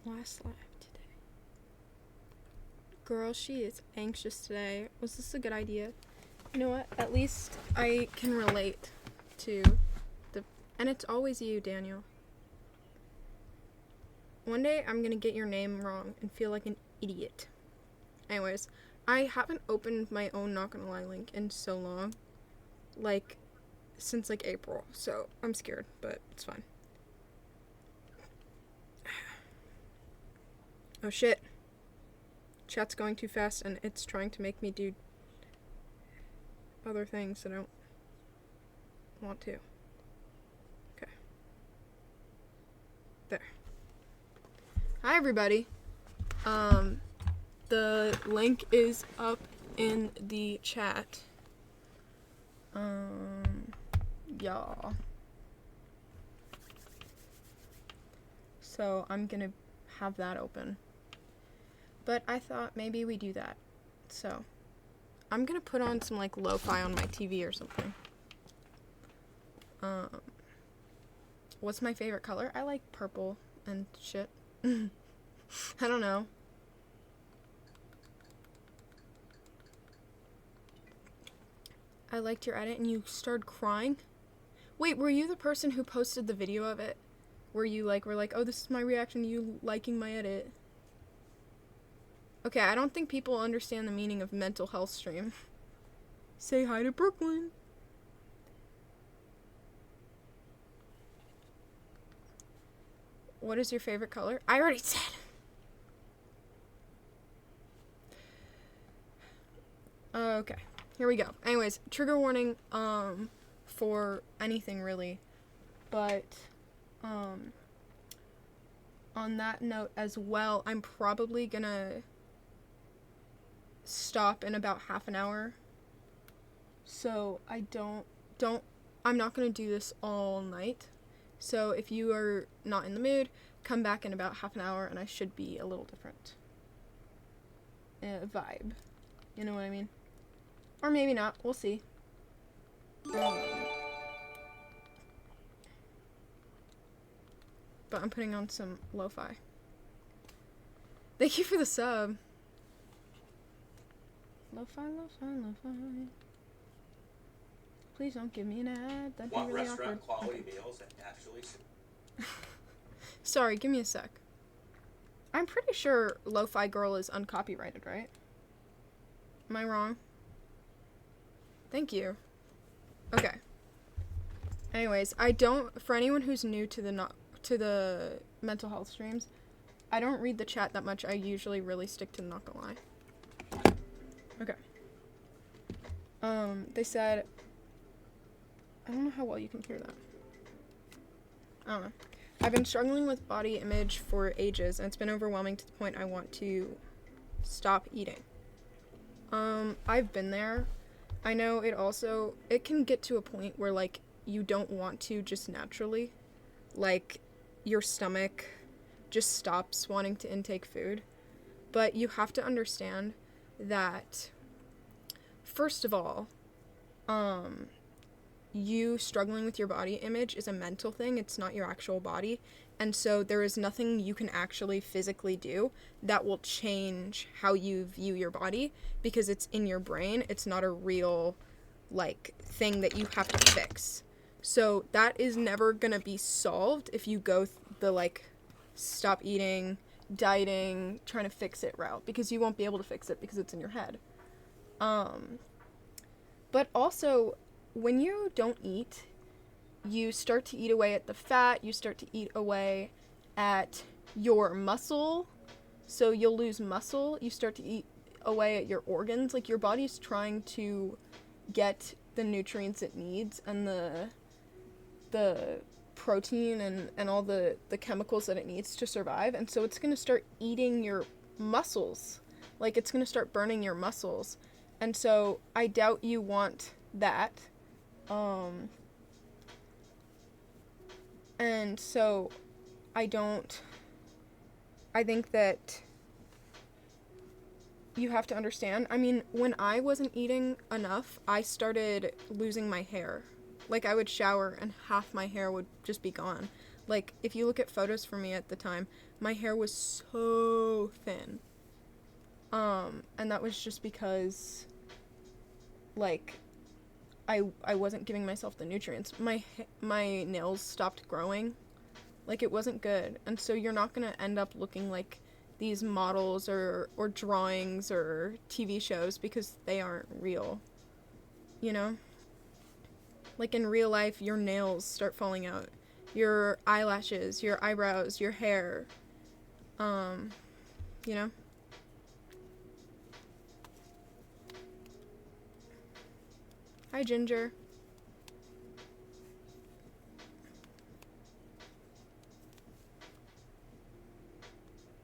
Last live today. Girl, she is anxious today. Was this a good idea? You know what? At least I can relate to the... And it's always you, Daniel. One day I'm gonna get your name wrong and feel like an idiot. Anyways, I haven't opened my own Not Gonna Lie link in so long. Like, since like April. So I'm scared, but it's fine. Oh shit. Chat's going too fast and it's trying to make me do other things that I don't want to. Okay. There. Hi everybody. The link is up in the chat. Yeah. So I'm gonna have that open. But I thought maybe we do that. So I'm gonna put on some like lo-fi on my TV or something. What's my favorite color? I like purple and shit. I don't know. I liked your edit and you started crying? Wait, were you the person who posted the video of it? Where you like were like, oh, this is my reaction to you liking my edit? Okay, I don't think people understand the meaning of mental health stream. Say hi to Brooklyn. What is your favorite color? I already said. Okay, here we go. Anyways, trigger warning for anything really. But on that note as well, I'm probably gonna stop in about half an hour. So I'm not gonna do this all night. So if you are not in the mood, come back in about half an hour and I should be a little different vibe. You know what I mean? Or maybe not. We'll see. But I'm putting on some lo-fi. Thank you for the sub. Lo-fi, lo-fi, lo-fi. Please don't give me an ad. That'd be really restaurant awkward. Quality meals and actually. Sorry, give me a sec. I'm pretty sure Lo-Fi Girl is uncopyrighted, right? Am I wrong? Thank you. Okay. Anyways, for anyone who's new to the mental health streams, I don't read the chat that much. I usually really stick to Not Gonna Lie. Okay. They said, I don't know how well you can hear that. I don't know. I've been struggling with body image for ages, and it's been overwhelming to the point I want to stop eating. I've been there. I know it can get to a point where, like, you don't want to just naturally. Like, your stomach just stops wanting to intake food. But you have to understand that, first of all, you struggling with your body image is a mental thing. It's not your actual body. And so there is nothing you can actually physically do that will change how you view your body because it's in your brain. It's not a real, like, thing that you have to fix. So that is never gonna be solved if you go the, like, stop eating, dieting, trying to fix it route, because you won't be able to fix it because it's in your head. But also, when you don't eat, you start to eat away at the fat, you start to eat away at your muscle, so you'll lose muscle, you start to eat away at your organs, like your body's trying to get the nutrients it needs and the protein and all the chemicals that it needs to survive, and so it's going to start eating your muscles, like it's going to start burning your muscles, and so I doubt you want that. And so I think that you have to understand. I mean, when I wasn't eating enough, I started losing my hair. Like, I would shower and half my hair would just be gone. Like, if you look at photos from me at the time, my hair was so thin. And that was just because, like, I wasn't giving myself the nutrients. My nails stopped growing. Like, it wasn't good. And so you're not going to end up looking like these models or drawings or TV shows because they aren't real. You know? Like, in real life, your nails start falling out. Your eyelashes, your eyebrows, your hair. You know? Hi, Ginger.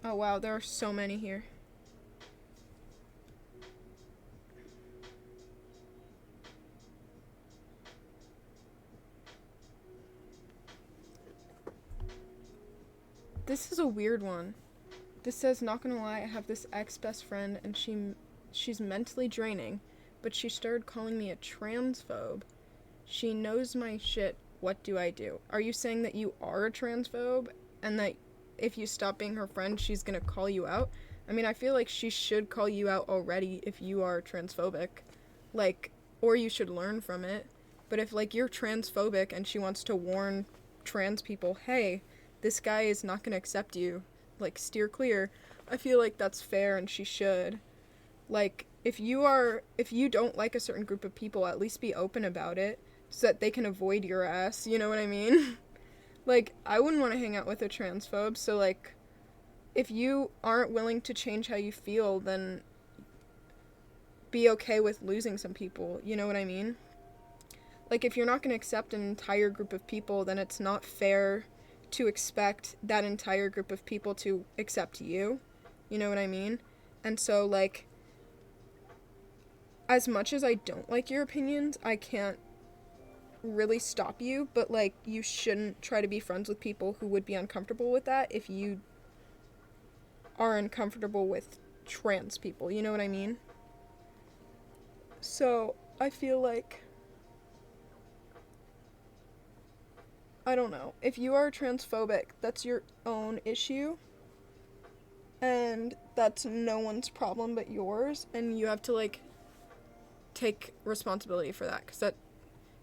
Oh, wow, there are so many here. This is a weird one. This says, not gonna lie, I have this ex-best friend, and she's mentally draining, but she started calling me a transphobe. She knows my shit. What do I do? Are you saying that you are a transphobe, and that if you stop being her friend, she's gonna call you out? I mean, I feel like she should call you out already if you are transphobic. Like, or you should learn from it. But if, like, you're transphobic and she wants to warn trans people, hey, this guy is not gonna accept you, like, steer clear, I feel like that's fair and she should. Like, if you don't like a certain group of people, at least be open about it so that they can avoid your ass, you know what I mean? Like, I wouldn't want to hang out with a transphobe, so, like, if you aren't willing to change how you feel, then be okay with losing some people, you know what I mean? Like, if you're not going to accept an entire group of people, then it's not fair to expect that entire group of people to accept you, you know what I mean? And so, like, as much as I don't like your opinions, I can't really stop you, but, like, you shouldn't try to be friends with people who would be uncomfortable with that if you are uncomfortable with trans people, you know what I mean? So, I feel like, I don't know, if you are transphobic, that's your own issue, and that's no one's problem but yours, and you have to, like, take responsibility for that, because that,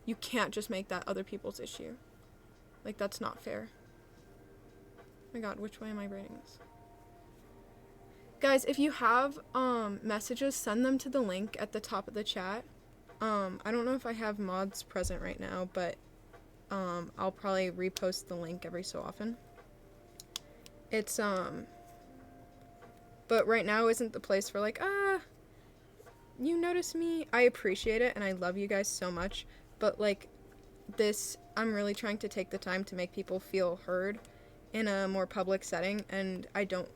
you can't just make that other people's issue. Like, that's not fair. Oh my god, which way am I writing this? Guys, if you have messages, send them to the link at the top of the chat. I don't know if I have mods present right now, but I'll probably repost the link every so often. It's but right now isn't the place for, like, you notice me. I appreciate it and I love you guys so much, but, like, this, I'm really trying to take the time to make people feel heard in a more public setting, and I don't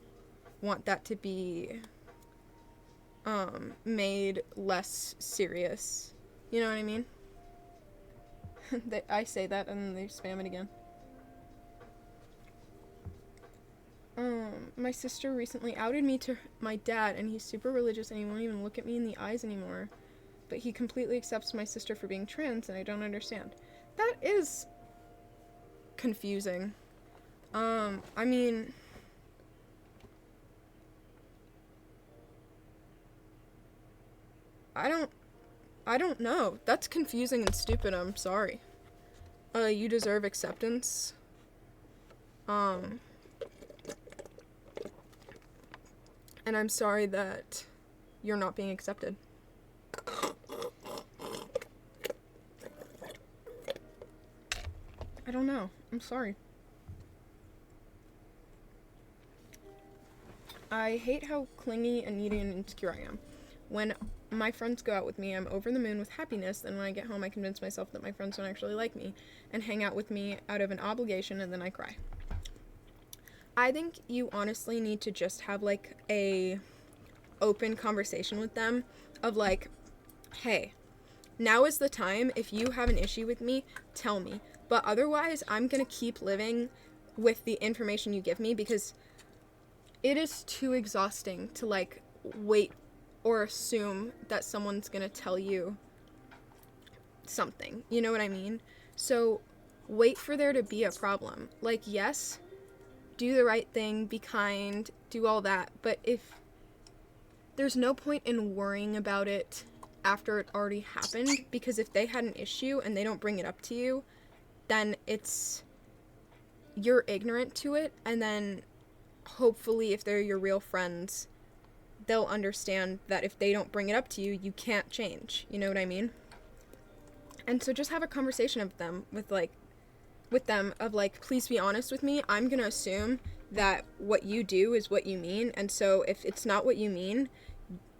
want that to be made less serious. You know what I mean? I say that and then they spam it again. My sister recently outed me to my dad, and he's super religious and he won't even look at me in the eyes anymore. But he completely accepts my sister for being trans, and I don't understand. That is confusing. I mean, I don't know. That's confusing and stupid, I'm sorry. You deserve acceptance. And I'm sorry that you're not being accepted. I don't know. I'm sorry. I hate how clingy and needy and insecure I am. When my friends go out with me, I'm over the moon with happiness, then when I get home, I convince myself that my friends don't actually like me and hang out with me out of an obligation, and then I cry. I think you honestly need to just have, like, a open conversation with them of, like, hey, now is the time. If you have an issue with me, tell me. But otherwise, I'm gonna keep living with the information you give me, because it is too exhausting to, like, wait or assume that someone's gonna tell you something. You know what I mean? So wait for there to be a problem. Like, yes, do the right thing, be kind, do all that, but if there's no point in worrying about it after it already happened, because if they had an issue and they don't bring it up to you, then you're ignorant to it, and then hopefully if they're your real friends, they'll understand that if they don't bring it up to you, you can't change. You know what I mean? And so just have a conversation with them of like, please be honest with me. I'm gonna assume that what you do is what you mean, and so if it's not what you mean,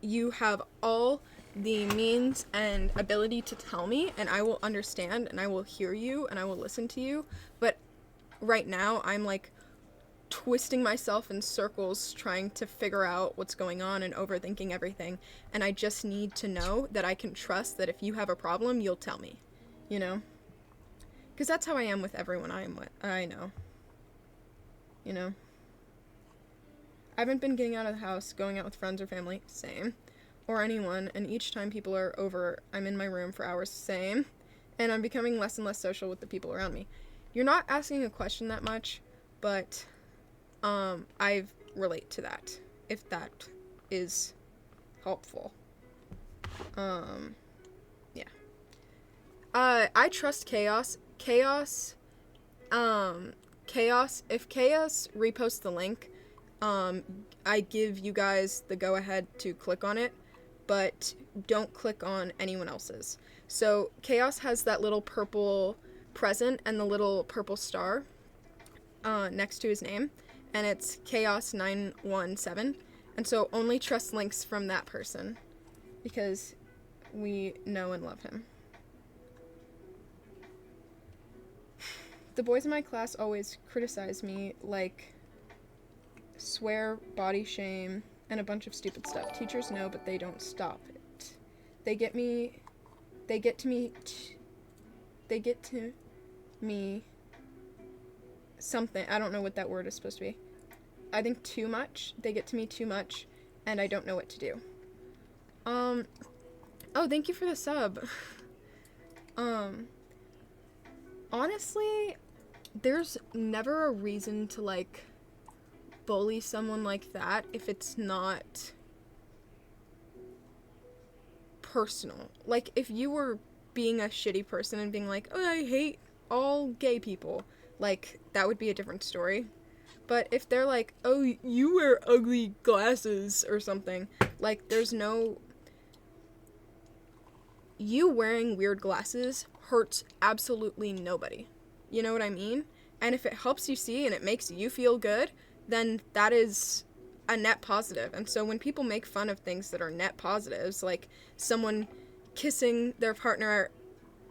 you have all the means and ability to tell me, and I will understand, and I will hear you, and I will listen to you. But right now, I'm like twisting myself in circles trying to figure out what's going on and overthinking everything, and I just need to know that I can trust that if you have a problem, you'll tell me, you know? Because that's how I am with everyone I know. You know? I haven't been getting out of the house, going out with friends or family, same, or anyone, and each time people are over, I'm in my room for hours, same, and I'm becoming less and less social with the people around me. You're not asking a question that much, but I relate to that, if that is helpful. Yeah. I trust Chaos. Chaos, if Chaos reposts the link, I give you guys the go-ahead to click on it, but don't click on anyone else's. So Chaos has that little purple present and the little purple star next to his name, and it's Chaos917, and so only trust links from that person, because we know and love him. The boys in my class always criticize me, like, swear, body shame, and a bunch of stupid stuff. Teachers know, but they don't stop it. They get to me something. I don't know what that word is supposed to be. I think too much. They get to me too much, and I don't know what to do. Oh, thank you for the sub. Honestly, there's never a reason to, like, bully someone like that if it's not personal. Like, if you were being a shitty person and being like, oh, I hate all gay people, like, that would be a different story. But if they're like, oh, you wear ugly glasses or something, like, there's no... You wearing weird glasses hurts absolutely nobody. You know what I mean? And if it helps you see and it makes you feel good, then that is a net positive. And so when people make fun of things that are net positives, like someone kissing their partner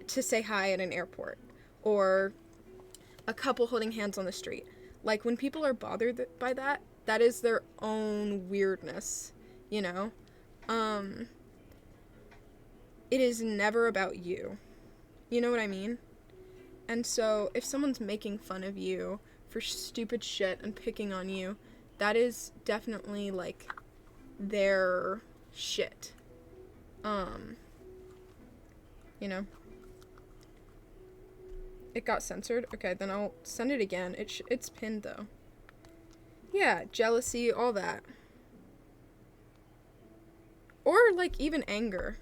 to say hi at an airport, or a couple holding hands on the street, like when people are bothered by that, that is their own weirdness, you know? It is never about you. You know what I mean? And so, if someone's making fun of you for stupid shit and picking on you, that is definitely, like, their shit. You know? It got censored? Okay, then I'll send it again. It's pinned, though. Yeah, jealousy, all that. Or, like, even anger.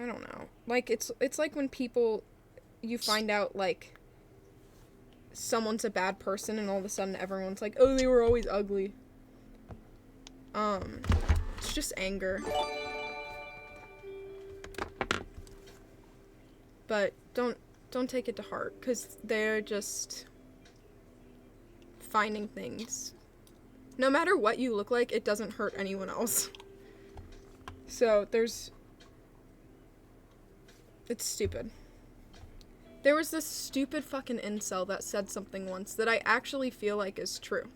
I don't know. Like, it's like when people, you find out, like, someone's a bad person and all of a sudden everyone's like, oh, they were always ugly. It's just anger. But don't take it to heart, because they're just finding things. No matter what you look like, it doesn't hurt anyone else. So, it's stupid. There was this stupid fucking incel that said something once that I actually feel like is true.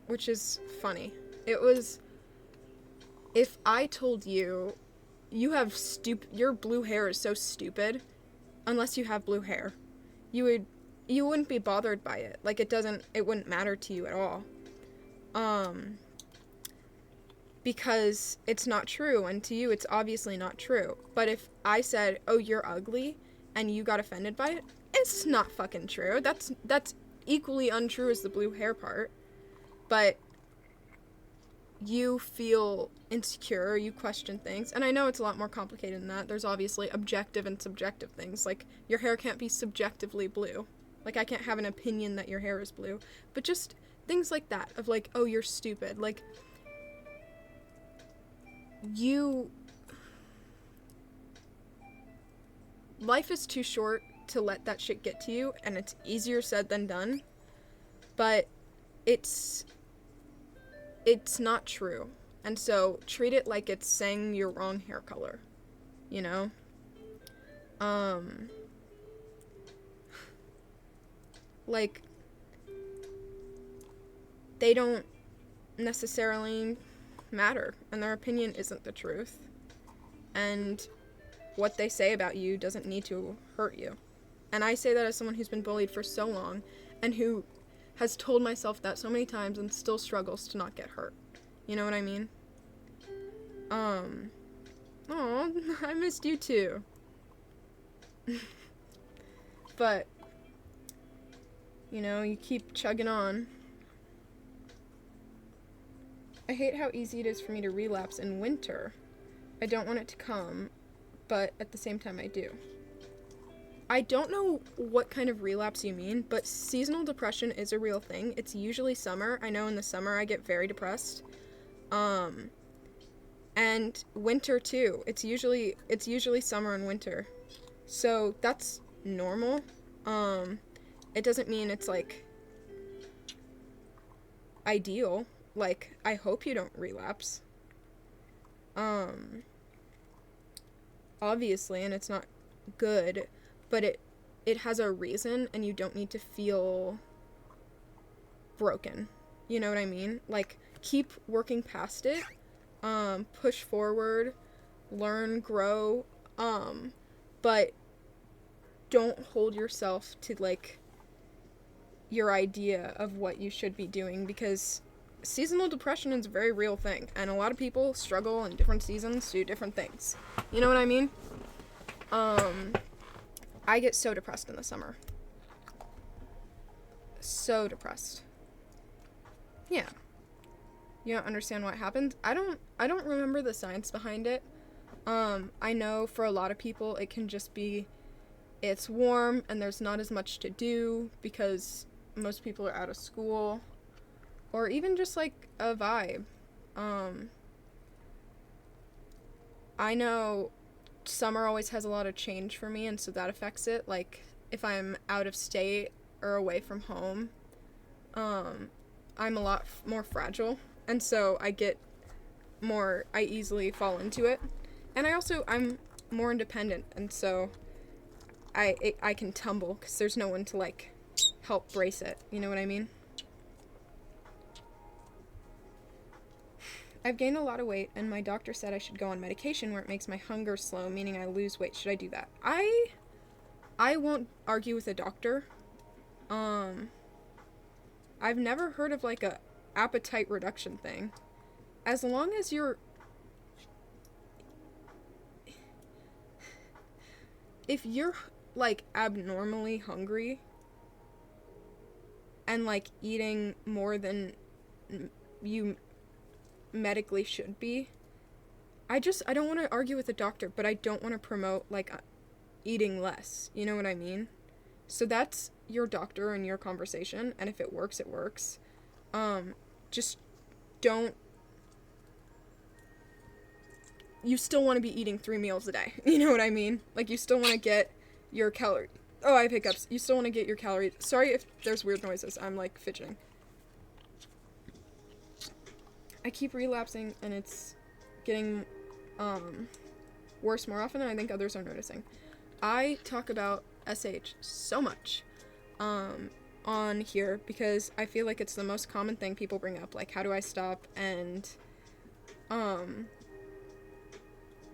Which is funny. It was, if I told you, your blue hair is so stupid, unless you have blue hair, you wouldn't be bothered by it. Like, it wouldn't matter to you at all. because it's not true, and to you it's obviously not true. But if I said, oh, you're ugly, and you got offended by it, it's not fucking true. That's equally untrue as the blue hair part. But you feel insecure, you question things, and I know it's a lot more complicated than that. There's obviously objective and subjective things, like your hair can't be subjectively blue. Like, I can't have an opinion that your hair is blue, but just things like that, of like, oh, you're stupid. Like, life is too short to let that shit get to you, and it's easier said than done, but it's not true. And so treat it like it's saying your wrong hair color, you know? Like, they don't necessarily matter, and their opinion isn't the truth. And what they say about you doesn't need to hurt you. And I say that as someone who's been bullied for so long, and who has told myself that so many times and still struggles to not get hurt. You know what I mean? Aw, I missed you too. But, you know, you keep chugging on. I hate how easy it is for me to relapse in winter. I don't want it to come, but at the same time I do. I don't know what kind of relapse you mean, but seasonal depression is a real thing. It's usually summer. I know in the summer I get very depressed. And winter too. It's usually summer and winter. So that's normal. It doesn't mean it's like ideal. Like, I hope you don't relapse. Obviously, and it's not good, but it has a reason, and you don't need to feel broken. You know what I mean? Like, keep working past it, push forward, learn, grow, but don't hold yourself to, like, your idea of what you should be doing, because seasonal depression is a very real thing, and a lot of people struggle in different seasons to do different things. You know what I mean? I get so depressed in the summer. So depressed. Yeah. You don't understand what happens? I don't remember the science behind it. I know for a lot of people it can just be it's warm and there's not as much to do because most people are out of school, or even just like a vibe. I know summer always has a lot of change for me, and so that affects it. Like, if I'm out of state or away from home, I'm a lot more fragile, and so I easily fall into it. And I'm more independent, and so I can tumble because there's no one to, like, help brace it. You know what I mean? I've gained a lot of weight, and my doctor said I should go on medication where it makes my hunger slow, meaning I lose weight. Should I do that? I won't argue with a doctor. I've never heard of, like, a appetite reduction thing. As long as if you're, like, abnormally hungry and, like, eating more than you medically should be, I don't want to argue with a doctor, but I don't want to promote, like, eating less. You know what I mean? So that's your doctor and your conversation, and if it works, it works. Just don't... You still want to be eating 3 meals a day. You know what I mean? Like, you still want to get your calories... Oh, I have hiccups. You still want to get your calories... Sorry if there's weird noises. I'm, like, fidgeting. I keep relapsing, and it's getting, worse more often than I think others are noticing. I talk about SH so much, on here, because I feel like it's the most common thing people bring up, like, how do I stop, and,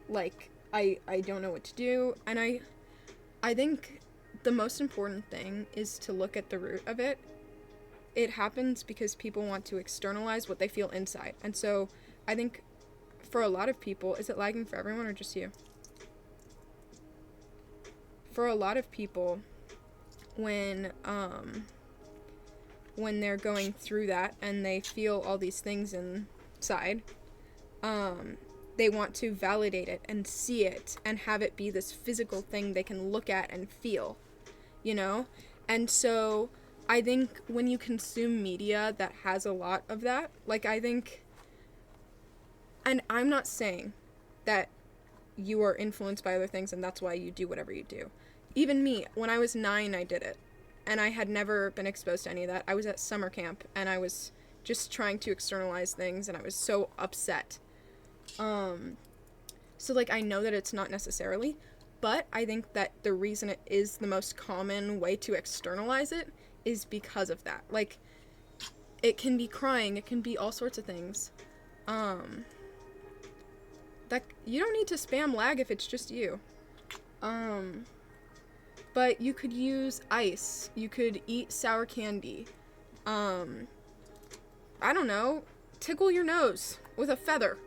like, I don't know what to do, and I think the most important thing is to look at the root of it. It happens because people want to externalize what they feel inside. And so I think for a lot of people, is it lagging for everyone or just you? For a lot of people, when they're going through that and they feel all these things inside, they want to validate it and see it and have it be this physical thing they can look at and feel, you know? And so I think when you consume media that has a lot of that, like, I think, and I'm not saying that you are influenced by other things and that's why you do whatever you do. Even me, when I was 9, I did it. And I had never been exposed to any of that. I was at summer camp, and I was just trying to externalize things, and I was so upset. So, like, I know that it's not necessarily, but I think that the reason it is the most common way to externalize it is because of that. Like, it can be crying, it can be all sorts of things. That you don't need to spam lag if it's just you. But you could use ice. You could eat sour candy. I don't know. Tickle your nose with a feather.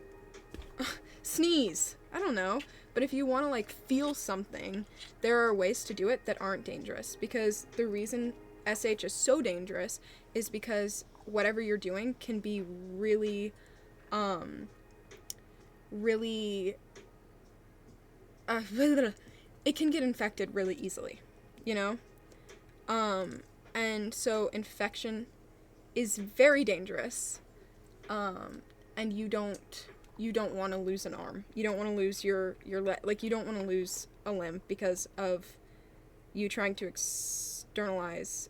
Sneeze. I don't know. But if you want to, like, feel something, there are ways to do it that aren't dangerous. Because the reason SH is so dangerous is because whatever you're doing can be really, it can get infected really easily, you know? And so infection is very dangerous, and you don't want to lose an arm. You don't want to lose your like, you don't want to lose a limb because of you trying to externalize,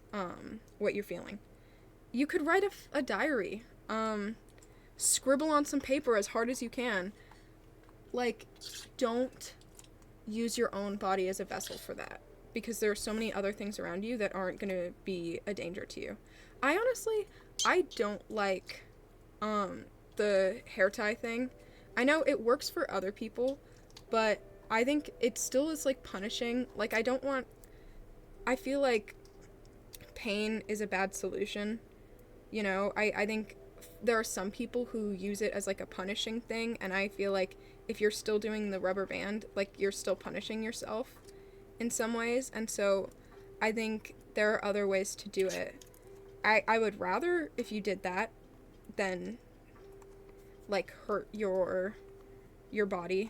what you're feeling. You could write a diary, scribble on some paper as hard as you can. Like, don't use your own body as a vessel for that, because there are so many other things around you that aren't going to be a danger to you. I don't like the hair tie thing. I know it works for other people, but I think it still is, like, punishing. Like, I feel like pain is a bad solution, you know? I think there are some people who use it as, like, a punishing thing, and I feel like if you're still doing the rubber band, like, you're still punishing yourself in some ways. And so I think there are other ways to do it. I would rather if you did that than, like, hurt your body.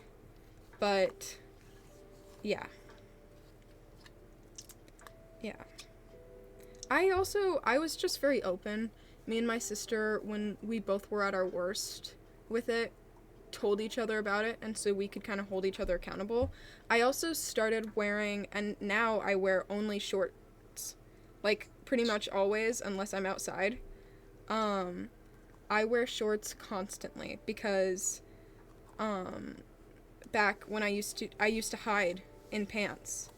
But yeah. I was just very open. Me and my sister, when we both were at our worst with it, told each other about it, and so we could kind of hold each other accountable. I also started wearing, and now I wear only shorts, like, pretty much always, unless I'm outside. I wear shorts constantly because back when I used to hide in pants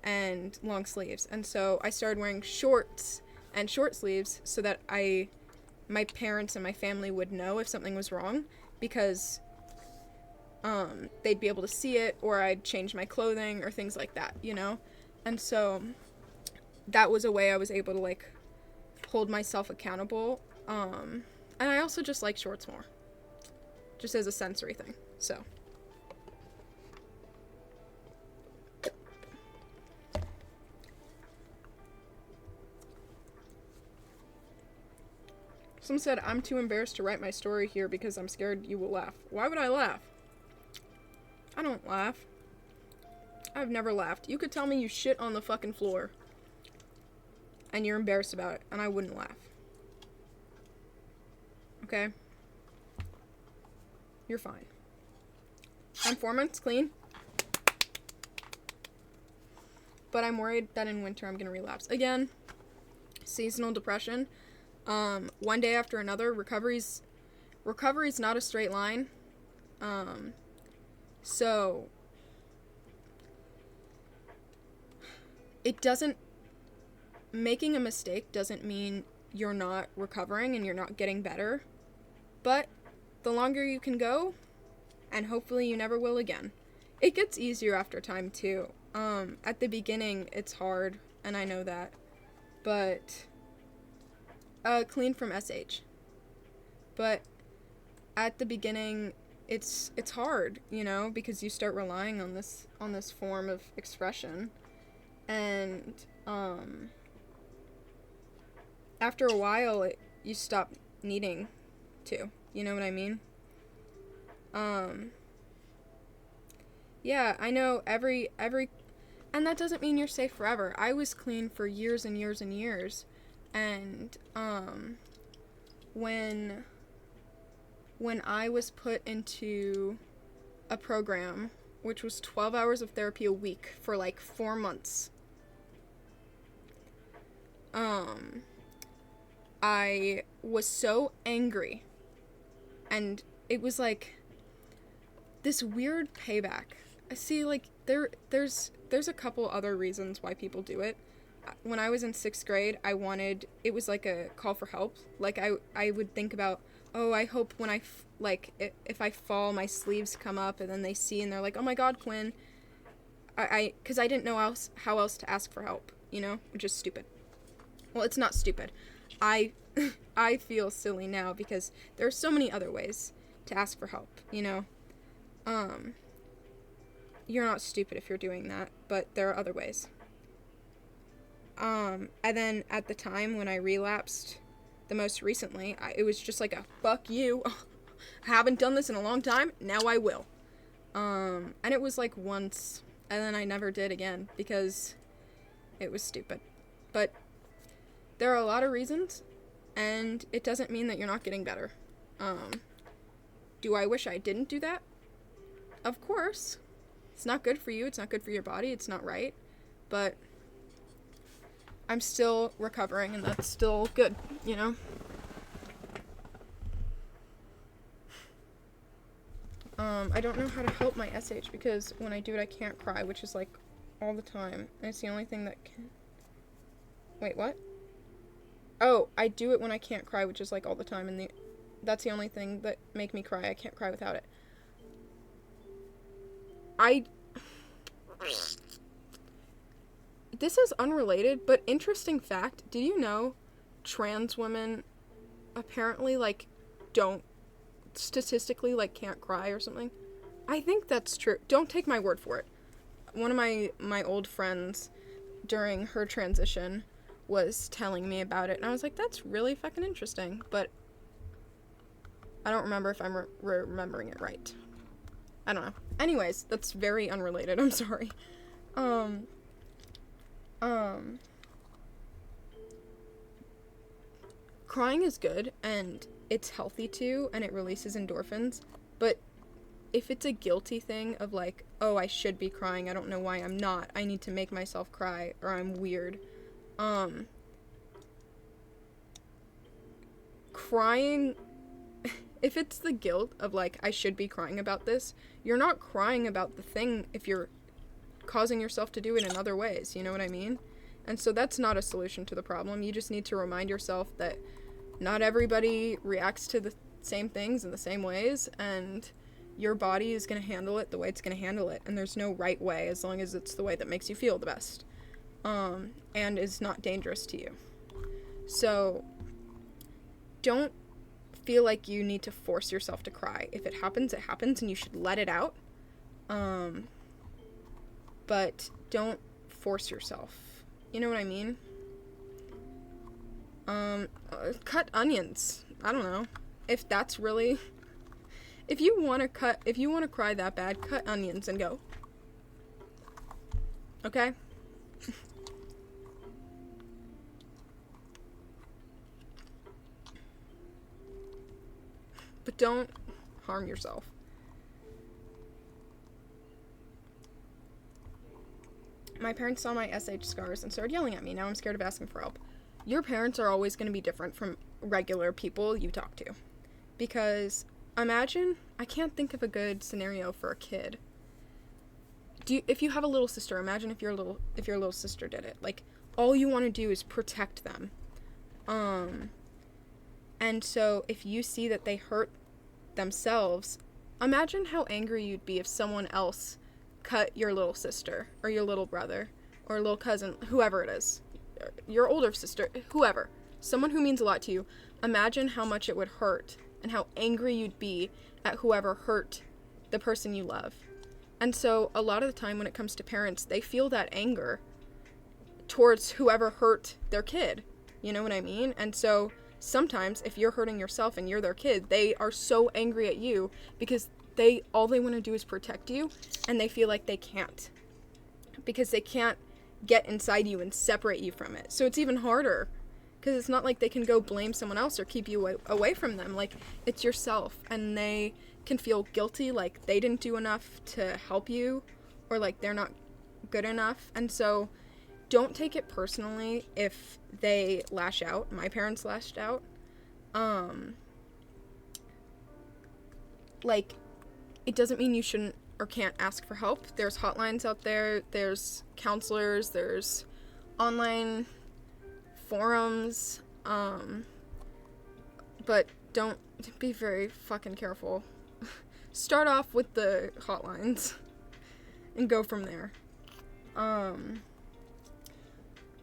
and long sleeves, and so I started wearing shorts and short sleeves so that my parents and my family would know if something was wrong, because they'd be able to see it, or I'd change my clothing or things like that, you know? And so that was a way I was able to, like, hold myself accountable. And I also just like shorts more, just as a sensory thing, so. Someone said, I'm too embarrassed to write my story here because I'm scared you will laugh. Why would I laugh? I don't laugh. I've never laughed. You could tell me you shit on the fucking floor and you're embarrassed about it, and I wouldn't laugh. Okay? You're fine. I'm 4 months clean, but I'm worried that in winter I'm gonna relapse. Again, seasonal depression. One day after another. Recovery's not a straight line. So making a mistake doesn't mean you're not recovering and you're not getting better, but the longer you can go, and hopefully you never will again. It gets easier after time too. At the beginning it's hard, and I know that, but clean from SH. But at the beginning, it's hard, you know, because you start relying on this form of expression, and after a while you stop needing to, you know what I mean? Yeah, I know every and that doesn't mean you're safe forever. I was clean for years and years and years, and when I was put into a program which was 12 hours of therapy a week for like 4 months, I was so angry, and it was like this weird payback. I see, like, there's a couple other reasons why people do it. When I was in 6th grade, it was like a call for help. Like, I would think about, oh, I hope when if I fall, my sleeves come up, and then they see, and they're like, oh my god, Quinn. Because I didn't know how else to ask for help, you know, which is stupid. Well, it's not stupid. I feel silly now because there are so many other ways to ask for help, you know. You're not stupid if you're doing that, but there are other ways. And then at the time when I relapsed the most recently, it was just like a fuck you. I haven't done this in a long time, now I will. And it was like once, and then I never did again because it was stupid. But there are a lot of reasons, and it doesn't mean that you're not getting better. Do I wish I didn't do that? Of course. It's not good for you, it's not good for your body, it's not right, but I'm still recovering, and that's still good, you know? I don't know how to help my SH because when I do it, I can't cry, which is like all the time, and it's the only thing that can... Wait, what? Oh, I do it when I can't cry, which is like all the time, and that's the only thing that make me cry. I can't cry without it. This is unrelated, but interesting fact, did you know trans women apparently, like, don't statistically, like, can't cry or something? I think that's true. Don't take my word for it. One of my old friends during her transition was telling me about it, and I was like, that's really fucking interesting, but I don't remember if I'm remembering it right. I don't know. Anyways, that's very unrelated. I'm sorry. Crying is good, and it's healthy too, and it releases endorphins, but if it's a guilty thing of like, oh, I should be crying, I don't know why I'm not, I need to make myself cry, or I'm weird, crying, if it's the guilt of like, I should be crying about this, you're not crying about the thing if you're causing yourself to do it in other ways, you know what I mean? And so that's not a solution to the problem. You just need to remind yourself that not everybody reacts to the same things in the same ways, and your body is going to handle it the way it's going to handle it, and there's no right way as long as it's the way that makes you feel the best, and is not dangerous to you. So don't feel like you need to force yourself to cry. If it happens, it happens, and you should let it out, but don't force yourself. You know what I mean? Cut onions. I don't know. If that's really... If you want to cry that bad, cut onions and go. Okay? But don't harm yourself. My parents saw my SH scars and started yelling at me. Now I'm scared of asking for help. Your parents are always going to be different from regular people you talk to. Because imagine, I can't think of a good scenario for a kid. If you have a little sister, imagine if your little sister did it. Like, all you want to do is protect them. And so if you see that they hurt themselves, imagine how angry you'd be if someone else cut your little sister, or your little brother, or little cousin, whoever it is, your older sister, whoever, someone who means a lot to you. Imagine how much it would hurt, and how angry you'd be, at whoever hurt the person you love. And so a lot of the time when it comes to parents, they feel that anger towards whoever hurt their kid. You know what I mean? And so sometimes if you're hurting yourself and you're their kid, they are so angry at you because all they want to do is protect you, and they feel like they can't. Because they can't get inside you and separate you from it. So it's even harder. Because it's not like they can go blame someone else or keep you away from them. Like, it's yourself. And they can feel guilty, like they didn't do enough to help you. Or like they're not good enough. And so don't take it personally if they lash out. My parents lashed out. Like, it doesn't mean you shouldn't or can't ask for help. There's hotlines out there. There's counselors. There's online forums. But don't be very fucking careful. Start off with the hotlines and go from there.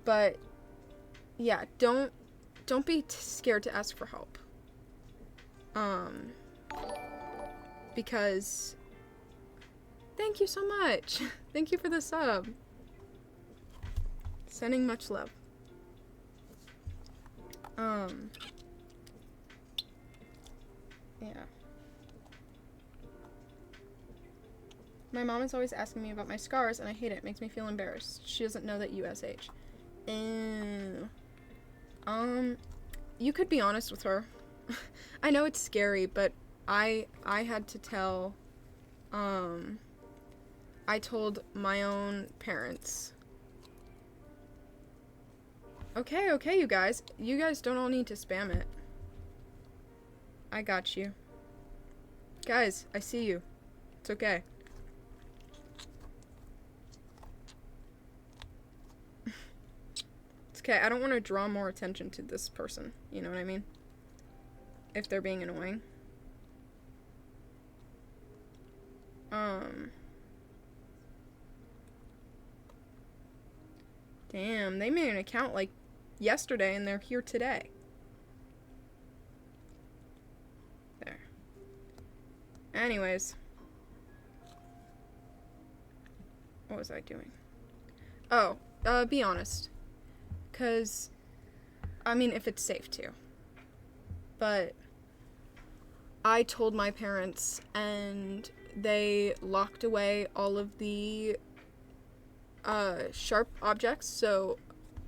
But yeah, don't be scared to ask for help. Because thank you so much. Thank you for the sub. Sending much love. Yeah. My mom is always asking me about my scars, and I hate it. It makes me feel embarrassed. She doesn't know that USH. Ew. You could be honest with her. I know it's scary, but I had to tell, I told my own parents. Okay, you guys. You guys don't all need to spam it. I got you. Guys, I see you. It's okay. It's okay. I don't want to draw more attention to this person. You know what I mean? If they're being annoying. Damn, they made an account like yesterday and they're here today. There. Anyways. What was I doing? Oh, be honest. 'Cause, I mean, if it's safe to. But I told my parents and they locked away all of the sharp objects, so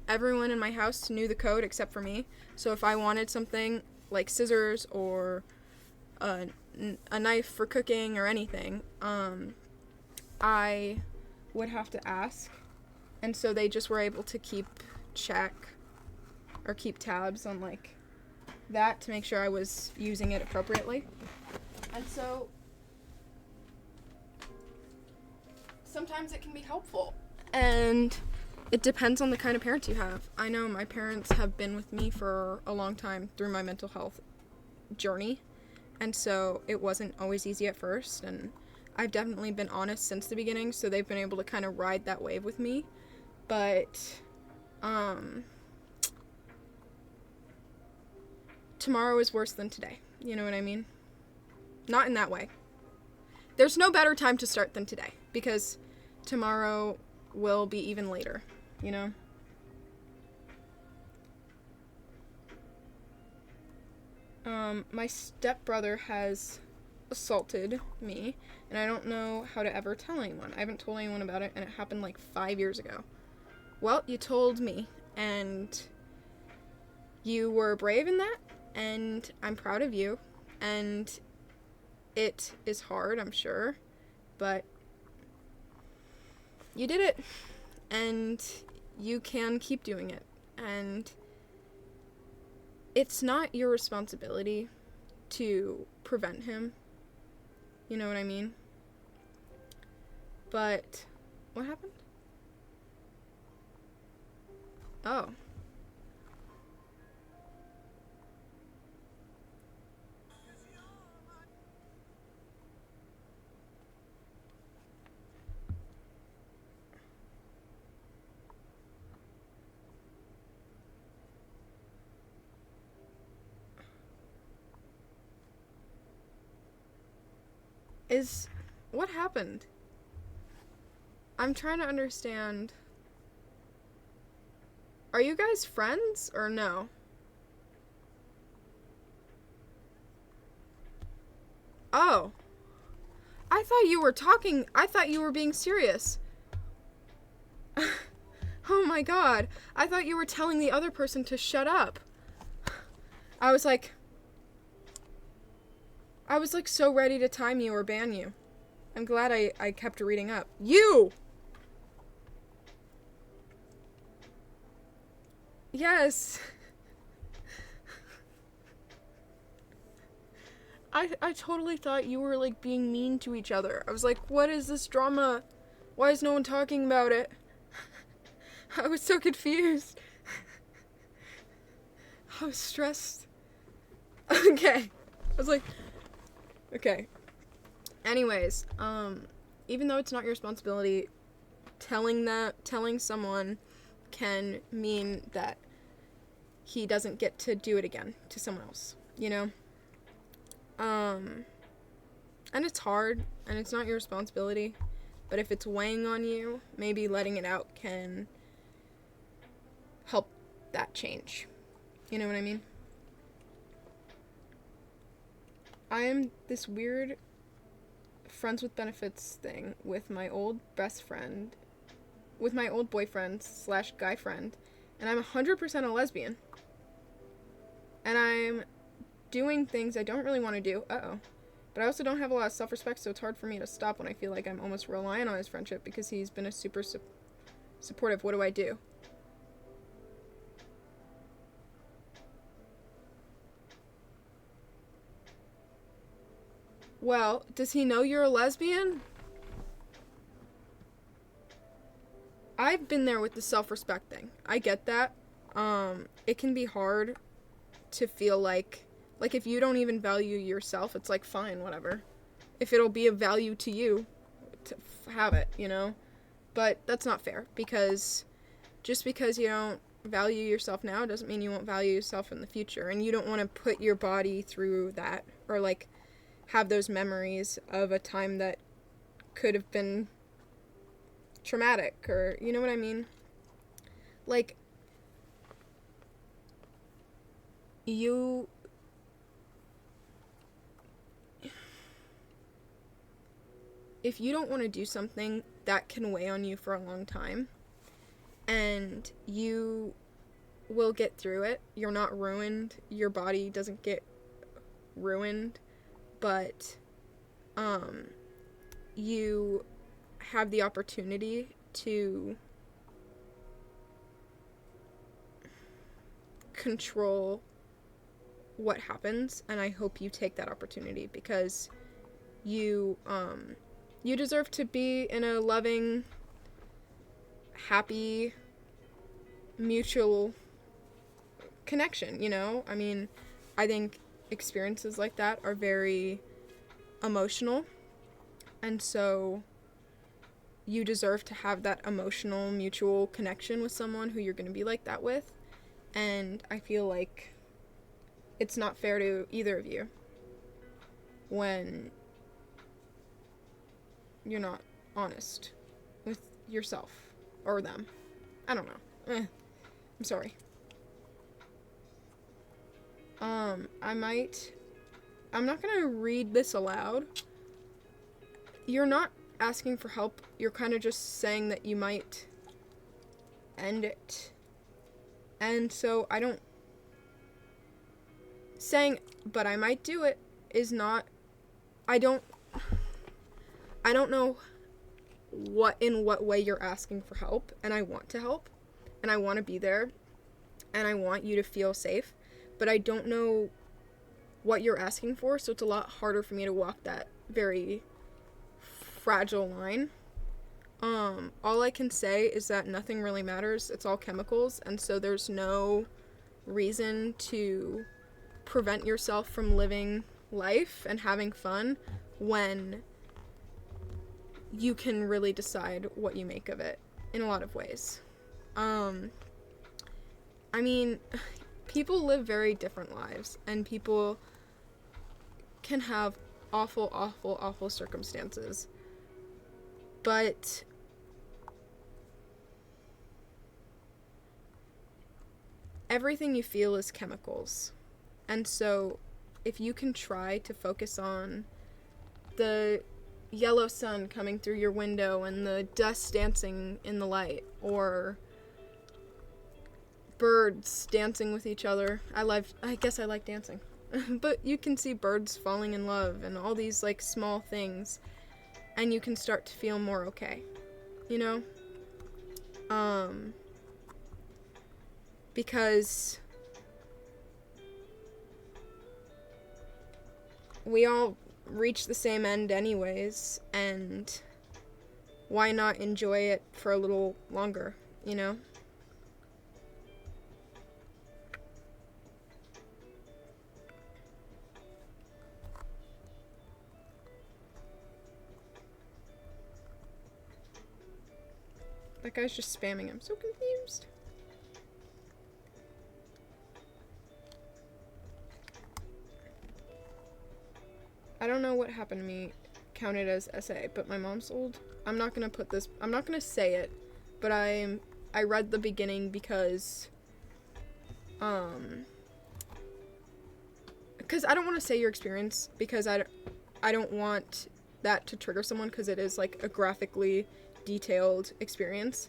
everyone in my house knew the code except for me. So if I wanted something like scissors or a knife for cooking or anything, I would have to ask. And so they just were able to keep tabs on like that to make sure I was using it appropriately. And so sometimes it can be helpful. And it depends on the kind of parents you have. I know my parents have been with me for a long time through my mental health journey. And so it wasn't always easy at first. And I've definitely been honest since the beginning. So they've been able to kind of ride that wave with me. But, tomorrow is worse than today. You know what I mean? Not in that way. There's no better time to start than today. Because tomorrow will be even later, you know? My stepbrother has assaulted me, and I don't know how to ever tell anyone. I haven't told anyone about it, and it happened like 5 years ago. Well, you told me, and you were brave in that, and I'm proud of you, and it is hard, I'm sure, but you did it, and you can keep doing it, and it's not your responsibility to prevent him, you know what I mean? But, what happened? Oh. What happened? I'm trying to understand. Are you guys friends or no? Oh. I thought you were being serious. Oh my god. I thought you were telling the other person to shut up. I was like so ready to time you or ban you. I'm glad I kept reading up. You! Yes. I totally thought you were, like, being mean to each other. I was like, what is this drama? Why is no one talking about it? I was so confused. I was stressed. Okay. I was like, okay. Anyways, even though it's not your responsibility, telling someone can mean that he doesn't get to do it again to someone else, you know? And it's hard, and it's not your responsibility, but if it's weighing on you, maybe letting it out can help that change. You know what I mean? I am this weird friends with benefits thing with my old boyfriend / guy friend, and I'm 100% a lesbian. And I'm doing things I don't really want to do. But I also don't have a lot of self-respect, so it's hard for me to stop when I feel like I'm almost relying on his friendship because he's been a super supportive. What do I do? Well, does he know you're a lesbian? I've been there with the self-respect thing. I get that. It can be hard to feel like if you don't even value yourself, it's like, fine, whatever. If it'll be of value to you, to have it, you know? But that's not fair, because just because you don't value yourself now doesn't mean you won't value yourself in the future, and you don't want to put your body through that, or, like, have those memories of a time that could have been traumatic, or, you know what I mean? Like, if you don't want to do something, that can weigh on you for a long time, and you will get through it. You're not ruined. Your body doesn't get ruined, but you have the opportunity to control what happens, and I hope you take that opportunity, because you deserve to be in a loving, happy, mutual connection, you know? I mean, I think experiences like that are very emotional, and so you deserve to have that emotional, mutual connection with someone who you're going to be like that with, and I feel like it's not fair to either of you when you're not honest with yourself or them. I don't know. I'm sorry. I'm not gonna read this aloud. You're not asking for help. You're kind of just saying that you might end it. And so saying, but I might do it is not, I don't know in what way you're asking for help, and I want to help, and I want to be there, and I want you to feel safe, but I don't know what you're asking for, so it's a lot harder for me to walk that very fragile line. All I can say is that nothing really matters. It's all chemicals, and so there's no reason to prevent yourself from living life and having fun when you can really decide what you make of it in a lot of ways. I mean, people live very different lives, and people can have awful, awful, awful circumstances. But everything you feel is chemicals. And so if you can try to focus on the yellow sun coming through your window and the dust dancing in the light, or birds dancing with each other. I guess I like dancing. But you can see birds falling in love and all these like small things, and you can start to feel more okay, you know? Because we all reach the same end anyways, and why not enjoy it for a little longer, you know? That guy's just spamming. I'm so confused. I don't know what happened to me counted as SA, but my mom's old. I'm not gonna say it, but I read the beginning because I don't want to say your experience, because I don't want that to trigger someone, because it is like a graphically detailed experience.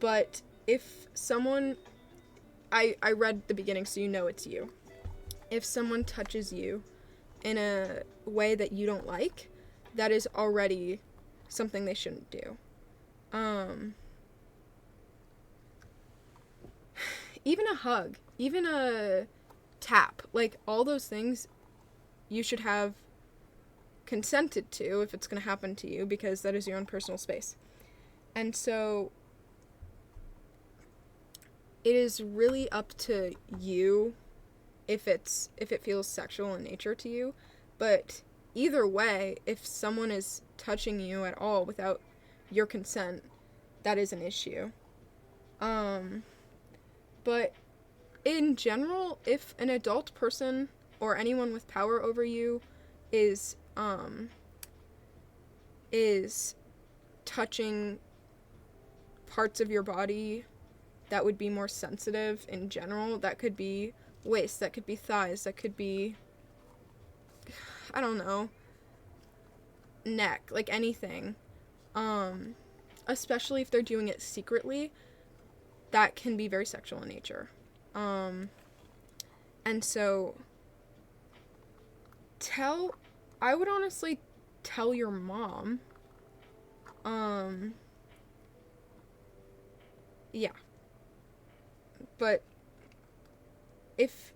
But if someone, I read the beginning so you know it's you. If someone touches you in a way that you don't like, that is already something they shouldn't do. Even a hug, even a tap, like all those things you should have consented to if it's going to happen to you, because that is your own personal space. And so it is really up to you if it feels sexual in nature to you. But either way, if someone is touching you at all without your consent, that is an issue. But in general, if an adult person or anyone with power over you is touching parts of your body that would be more sensitive in general, that could be waist, that could be thighs, that could be, I don't know, neck, like anything, especially if they're doing it secretly, that can be very sexual in nature. And so I would honestly tell your mom. Yeah. But if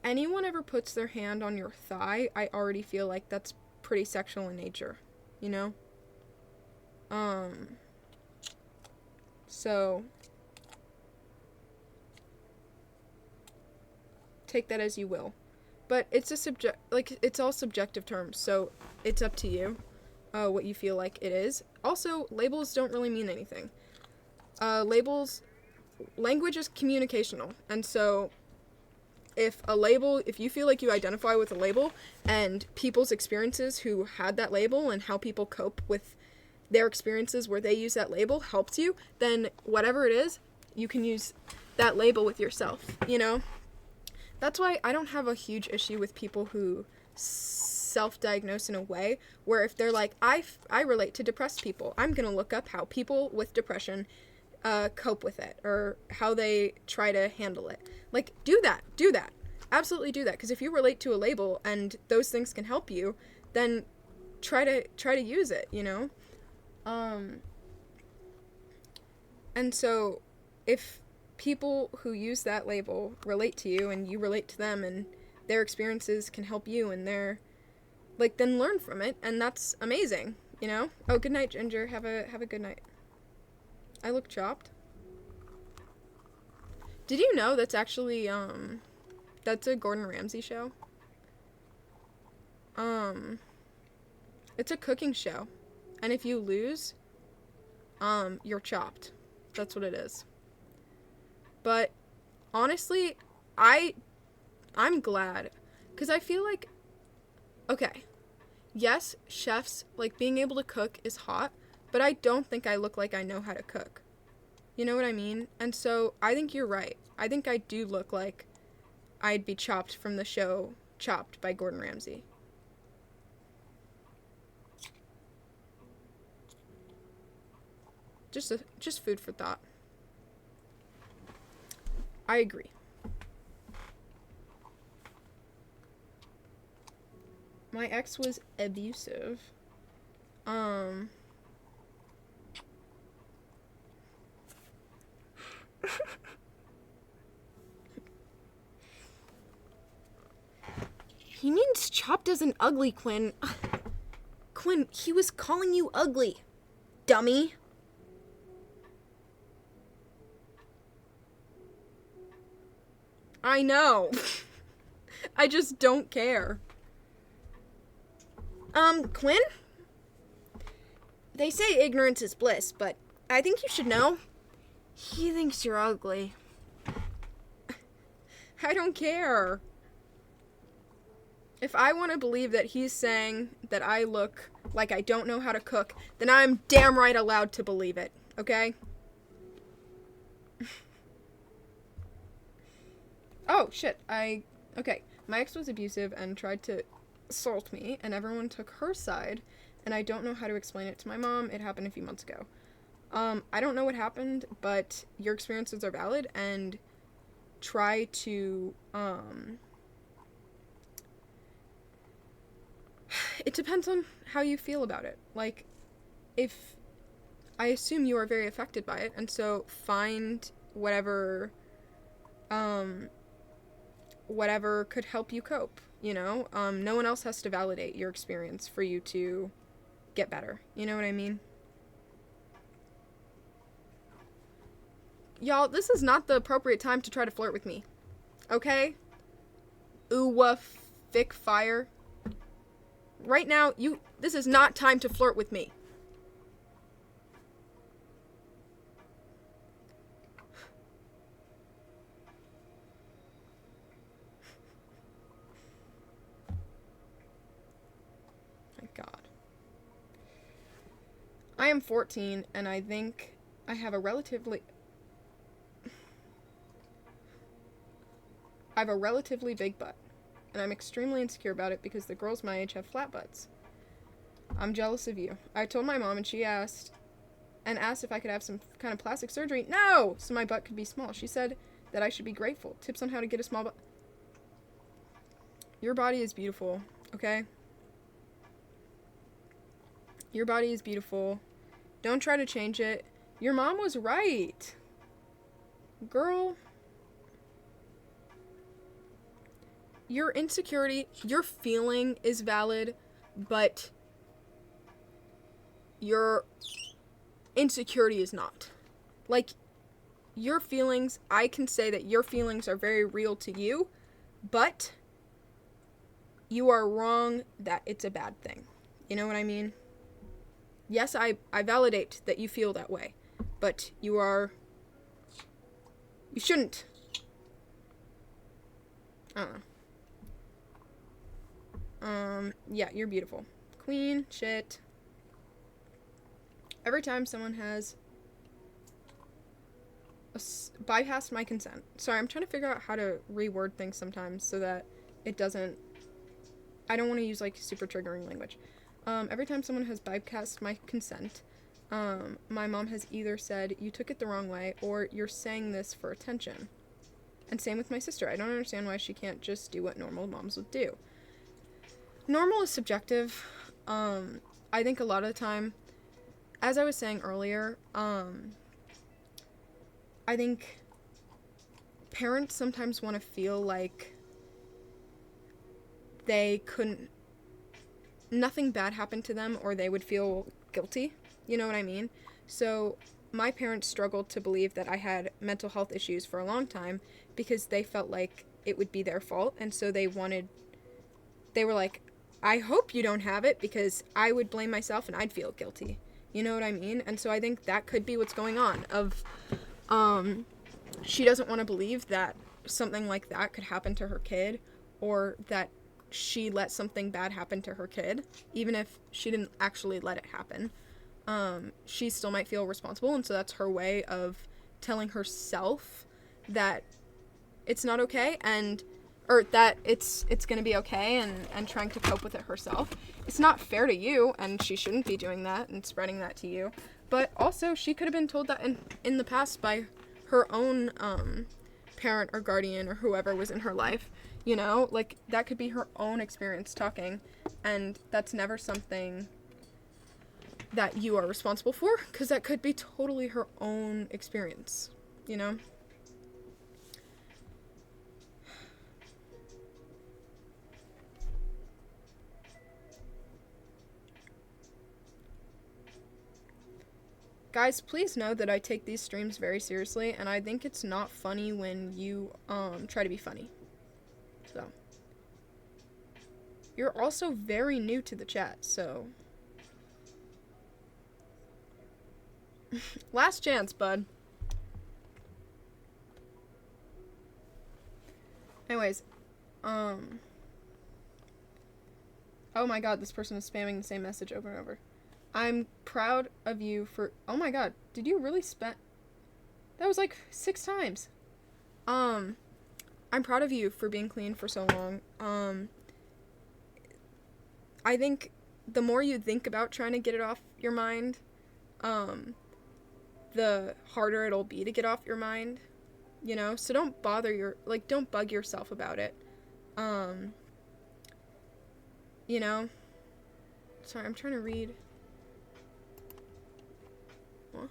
anyone ever puts their hand on your thigh, I already feel like that's pretty sexual in nature, you know? So take that as you will. But it's it's all subjective terms, so it's up to you what you feel like it is. Also, labels don't really mean anything. Language is communicational, and so if you feel like you identify with a label, and people's experiences who had that label and how people cope with their experiences where they use that label helps you, then whatever it is, you can use that label with yourself, you know? That's why I don't have a huge issue with people who self-diagnose in a way where if they're like, I relate to depressed people, I'm gonna look up how people with depression cope with it, or how they try to handle it. Like, do that. Absolutely do that, because if you relate to a label and those things can help you, then try to use it, you know? And so if people who use that label relate to you and you relate to them and their experiences can help you, and they're like, then learn from it, and that's amazing, you know? Oh, good night, Ginger. Have a good night. I look chopped. Did you know that's actually that's a Gordon Ramsay show? It's a cooking show. And if you lose, you're chopped. That's what it is. But honestly, I'm glad, because I feel like Okay. Yes, chefs, like, being able to cook is hot, but I don't think I look like I know how to cook. You know what I mean? And so I think you're right. I think I do look like I'd be Chopped from the show Chopped by Gordon Ramsay. Just food for thought. I agree. My ex was abusive. He means Chopped as an ugly, Quinn. Quinn, he was calling you ugly. Dummy. I know. I just don't care. Quinn? They say ignorance is bliss, but I think you should know. He thinks you're ugly. I don't care. If I want to believe that he's saying that I look like I don't know how to cook, then I'm damn right allowed to believe it, okay? Oh, shit, okay, my ex was abusive and tried to assault me, and everyone took her side, and I don't know how to explain it to my mom. It happened a few months ago. I don't know what happened, but your experiences are valid, and try to, it depends on how you feel about it. Like, if, I assume you are very affected by it, and so find whatever could help you cope, you know? No one else has to validate your experience for you to get better. You know what I mean? Y'all, this is not the appropriate time to try to flirt with me. Okay? Ooh, thick fire. Right now, this is not time to flirt with me. My God. I am 14, and I think I have a relatively big butt, and I'm extremely insecure about it because the girls my age have flat butts. I'm jealous of you. I told my mom, and she asked if I could have some kind of plastic surgery. No! So my butt could be small. She said that I should be grateful. Tips on how to get a small butt. Your body is beautiful, okay? Your body is beautiful. Don't try to change it. Your mom was right. Girl. Your insecurity, your feeling is valid, but your insecurity is not. Like, your feelings, I can say that your feelings are very real to you, but you are wrong that it's a bad thing. You know what I mean? Yes, I validate that you feel that way, but you shouldn't. Yeah, you're beautiful. Queen, shit. Every time someone has bypassed my consent. Sorry, I'm trying to figure out how to reword things sometimes so that it doesn't, I don't want to use, like, super triggering language. Every time someone has bypassed my consent, my mom has either said, you took it the wrong way, or you're saying this for attention. And same with my sister. I don't understand why she can't just do what normal moms would do. Normal is subjective. I think a lot of the time, as I was saying earlier, I think parents sometimes want to feel like nothing bad happened to them, or they would feel guilty. You know what I mean? So my parents struggled to believe that I had mental health issues for a long time because they felt like it would be their fault, and so they were like, I hope you don't have it, because I would blame myself and I'd feel guilty. You know what I mean? And so I think that could be what's going on, she doesn't want to believe that something like that could happen to her kid, or that she let something bad happen to her kid, even if she didn't actually let it happen. She still might feel responsible, and so that's her way of telling herself that it's not okay, or that it's gonna be okay, and trying to cope with it herself. It's not fair to you, and she shouldn't be doing that and spreading that to you. But also, she could have been told that in the past by her own parent or guardian or whoever was in her life. You know, like, that could be her own experience talking, and that's never something that you are responsible for, because that could be totally her own experience, you know? Guys, please know that I take these streams very seriously, and I think it's not funny when you try to be funny. So, you're also very new to the chat, so last chance, bud. Anyways, oh my god, this person is spamming the same message over and over. I'm proud of you for, oh my god, did you really spam? That was like 6 times. I'm proud of you for being clean for so long. I think the more you think about trying to get it off your mind, the harder it'll be to get off your mind, you know? So don't don't bug yourself about it. You know? Sorry, I'm trying to read. What?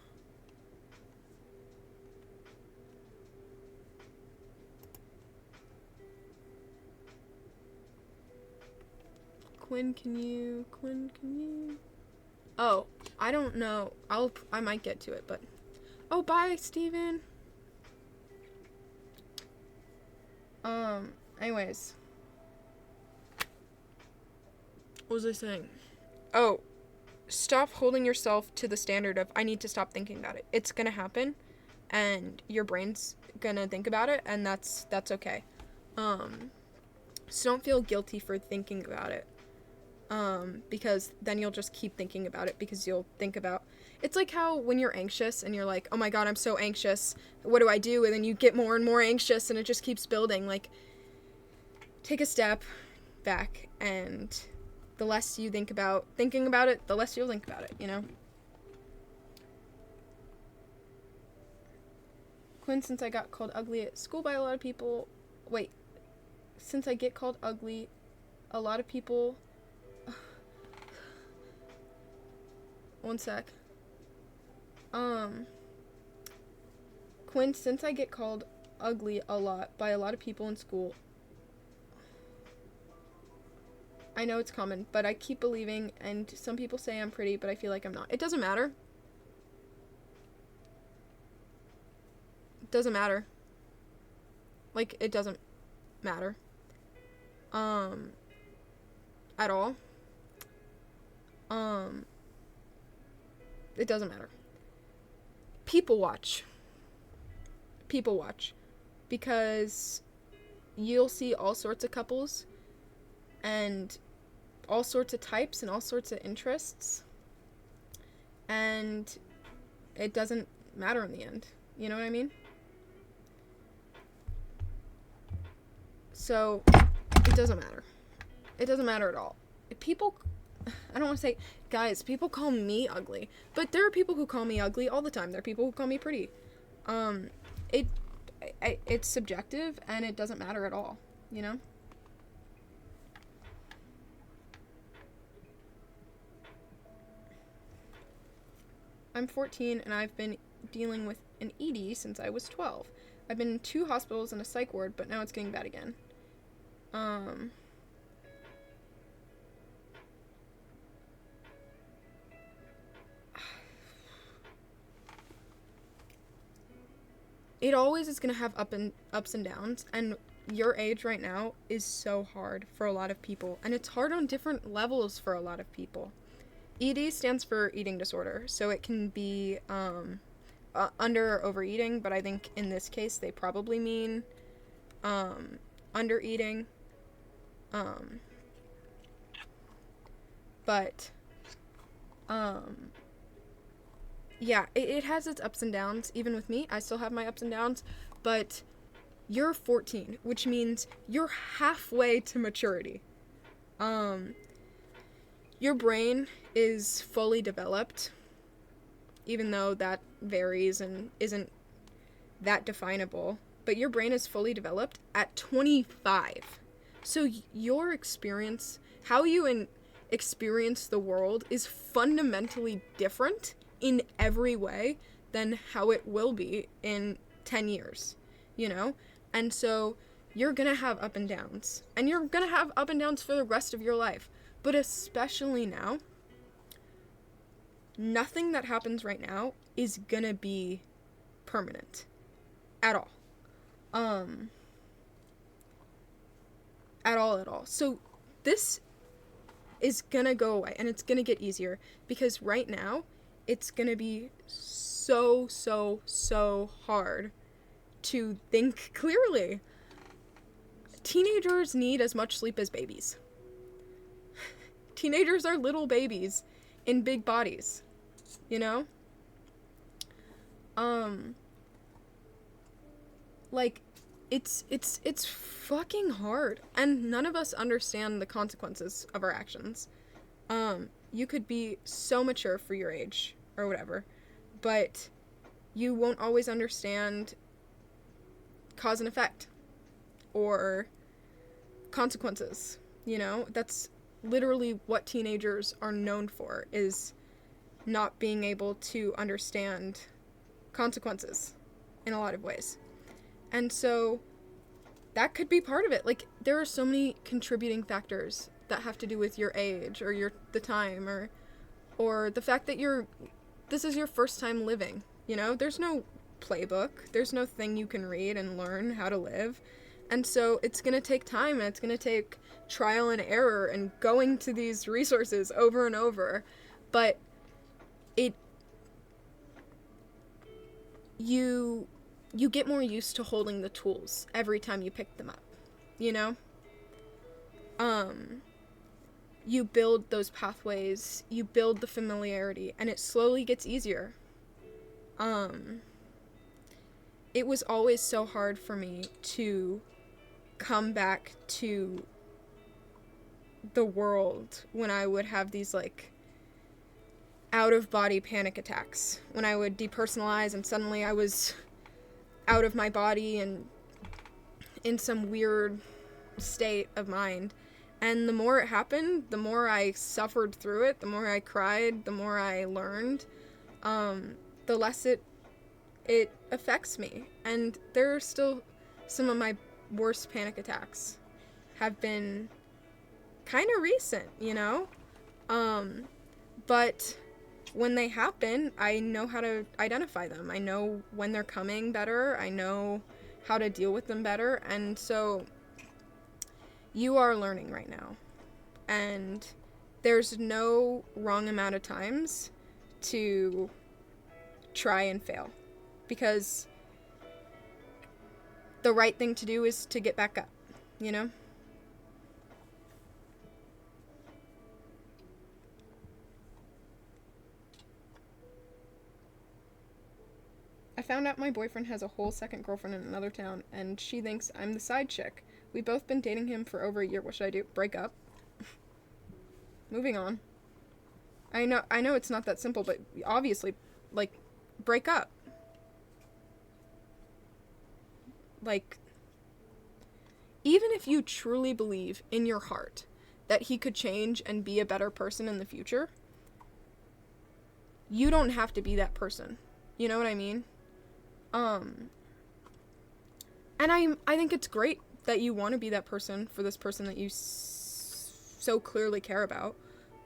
Quinn, can you? Oh, I don't know. I might get to it, but... Oh, bye, Steven. Anyways. What was I saying? Oh, stop holding yourself to the standard of, I need to stop thinking about it. It's gonna happen, and your brain's gonna think about it, and that's okay. So don't feel guilty for thinking about it. Because then you'll just keep thinking about it, because you'll think about, it's like how when you're anxious and you're like, oh my god, I'm so anxious, what do I do? And then you get more and more anxious, and it just keeps building. Like, take a step back, and the less you think about thinking about it, the less you'll think about it, you know? Quinn, since I got called ugly at school by a lot of people, since I get called ugly, a lot of people, one sec. Quinn, since I get called ugly a lot by a lot of people in school, I know it's common, but I keep believing, and some people say I'm pretty, but I feel like I'm not. It doesn't matter. It doesn't matter. Like, it doesn't matter. At all. It doesn't matter. People watch. Because you'll see all sorts of couples, and all sorts of types, and all sorts of interests, and it doesn't matter in the end. You know what I mean? So, it doesn't matter. It doesn't matter at all. People, I don't want to say, guys, people call me ugly, but there are people who call me ugly all the time. There are people who call me pretty. It's subjective, and it doesn't matter at all, you know? I'm 14, and I've been dealing with an ED since I was 12. I've been in 2 hospitals and a psych ward, but now it's getting bad again. It always is going to have ups and downs, and your age right now is so hard for a lot of people, and it's hard on different levels for a lot of people. ED stands for eating disorder, so it can be under or overeating, but I think in this case they probably mean under eating. Um, but, yeah, it has its ups and downs. Even with me, I still have my ups and downs, but you're 14, which means you're halfway to maturity. Your brain is fully developed, even though that varies and isn't that definable, but your brain is fully developed at 25. So your experience, how you experience the world, is fundamentally different in every way than how it will be in 10 years, you know? And so you're gonna have up and downs, and you're gonna have up and downs for the rest of your life. But especially now, nothing that happens right now is gonna be permanent at all. At all. So this is gonna go away, and it's gonna get easier, because right now it's gonna be so hard to think clearly. Teenagers need as much sleep as babies. Teenagers are little babies in big bodies, you know? Like, it's fucking hard, and none of us understand the consequences of our actions. You could be so mature for your age, or whatever, but you won't always understand cause and effect, or consequences, you know? That's literally what teenagers are known for, is not being able to understand consequences in a lot of ways. And so that could be part of it. Like, there are so many contributing factors that have to do with your age, or the time, or the fact that this is your first time living, you know? There's no playbook. There's no thing you can read and learn how to live. And so it's going to take time, and it's going to take trial and error and going to these resources over and over. But you get more used to holding the tools every time you pick them up, you know? You build those pathways, you build the familiarity, and it slowly gets easier. It was always so hard for me to come back to the world when I would have these, like, out-of-body panic attacks, when I would depersonalize and suddenly I was out of my body and in some weird state of mind. And the more it happened, the more I suffered through it, the more I cried, the more I learned, the less it affects me. And there are still some of my worst panic attacks have been kind of recent, you know? But when they happen, I know how to identify them. I know when they're coming better. I know how to deal with them better. And so you are learning right now. And there's no wrong amount of times to try and fail. Because the right thing to do is to get back up, you know? I found out my boyfriend has a whole second girlfriend in another town, and she thinks I'm the side chick. We've both been dating him for over a year. What should I do? Break up? Moving on. I know it's not that simple, but obviously, like, break up. Like, even if you truly believe in your heart that he could change and be a better person in the future, you don't have to be that person. You know what I mean? And I think it's great that you want to be that person for this person that you so clearly care about,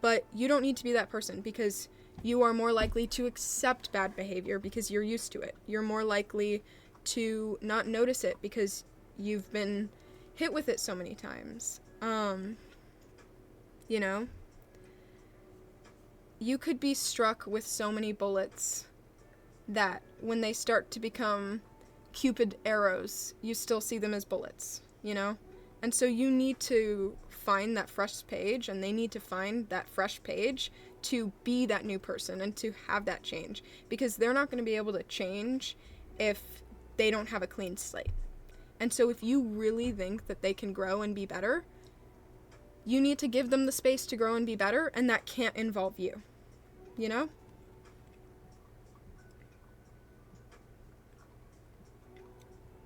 but you don't need to be that person, because you are more likely to accept bad behavior because you're used to it. You're more likely to not notice it because you've been hit with it so many times. You know? You could be struck with so many bullets that when they start to become Cupid arrows, you still see them as bullets, you know? And so you need to find that fresh page, and they need to find that fresh page to be that new person and to have that change, because they're not going to be able to change if they don't have a clean slate. And so if you really think that they can grow and be better, you need to give them the space to grow and be better, and that can't involve you. You know?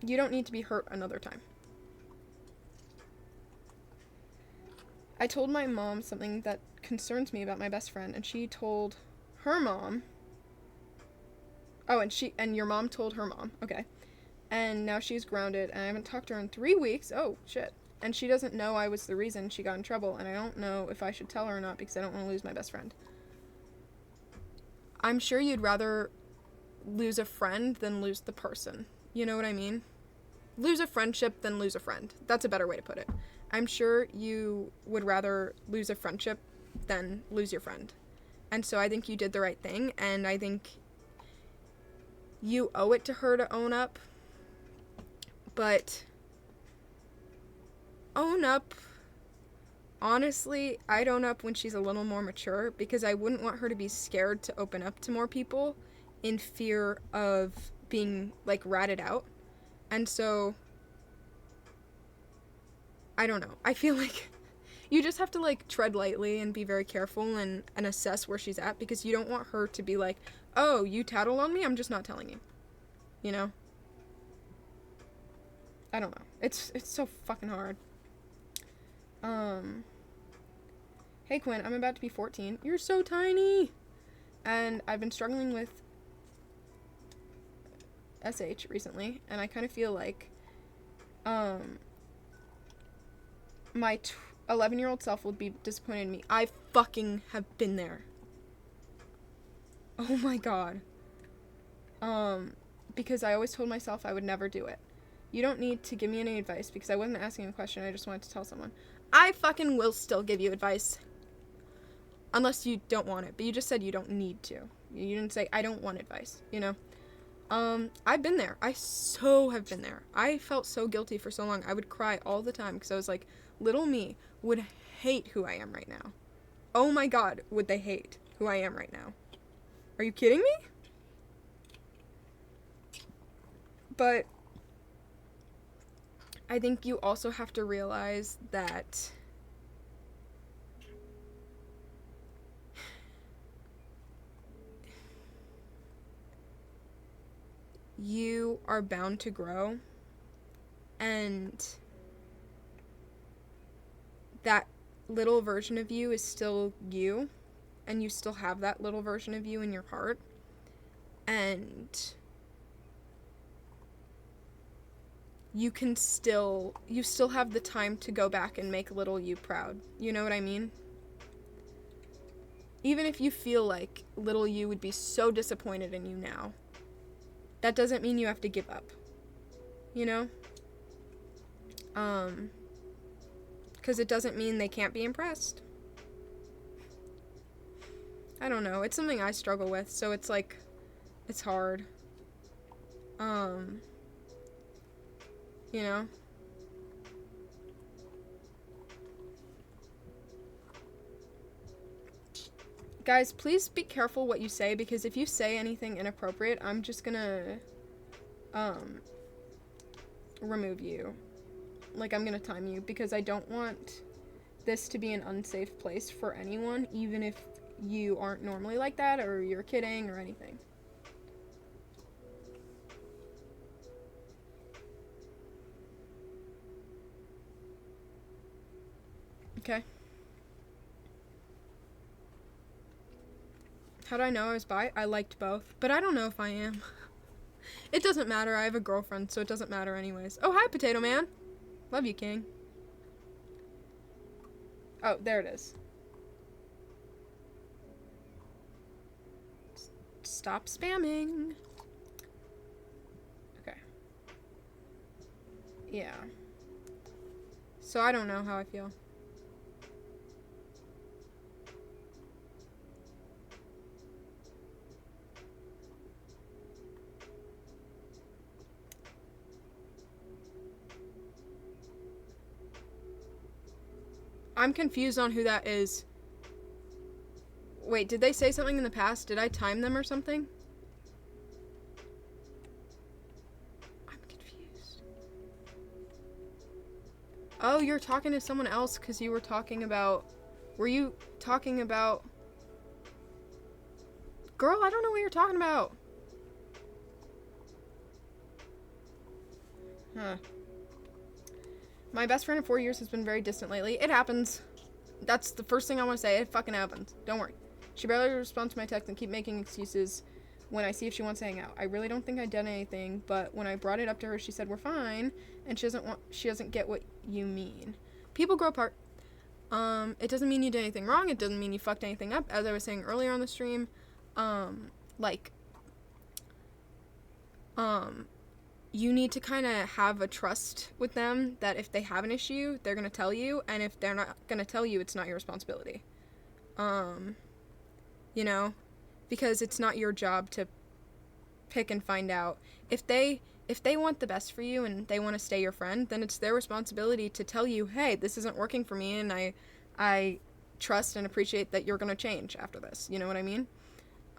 You don't need to be hurt another time. I told my mom something that concerns me about my best friend, and she told her mom. Oh, and your mom told her mom. Okay. And now she's grounded, and I haven't talked to her in 3 weeks. Oh, shit. And she doesn't know I was the reason she got in trouble, and I don't know if I should tell her or not, because I don't want to lose my best friend. I'm sure you'd rather lose a friend than lose the person. You know what I mean? Lose a friendship than lose a friend. That's a better way to put it. I'm sure you would rather lose a friendship than lose your friend. And so I think you did the right thing, and I think you owe it to her to own up. But own up, honestly, I'd own up when she's a little more mature, because I wouldn't want her to be scared to open up to more people in fear of being, like, ratted out. And so, I don't know. I feel like you just have to, like, tread lightly and be very careful and assess where she's at, because you don't want her to be like, oh, you tattled on me? I'm just not telling you. You know? I don't know. It's so fucking hard. Hey Quinn, I'm about to be 14. You're so tiny! And I've been struggling with SH recently, and I kind of feel like, my 11-year-old self will be disappointed in me. I fucking have been there. Oh my god. Because I always told myself I would never do it. You don't need to give me any advice, because I wasn't asking a question, I just wanted to tell someone. I fucking will still give you advice. Unless you don't want it. But you just said you don't need to. You didn't say, I don't want advice, you know? I've been there. I so have been there. I felt so guilty for so long. I would cry all the time, because I was like, little me would hate who I am right now. Oh my god, would they hate who I am right now. Are you kidding me? But I think you also have to realize that you are bound to grow, and that little version of you is still you, and you still have that little version of you in your heart, and you still have the time to go back and make little you proud. You know what I mean? Even if you feel like little you would be so disappointed in you now, that doesn't mean you have to give up. You know? 'Cause it doesn't mean they can't be impressed. I don't know. It's something I struggle with, so it's like, it's hard. You know? Guys, please be careful what you say, because if you say anything inappropriate, I'm just gonna, remove you. Like, I'm gonna time you, because I don't want this to be an unsafe place for anyone, even if you aren't normally like that, or you're kidding, or anything. Okay. How do I know I was bi? I liked both, but I don't know if I am. It doesn't matter. I have a girlfriend, so it doesn't matter anyways. Oh, hi, Potato Man. Love you, King. Oh, there it is. Stop spamming. Okay. Yeah. So I don't know how I feel. I'm confused on who that is. Wait, did they say something in the past? Did I time them or something? I'm confused. Oh, you're talking to someone else because you were talking about... Were you talking about... Girl, I don't know what you're talking about. Huh. My best friend of 4 years has been very distant lately. It happens. That's the first thing I want to say. It fucking happens. Don't worry. She barely responds to my text and keep making excuses when I see if she wants to hang out. I really don't think I did anything, but when I brought it up to her, she said we're fine, and she doesn't get what you mean. People grow apart. It doesn't mean you did anything wrong. It doesn't mean you fucked anything up. As I was saying earlier on the stream, you need to kind of have a trust with them that if they have an issue, they're going to tell you, and if they're not going to tell you, it's not your responsibility. You know, because it's not your job to pick and find out. If they want the best for you and they want to stay your friend, then it's their responsibility to tell you, hey, this isn't working for me, and I trust and appreciate that you're going to change after this. You know what I mean?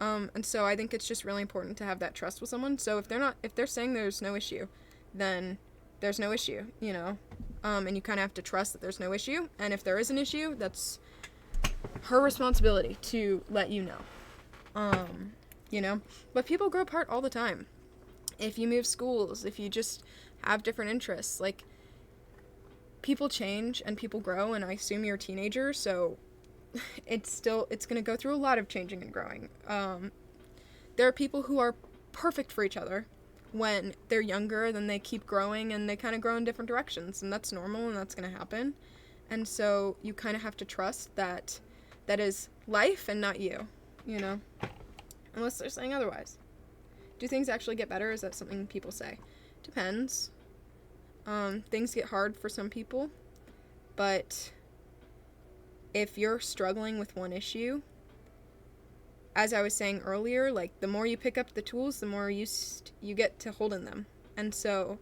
And so I think it's just really important to have that trust with someone. So if they're saying there's no issue, then there's no issue, you know? And you kind of have to trust that there's no issue. And if there is an issue, that's her responsibility to let you know. You know? But people grow apart all the time. If you move schools, if you just have different interests, like, people change and people grow, and I assume you're a teenager, so it's going to go through a lot of changing and growing. There are people who are perfect for each other when they're younger, then they keep growing and they kind of grow in different directions, and that's normal and that's going to happen. And so you kind of have to trust that is life and not you, you know, unless they're saying otherwise. Do things actually get better? Is that something people say? Depends. Things get hard for some people, but if you're struggling with one issue, as I was saying earlier, like, the more you pick up the tools, the more used you get to holding them. And so,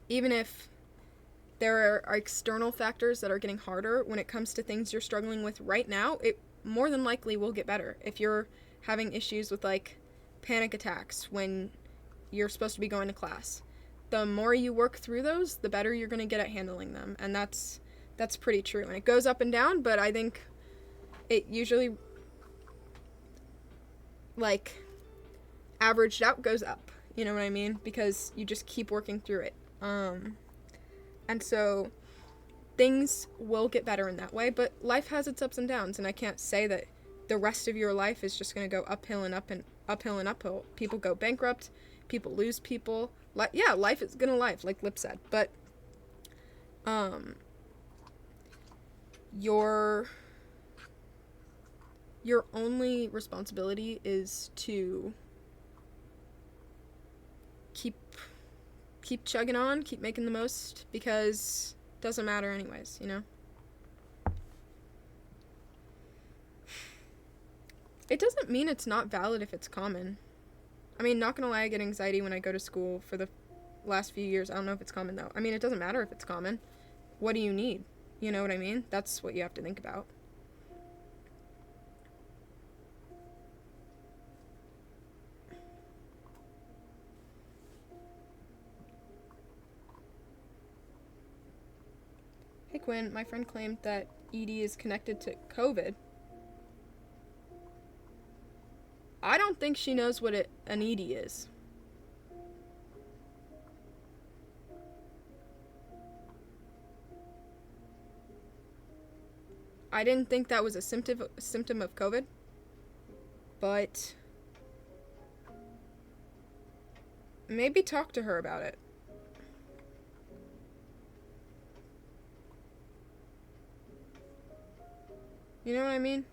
even if there are external factors that are getting harder, when it comes to things you're struggling with right now, it more than likely will get better. If you're having issues with, like, panic attacks when you're supposed to be going to class, the more you work through those, the better you're going to get at handling them. And that's pretty true. And it goes up and down, but I think it usually, like, averaged out goes up. You know what I mean? Because you just keep working through it. And so things will get better in that way, but life has its ups and downs, and I can't say that the rest of your life is just going to go uphill and uphill. People go bankrupt, people lose people. Yeah, life is gonna life, like Lip said, but your only responsibility is to keep chugging on, keep making the most, because it doesn't matter anyways, you know? It doesn't mean it's not valid if it's common. I mean, not gonna lie, I get anxiety when I go to school for the last few years. I don't know if it's common, though. I mean, it doesn't matter if it's common. What do you need? You know what I mean? That's what you have to think about. Hey, Quinn, my friend claimed that ED is connected to COVID. I don't think she knows what an ED is. I didn't think that was a symptom of COVID, but maybe talk to her about it. You know what I mean?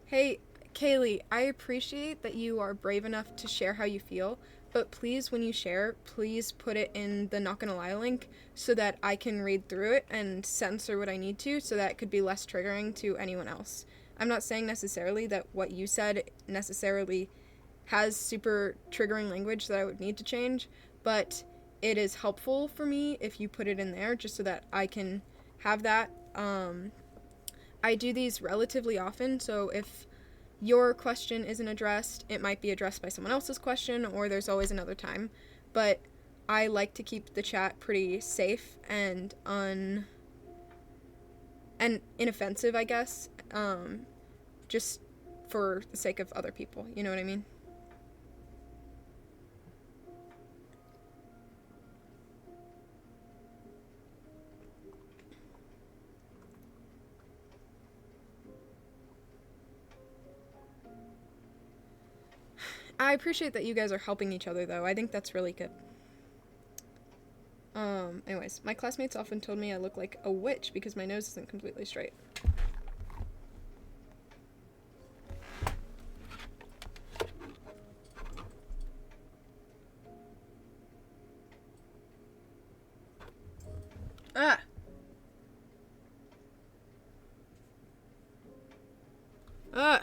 Hey, Kaylee, I appreciate that you are brave enough to share how you feel, but please, when you share, please put it in the Not Gonna Lie link so that I can read through it and censor what I need to, so that it could be less triggering to anyone else. I'm not saying necessarily that what you said necessarily has super triggering language that I would need to change, but it is helpful for me if you put it in there just so that I can have that. I do these relatively often, so if your question isn't addressed, it might be addressed by someone else's question, or there's always another time. But I like to keep the chat pretty safe and inoffensive, I guess, just for the sake of other people. You know what I mean? I appreciate that you guys are helping each other, though. I think that's really good. Anyways, my classmates often told me I look like a witch because my nose isn't completely straight. Ah! Ah!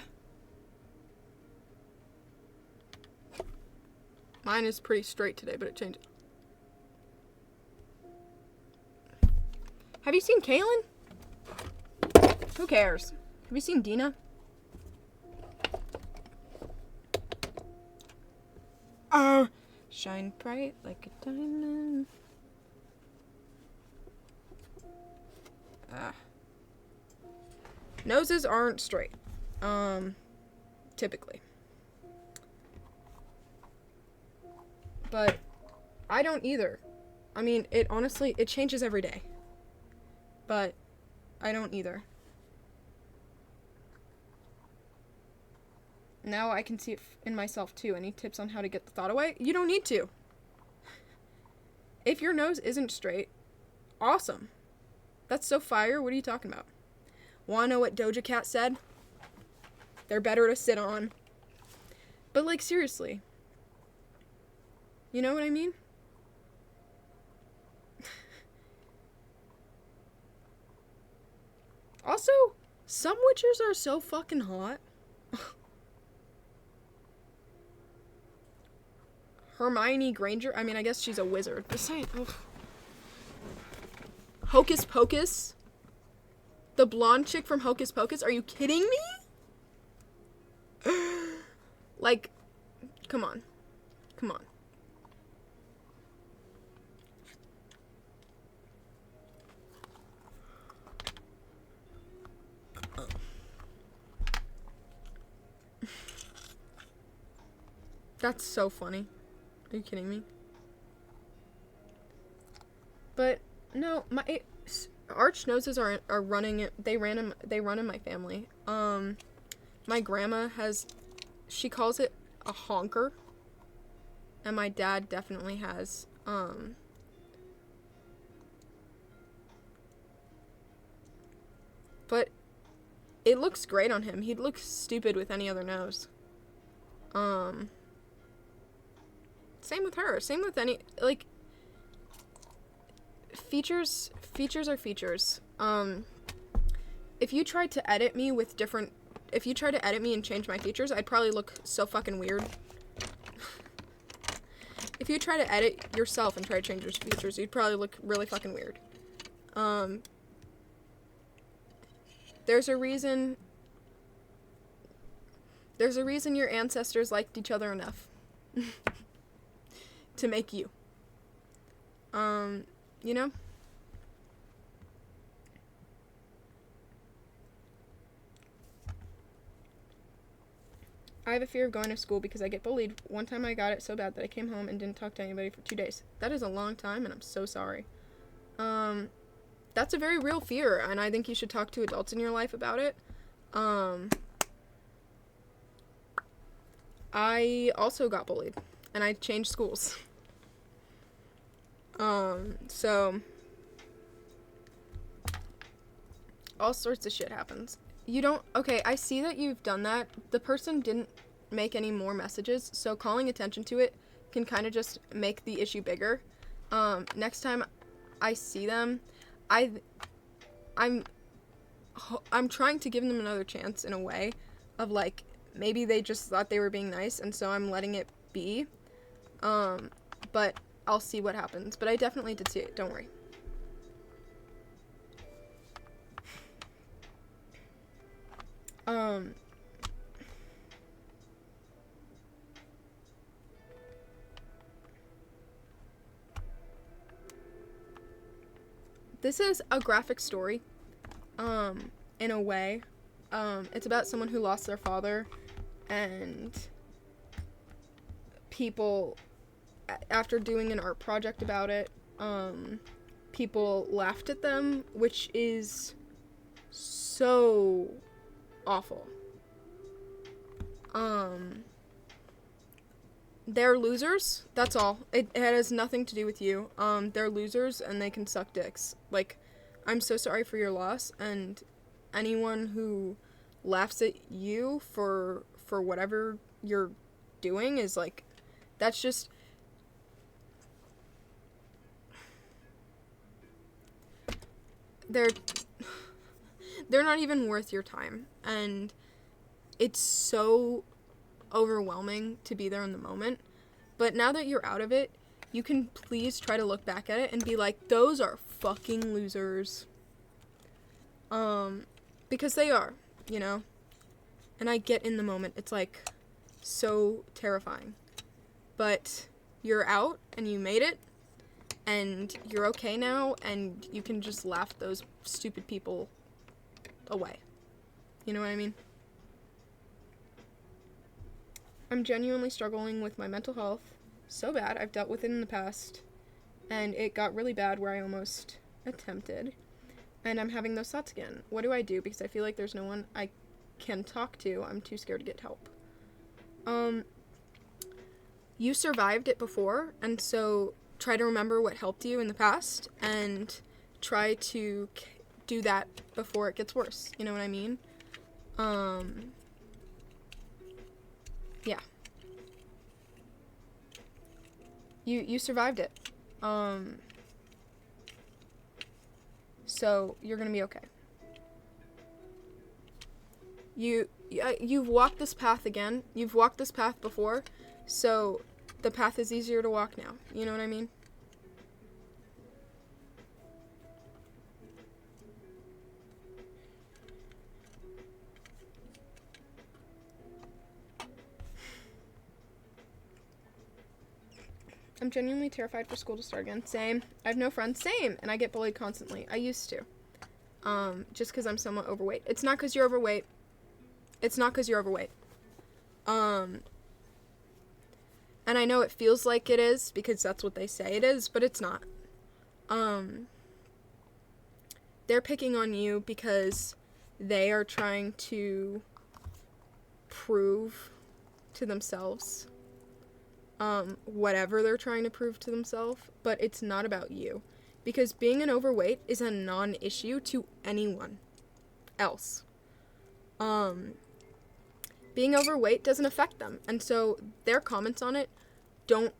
Mine is pretty straight today, but it changed. Have you seen Kaylin? Who cares? Have you seen Dina? Oh, shine bright like a diamond. Noses aren't straight. Typically. But I don't either. I mean, it honestly, it changes every day. But I don't either. Now I can see it in myself too. Any tips on how to get the thought away? You don't need to. If your nose isn't straight, awesome. That's so fire. What are you talking about? Wanna know what Doja Cat said? They're better to sit on. But like, seriously. You know what I mean? Also, some witches are so fucking hot. Hermione Granger. I mean, I guess she's a wizard. Just saying. Ugh. Hocus Pocus. The blonde chick from Hocus Pocus. Are you kidding me? Like, come on. Come on. That's so funny. Are you kidding me? But no, my arch noses are running. They run in my family. My grandma has, she calls it a honker, and my dad definitely has. But it looks great on him. He'd look stupid with any other nose. Same with her. Same with any, like, features are features. If you tried to edit me with different, if you tried to edit me and change my features, I'd probably look so fucking weird. If you try to edit yourself and try to change your features, you'd probably look really fucking weird. There's a reason your ancestors liked each other enough to make you. You know? I have a fear of going to school because I get bullied. One time I got it so bad that I came home and didn't talk to anybody for 2 days. That is a long time, and I'm so sorry. That's a very real fear, and I think you should talk to adults in your life about it. I also got bullied, and I changed schools. So all sorts of shit happens. You don't, okay, I see that you've done that. The person didn't make any more messages, so calling attention to it can kind of just make the issue bigger. Next time I see them, I'm trying to give them another chance in a way of, like, maybe they just thought they were being nice, and so I'm letting it be. But I'll see what happens. But I definitely did see it, don't worry. This is a graphic story, in a way. It's about someone who lost their father, and people, after doing an art project about it, people laughed at them, which is so awful. They're losers, that's all. It has nothing to do with you. They're losers, and they can suck dicks. Like, I'm so sorry for your loss, and anyone who laughs at you for whatever you're doing is, like, that's just... They're not even worth your time, and it's so overwhelming to be there in the moment. But now that you're out of it, you can please try to look back at it and be like, those are fucking losers. Because they are, you know? And I get in the moment, it's like so terrifying. But you're out and you made it, and you're okay now, and you can just laugh those stupid people away. You know what I mean? I'm genuinely struggling with my mental health so bad. I've dealt with it in the past, and it got really bad where I almost attempted, and I'm having those thoughts again. What do I do? Because I feel like there's no one I can talk to. I'm too scared to get help. You survived it before, and so try to remember what helped you in the past, and try to do that before it gets worse. You know what I mean? Yeah. You survived it. So you're gonna be okay. You've walked this path again. You've walked this path before, so the path is easier to walk now. You know what I mean? I'm genuinely terrified for school to start again. Same. I have no friends. Same. And I get bullied constantly. I used to. Just because I'm somewhat overweight. It's not because you're overweight. It's not because you're overweight. And I know it feels like it is, because that's what they say it is, but it's not. They're picking on you because they are trying to prove to themselves whatever they're trying to prove to themselves, but it's not about you, because being an overweight is a non-issue to anyone else. Being overweight doesn't affect them, and so their comments on it don't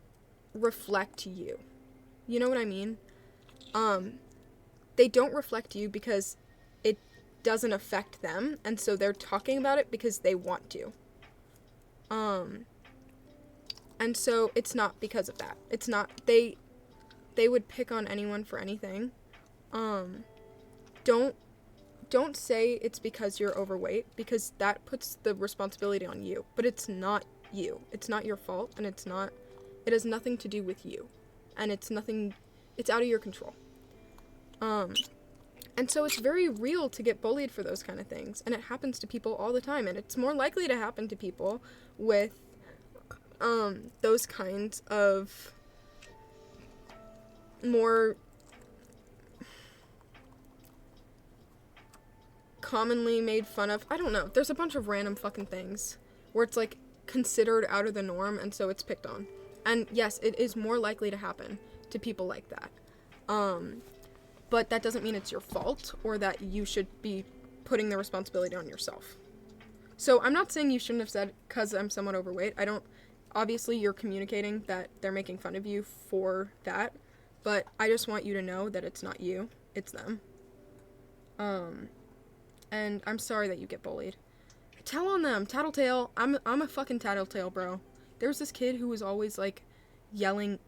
reflect you. You know what I mean? They don't reflect you because it doesn't affect them, and so they're talking about it because they want to. And so it's not because of that. It's not, they would pick on anyone for anything. Don't say it's because you're overweight, because that puts the responsibility on you. But it's not you. It's not your fault, and it has nothing to do with you. And it's out of your control. And so it's very real to get bullied for those kind of things. And it happens to people all the time. And it's more likely to happen to people with those kinds of more commonly made fun of. I don't know. There's a bunch of random fucking things where it's like considered out of the norm, and so it's picked on. And yes, it is more likely to happen to people like that. But that doesn't mean it's your fault or that you should be putting the responsibility on yourself. So I'm not saying you shouldn't have said, because I'm somewhat overweight. Obviously you're communicating that they're making fun of you for that, but I just want you to know that it's not you, it's them. And I'm sorry that you get bullied. Tell on them, tattletale. I'm a fucking tattletale, bro. There was this kid who was always, like, yelling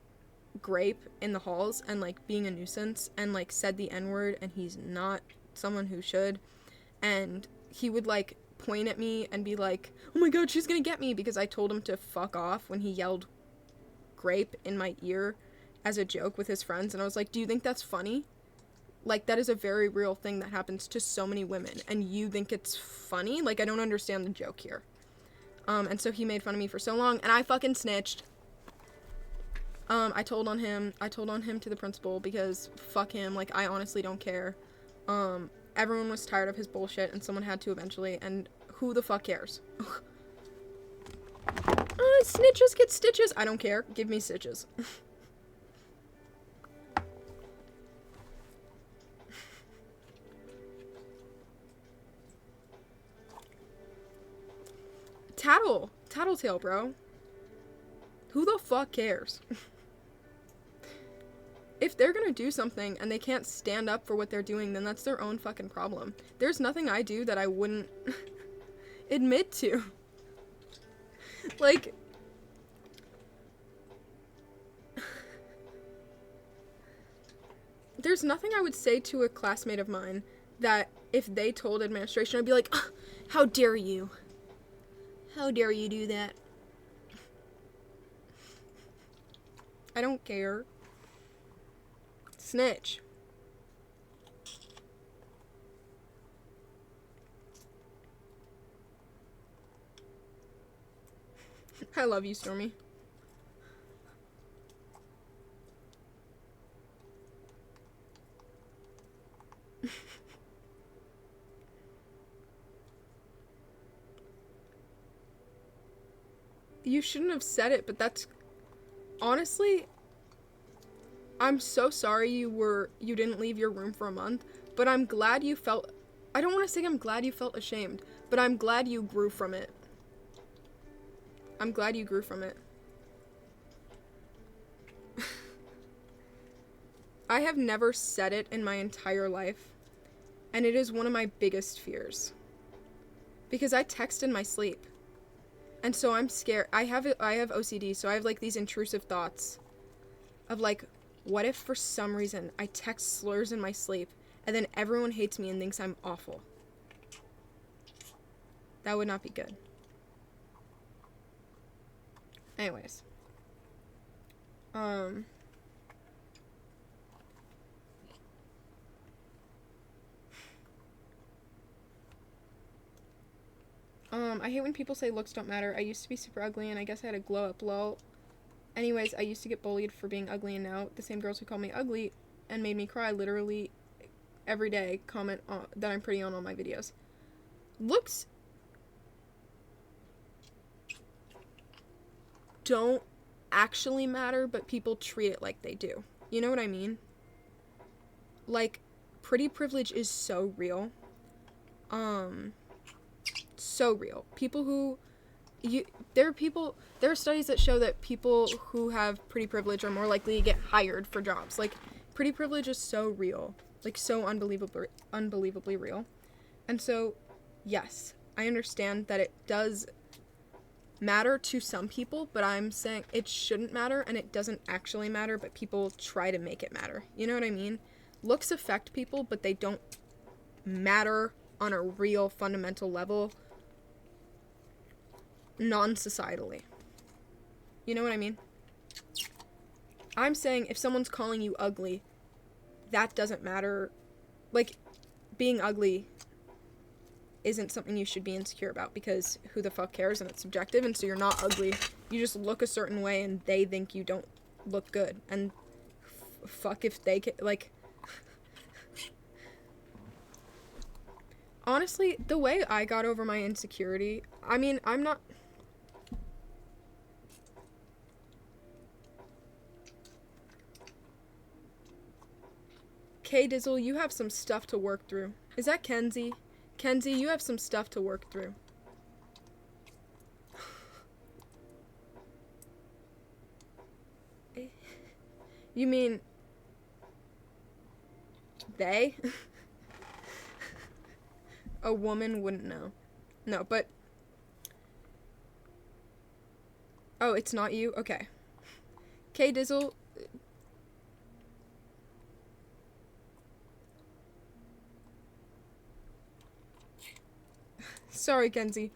grape in the halls and, like, being a nuisance and, like, said the N-word, and he's not someone who should. And he would, like, point at me and be like, oh my god, she's gonna get me, because I told him to fuck off when he yelled grape in my ear as a joke with his friends. And I was like, do you think that's funny? Like, that is a very real thing that happens to so many women, and you think it's funny? Like, I don't understand the joke here. And so he made fun of me for so long, and I fucking snitched. I told on him to the principal, because fuck him, like, I honestly don't care. Everyone was tired of his bullshit, and someone had to eventually, and who the fuck cares? Snitches get stitches. I don't care. Give me stitches. Tattletale, bro. Who the fuck cares? If they're gonna do something and they can't stand up for what they're doing, then that's their own fucking problem. There's nothing I do that I wouldn't admit to. Like, there's nothing I would say to a classmate of mine that if they told administration, I'd be like, how dare you? How dare you do that? I don't care. Snitch. I love you, Stormy. You shouldn't have said it, but that's... Honestly, I'm so sorry you didn't leave your room for a month, but I'm glad you felt... I don't want to say I'm glad you felt ashamed, but I'm glad you grew from it. I'm glad you grew from it. I have never said it in my entire life, and it is one of my biggest fears. Because I text in my sleep. And so I'm scared. I have OCD, so I have, like, these intrusive thoughts of, like, what if for some reason I text slurs in my sleep and then everyone hates me and thinks I'm awful? That would not be good. Anyways. I hate when people say looks don't matter. I used to be super ugly and I guess I had a glow up, lol. Anyways, I used to get bullied for being ugly, and now the same girls who call me ugly and made me cry literally every day comment that I'm pretty on all my videos. Looks don't actually matter, but people treat it like they do. You know what I mean? Like, pretty privilege is so real. So real. People who... there are studies that show that people who have pretty privilege are more likely to get hired for jobs. Like, pretty privilege is so real. Like, so unbelievably real. And so, yes, I understand that it does matter to some people, but I'm saying it shouldn't matter, and it doesn't actually matter, but people try to make it matter. You know what I mean? Looks affect people, but they don't matter on a real fundamental level non-societally. You know what I mean? I'm saying if someone's calling you ugly, that doesn't matter. Like, being ugly isn't something you should be insecure about, because who the fuck cares, and it's subjective, and so you're not ugly. You just look a certain way and they think you don't look good, and fuck if they like... Honestly, the way I got over my insecurity, I mean, I'm not... Dizzle, you have some stuff to work through. Is that Kenzie? Kenzie, you have some stuff to work through. You mean... they? A woman wouldn't know. No, but Oh, it's not you? Okay. K Dizzle. Sorry, Kenzie.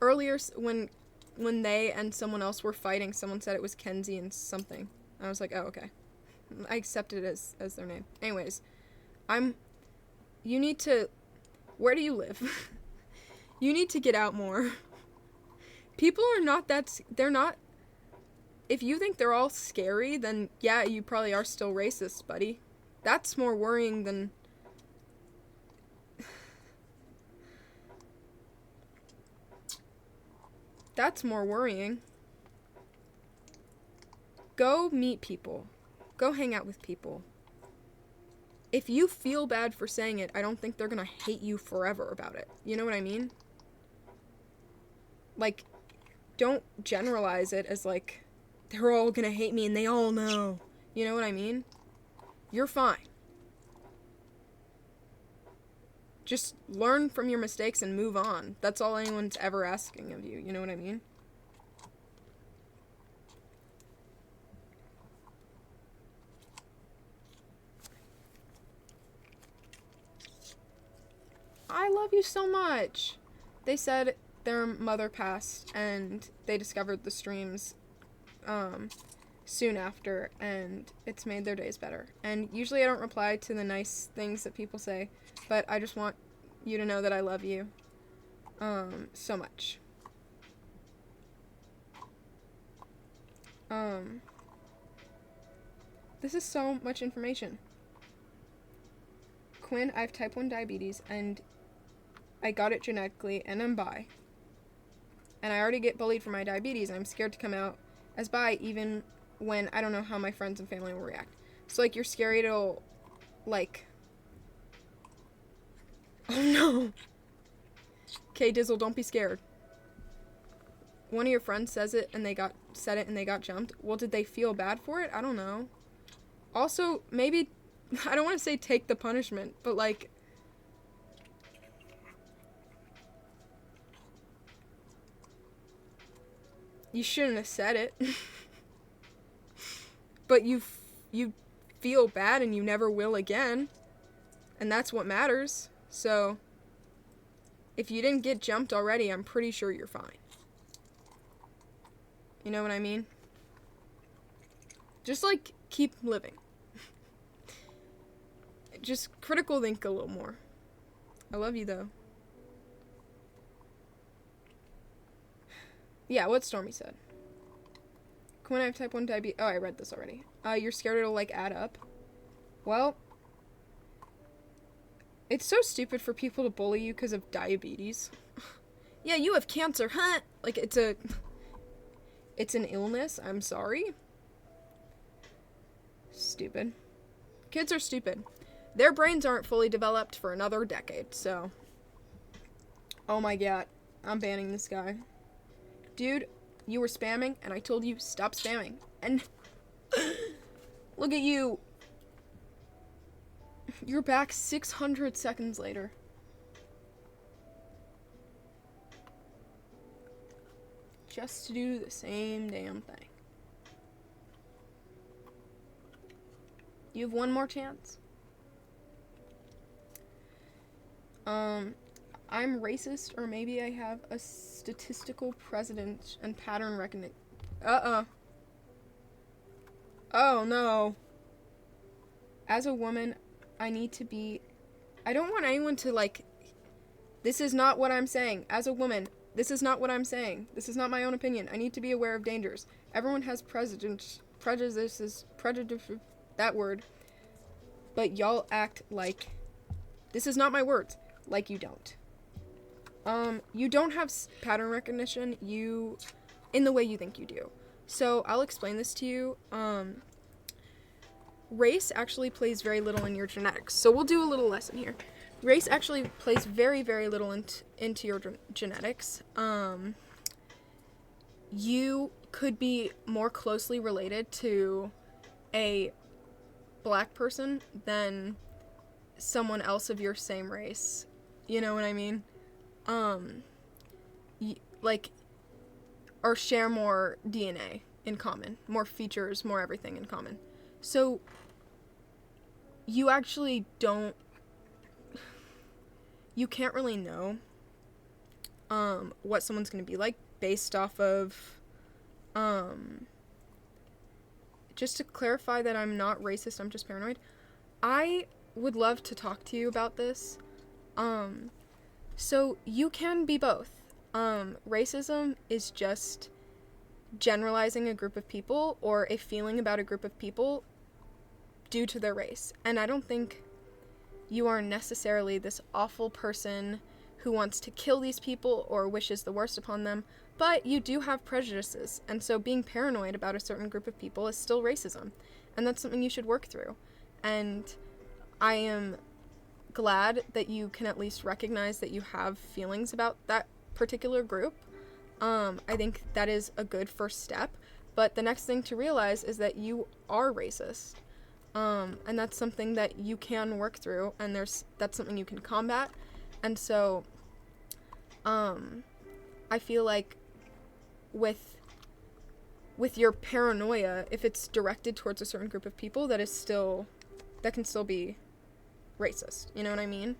Earlier, when they and someone else were fighting, someone said it was Kenzie and something. I was like, oh, okay. I accepted it as their name. Anyways, you need to, where do you live? You need to get out more. People are not they're not, if you think they're all scary, then yeah, you probably are still racist, buddy. That's more worrying than... That's more worrying. Go meet people. Go hang out with people. If you feel bad for saying it, I don't think they're gonna hate you forever about it. You know what I mean? Like, don't generalize it as like, they're all gonna hate me and they all know. You know what I mean? You're fine. Just learn from your mistakes and move on. That's all anyone's ever asking of you. You know what I mean? I love you so much. They said their mother passed and they discovered the streams soon after, and it's made their days better. And usually I don't reply to the nice things that people say, but I just want you to know that I love you so much. This is so much information. Quinn, I have type 1 diabetes, and I got it genetically, and I'm bi. And I already get bullied for my diabetes, and I'm scared to come out as bi, even when I don't know how my friends and family will react. So, like, you're scared it'll, like... Oh, no! Okay, Dizzle, don't be scared. One of your friends said it and they got jumped. Well, did they feel bad for it? I don't know. Also, maybe... I don't want to say take the punishment, but, like... You shouldn't have said it. But you feel bad and you never will again. And that's what matters. So, if you didn't get jumped already, I'm pretty sure you're fine. You know what I mean? Just, like, keep living. Just critical think a little more. I love you, though. Yeah, what Stormy said. When I have type 1 diabetes... Oh, I read this already. You're scared it'll, like, add up. Well, it's so stupid for people to bully you because of diabetes. Yeah, you have cancer, huh? Like, it's an illness. I'm sorry. Stupid. Kids are stupid. Their brains aren't fully developed for another decade, so... Oh my god. I'm banning this guy. Dude, you were spamming, and I told you stop spamming. And look at you. You're back 600 seconds later. Just to do the same damn thing. You have one more chance. I'm racist, or maybe I have a statistical precedent and pattern recognition. Oh, no. As a woman, I need to be... I don't want anyone to, like... This is not what I'm saying. As a woman, this is not what I'm saying. This is not my own opinion. I need to be aware of dangers. Everyone has prejudices, that word. But y'all act like... This is not my words. Like you don't. You don't have pattern recognition in the way you think you do. So, I'll explain this to you. Race actually plays very little in your genetics. So, we'll do a little lesson here. Race actually plays very, very little into your genetics. You could be more closely related to a black person than someone else of your same race. You know what I mean? or share more DNA in common, more features, more everything in common. So you actually you can't really know what someone's going to be like based off of, just to clarify that I'm not racist, I'm just paranoid. I would love to talk to you about this. So you can be both. Racism is just generalizing a group of people or a feeling about a group of people due to their race. And I don't think you are necessarily this awful person who wants to kill these people or wishes the worst upon them, but you do have prejudices. And so being paranoid about a certain group of people is still racism. And that's something you should work through. And I am glad that you can at least recognize that you have feelings about that particular group. I think that is a good first step. But the next thing to realize is that you are racist. And that's something that you can work through, and that's something you can combat. And so, I feel like with your paranoia, if it's directed towards a certain group of people, that can still be racist. You know what I mean?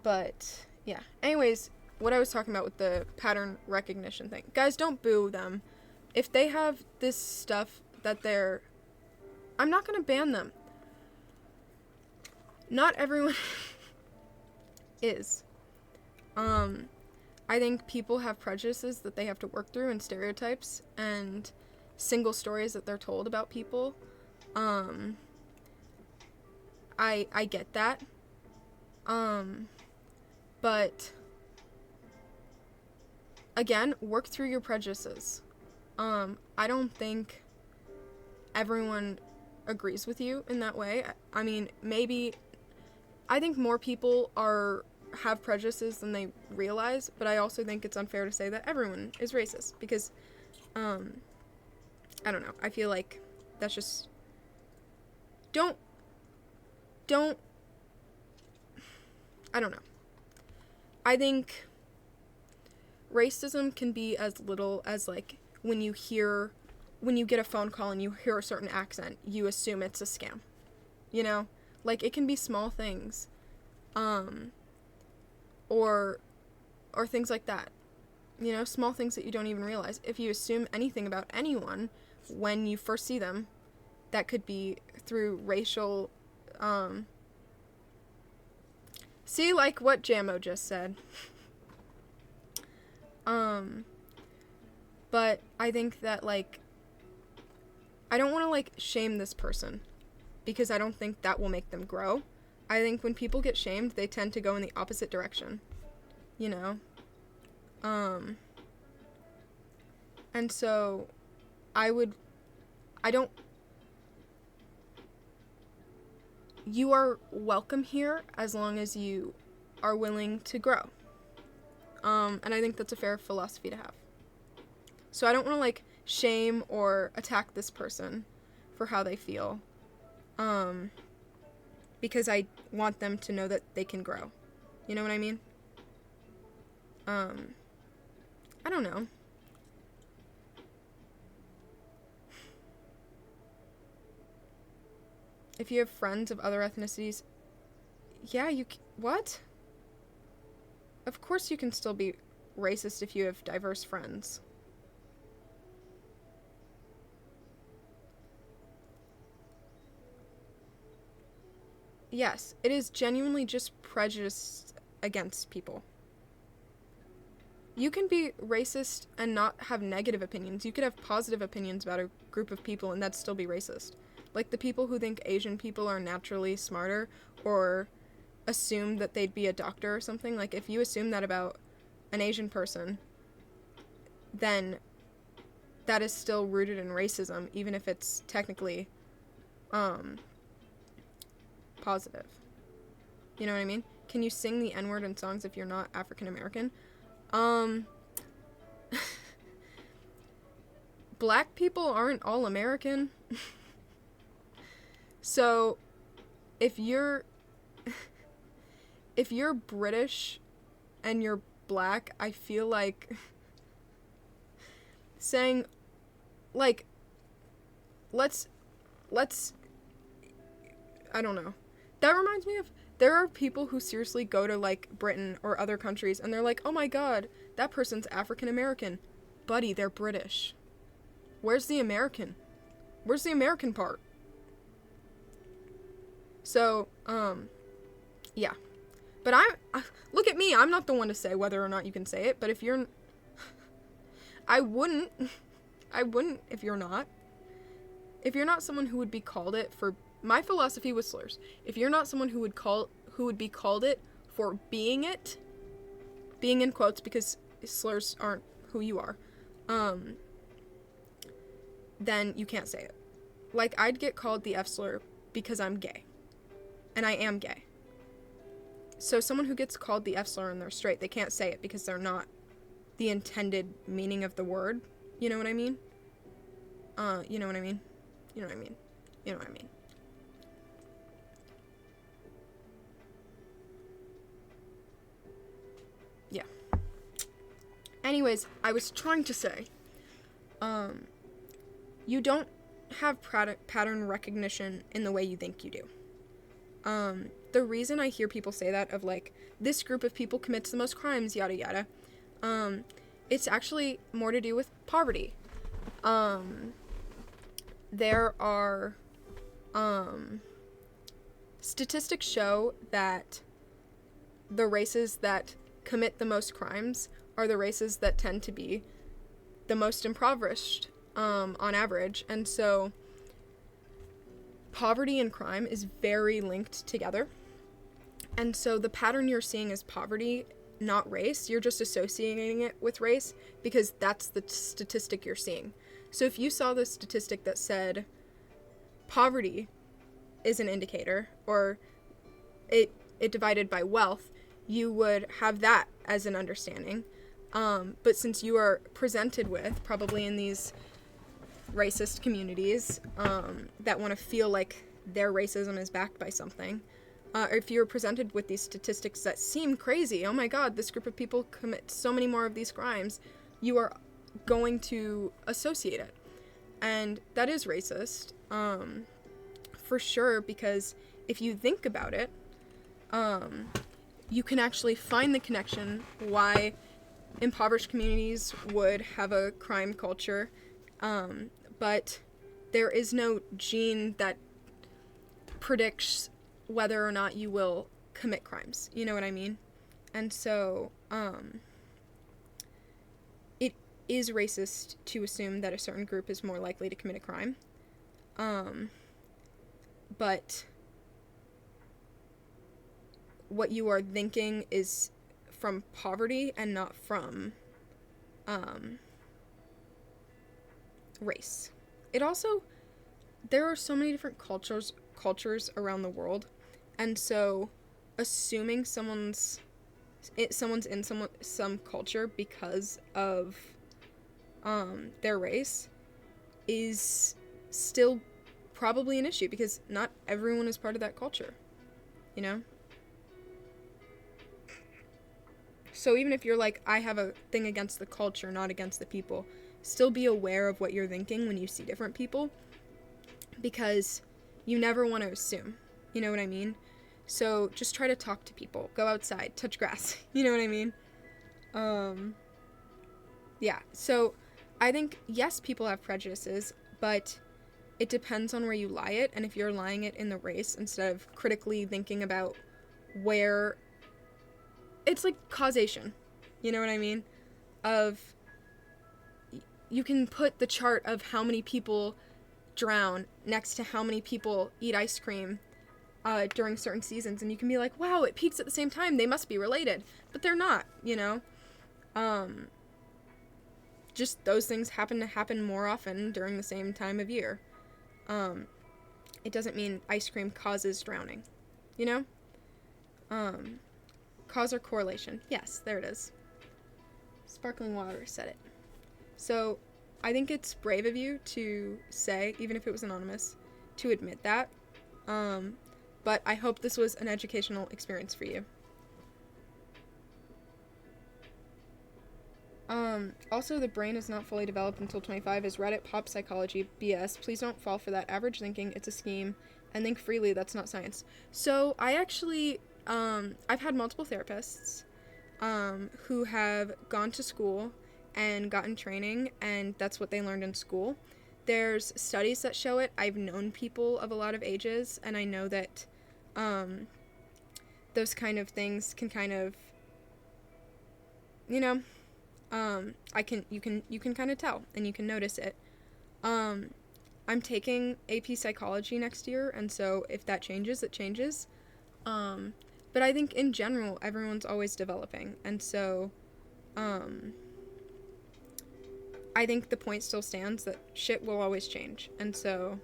But, yeah. Anyways, what I was talking about with the pattern recognition thing. Guys, don't boo them. If they have this stuff that I'm not going to ban them. Not everyone is. I think people have prejudices that they have to work through and stereotypes and single stories that they're told about people. I get that. But again, work through your prejudices. I don't think everyone agrees with you in that way. I mean, maybe I think more people have prejudices than they realize, but I also think it's unfair to say that everyone is racist because I don't know. I feel like that's just don't I don't know. I think racism can be as little as like when you get a phone call and you hear a certain accent, you assume it's a scam. You know? Like, it can be small things. Or things like that. You know, small things that you don't even realize. If you assume anything about anyone when you first see them, that could be through racial, see, like what Jamo just said. But I think that, like, I don't want to, like, shame this person because I don't think that will make them grow. I think when people get shamed, they tend to go in the opposite direction, you know? And so you are welcome here as long as you are willing to grow. And I think that's a fair philosophy to have. So I don't want to, like, shame or attack this person for how they feel. Because I want them to know that they can grow. You know what I mean? I don't know. If you have friends of other ethnicities, yeah, what? Of course you can still be racist if you have diverse friends. Yes, it is genuinely just prejudice against people. You can be racist and not have negative opinions. You could have positive opinions about a group of people and that'd still be racist. Like the people who think Asian people are naturally smarter or assume that they'd be a doctor or something. Like, if you assume that about an Asian person, then that is still rooted in racism, even if it's technically positive. You know what I mean? Can you sing the N-word in songs if you're not African American? Black people aren't all American. So if you're British and you're black, I feel like saying, like, let's, I don't know. That reminds me of, there are people who seriously go to, like, Britain or other countries, and they're like, oh my god, that person's African American. Buddy, they're British. Where's the American? Where's the American part? So, yeah. But look at me, I'm not the one to say whether or not you can say it, but if you're, I wouldn't if you're not. If you're not someone who would be called it for, my philosophy with slurs, if you're not someone who would be called it for being it, being in quotes because slurs aren't who you are, then you can't say it. Like, I'd get called the F slur because I'm gay. And I am gay. So someone who gets called the F slur and they're straight, they can't say it because they're not the intended meaning of the word. You know what I mean? You know what I mean? You know what I mean? You know what I mean? Yeah. Anyways, I was trying to say, you don't have pattern recognition in the way you think you do. The reason I hear people say that of, like, this group of people commits the most crimes, yada yada, it's actually more to do with poverty. There are, statistics show that the races that commit the most crimes are the races that tend to be the most impoverished, on average, and so poverty and crime is very linked together. And so the pattern you're seeing is poverty, not race. You're just associating it with race because that's the statistic you're seeing. So if you saw the statistic that said poverty is an indicator, or it divided by wealth, you would have that as an understanding. But since you are presented with, probably in these racist communities, that want to feel like their racism is backed by something, or if you're presented with these statistics that seem crazy, oh my god, this group of people commit so many more of these crimes, you are going to associate it. And that is racist, for sure, because if you think about it, you can actually find the connection why impoverished communities would have a crime culture, but there is no gene that predicts whether or not you will commit crimes. You know what I mean? And so, it is racist to assume that a certain group is more likely to commit a crime. But what you are thinking is from poverty and not from, race. It also, there are so many different cultures around the world, and so assuming someone's in some culture because of their race is still probably an issue because not everyone is part of that culture, you know? So even if you're like, I have a thing against the culture, not against the people, still be aware of what you're thinking when you see different people, because you never want to assume, you know what I mean? So just try to talk to people, go outside, touch grass, you know what I mean? Yeah, so I think, yes, people have prejudices, but it depends on where you lie it, and if you're lying it in the race instead of critically thinking about where, it's like causation, you know what I mean? You can put the chart of how many people drown next to how many people eat ice cream during certain seasons, and you can be like, wow, it peaks at the same time, they must be related, but they're not, you know? Just those things happen to happen more often during the same time of year. It doesn't mean ice cream causes drowning, you know? Cause or correlation. Yes, there it is. Sparkling water said it. So, I think it's brave of you to say, even if it was anonymous, to admit that. But I hope this was an educational experience for you. Also, the brain is not fully developed until 25 is Reddit pop psychology BS. Please don't fall for that average thinking. It's a scheme. And think freely. That's not science. So, I actually, I've had multiple therapists, who have gone to school and gotten training, and that's what they learned in school. There's studies that show it. I've known people of a lot of ages, and I know that, those kind of things can kind of, you know, you can kind of tell, and you can notice it. I'm taking AP Psychology next year, and so if that changes, it changes. But I think in general, everyone's always developing, and so, I think the point still stands that shit will always change, and so,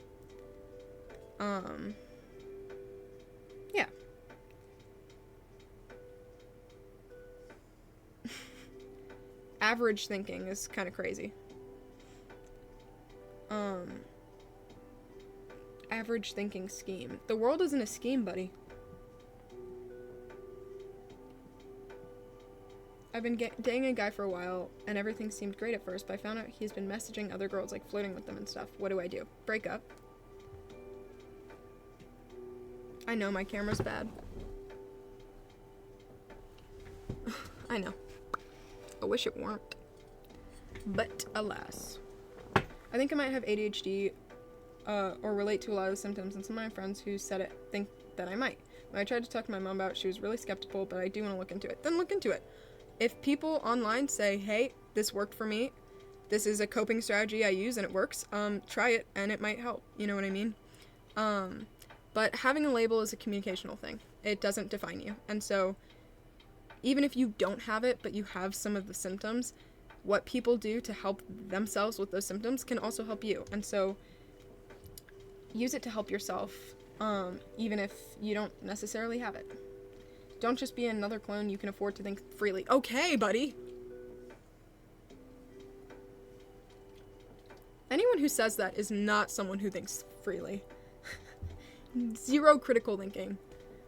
yeah. Average thinking is kind of crazy. Average thinking scheme. The world isn't a scheme, buddy. I've been dating a guy for a while, and everything seemed great at first, but I found out he's been messaging other girls, like flirting with them and stuff. What do I do? Break up? I know, my camera's bad. I know. I wish it weren't. But, alas. I think I might have ADHD, or relate to a lot of the symptoms, and some of my friends who said it think that I might. When I tried to talk to my mom about it, she was really skeptical, but I do want to look into it. Then look into it. If people online say, hey, this worked for me, this is a coping strategy I use and it works, try it and it might help. You know what I mean? But having a label is a communicational thing. It doesn't define you. And so, even if you don't have it, but you have some of the symptoms, what people do to help themselves with those symptoms can also help you. And so, use it to help yourself, even if you don't necessarily have it. Don't just be another clone you can afford to think freely. Okay, buddy! Anyone who says that is not someone who thinks freely. Zero critical thinking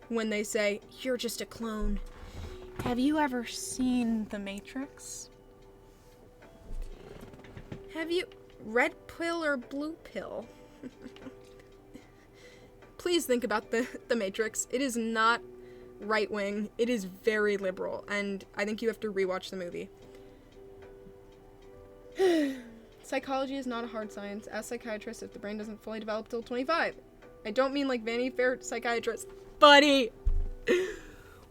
when they say, you're just a clone. Have you ever seen The Matrix? Have you... red pill or blue pill? Please think about the Matrix. It is not right-wing. It is very liberal, and I think you have to rewatch the movie. Psychology is not a hard science. Ask psychiatrists if the brain doesn't fully develop till 25. I don't mean like Vanity Fair psychiatrist. Buddy!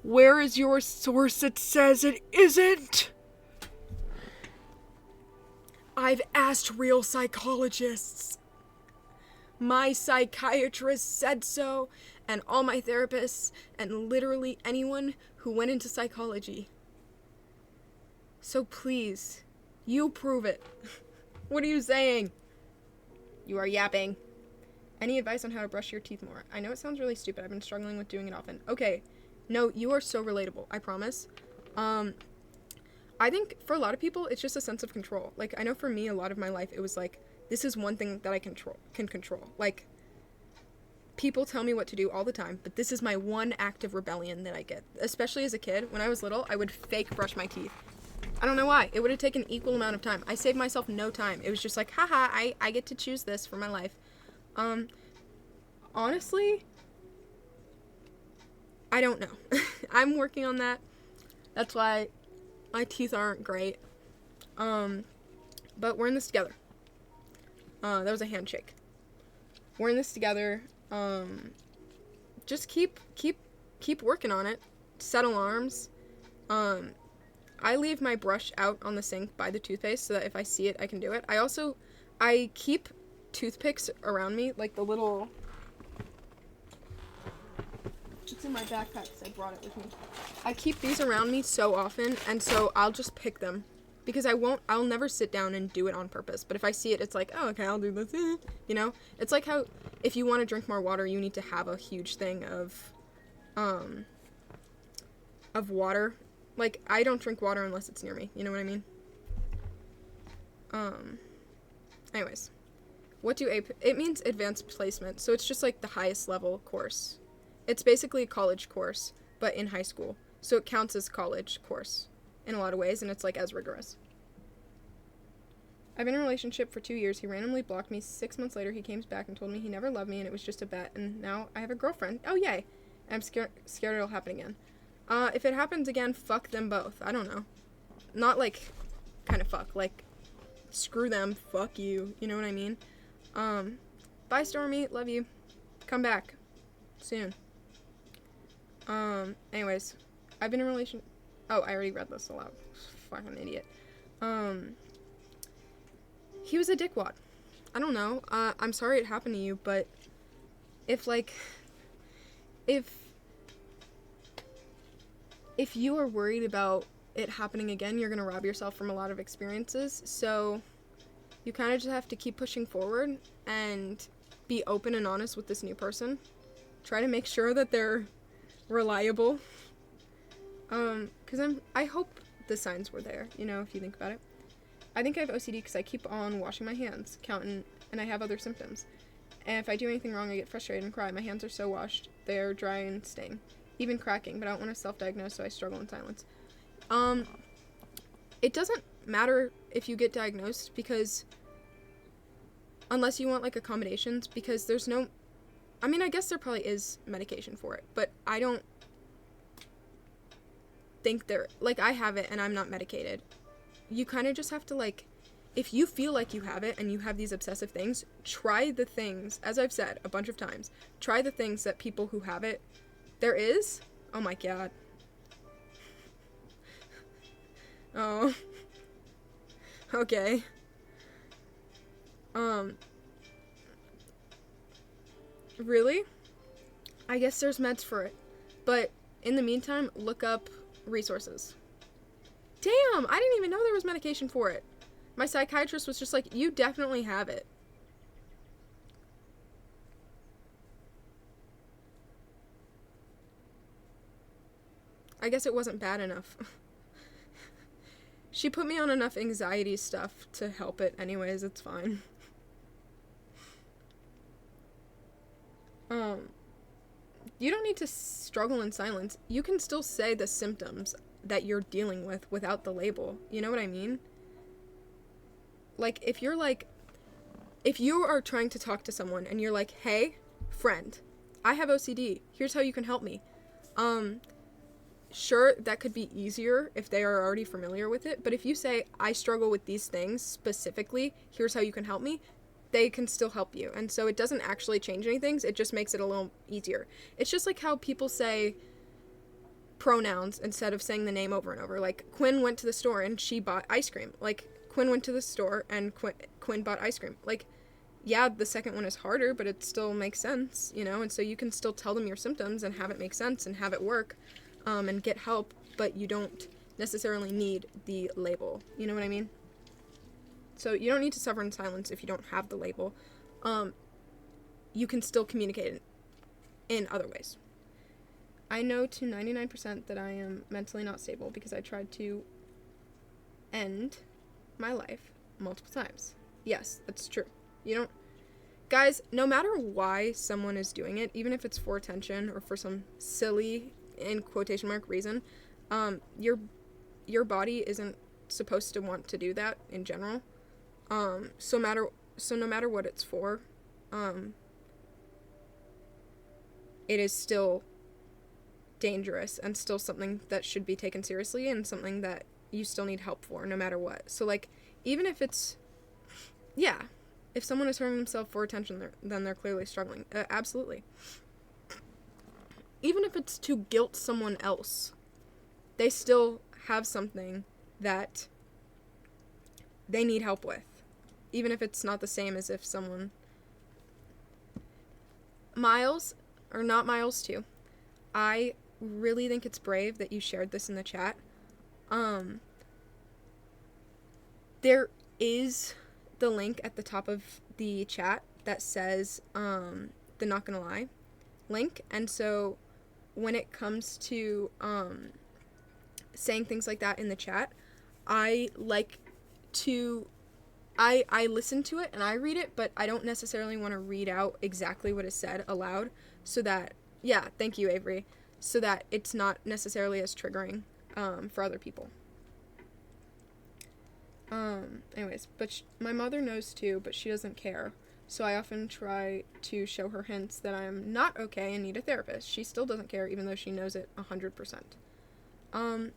Where is your source that says it isn't? I've asked real psychologists. My psychiatrist said so, and all my therapists, and literally anyone who went into psychology. So please, you prove it. What are you saying? You are yapping. Any advice on how to brush your teeth more? I know it sounds really stupid. I've been struggling with doing it often. Okay. No, you are so relatable. I promise. I think for a lot of people, it's just a sense of control. Like, I know for me, a lot of my life, it was like, this is one thing that I can control. Like, people tell me what to do all the time, but this is my one act of rebellion that I get. Especially as a kid, when I was little, I would fake brush my teeth. I don't know why. It would have taken equal amount of time. I saved myself no time. It was just like, haha, I get to choose this for my life. Honestly, I don't know. I'm working on that. That's why my teeth aren't great. But we're in this together. That was a handshake. We're in this together. Just keep working on it. Set alarms. I leave my brush out on the sink by the toothpaste so that if I see it, I can do it. I keep toothpicks around me, like the little... It's in my backpack because I brought it with me. I keep these around me so often, and so I'll just pick them. Because I'll never sit down and do it on purpose. But if I see it, it's like, oh, okay, I'll do this. You know? It's like how if you want to drink more water, you need to have a huge thing of water. Like, I don't drink water unless it's near me. You know what I mean? Anyways. What do it means advanced placement. So it's just like the highest level course. It's basically a college course, but in high school. So it counts as college course in a lot of ways, and it's like as rigorous. I've been in a relationship for 2 years. He randomly blocked me. 6 months later, he came back and told me he never loved me and it was just a bet. And now I have a girlfriend. Oh, yay. I'm scared it'll happen again. If it happens again, fuck them both. I don't know. Not like kind of fuck. Like, screw them. Fuck you. You know what I mean? Bye, Stormy. Love you. Come back. Soon. Anyways. I've been in a relationship. Oh, I already read this aloud. Fucking idiot. He was a dickwad. I don't know. I'm sorry it happened to you, but if you are worried about it happening again, you're gonna rob yourself from a lot of experiences. So you kind of just have to keep pushing forward and be open and honest with this new person. Try to make sure that they're reliable. Because I hope the signs were there, you know, if you think about it. I think I have OCD because I keep on washing my hands, counting, and I have other symptoms. And if I do anything wrong, I get frustrated and cry. My hands are so washed, they're dry and sting. Even cracking, but I don't want to self-diagnose, so I struggle in silence. It doesn't matter if you get diagnosed, because unless you want, like, accommodations, because there's no, I mean, I guess there probably is medication for it, but I don't think there, like, I have it and I'm not medicated. You kind of just have to, like, if you feel like you have it and you have these obsessive things, try the things, as I've said a bunch of times, try the things that people who have it, there is, oh my god. Oh. Okay. Really? I guess there's meds for it. But in the meantime, look up resources. Damn, I didn't even know there was medication for it. My psychiatrist was just like, you definitely have it. I guess it wasn't bad enough. She put me on enough anxiety stuff to help it anyways, it's fine. You don't need to struggle in silence. You can still say the symptoms that you're dealing with without the label. You know what I mean? Like, if you are trying to talk to someone and you're like, hey, friend, I have OCD. Here's how you can help me. Sure, that could be easier if they are already familiar with it, but if you say, I struggle with these things specifically, here's how you can help me, they can still help you. And so it doesn't actually change anything, it just makes it a little easier. It's just like how people say pronouns instead of saying the name over and over. Like, Quinn went to the store and she bought ice cream. Like, Quinn went to the store and Quinn bought ice cream. Like, yeah, the second one is harder, but it still makes sense, you know? And so you can still tell them your symptoms and have it make sense and have it work. And get help, but you don't necessarily need the label. You know what I mean? So you don't need to suffer in silence if you don't have the label. You can still communicate in other ways. I know to 99% that I am mentally not stable because I tried to end my life multiple times. Yes, that's true. You don't... Guys, no matter why someone is doing it, even if it's for attention or for some silly, in quotation mark, reason, your body isn't supposed to want to do that in general. So no matter what it's for, it is still dangerous and still something that should be taken seriously and something that you still need help for no matter what. So, like, even if it's, yeah, if someone is hurting themselves for attention, then they're clearly struggling. Absolutely. Even if it's to guilt someone else, they still have something that they need help with. Even if it's not the same as if someone... Miles, or not Miles too, I really think it's brave that you shared this in the chat. There is the link at the top of the chat that says the Not Gonna Lie link, and so when it comes to saying things like that in the chat, I like to I listen to it and I read it, but I don't necessarily want to read out exactly what is said aloud, so that, yeah, thank you, Avery, so that it's not necessarily as triggering for other people. Anyways, but my mother knows too, but she doesn't care. So I often try to show her hints that I'm not okay and need a therapist. She still doesn't care, even though she knows it 100%.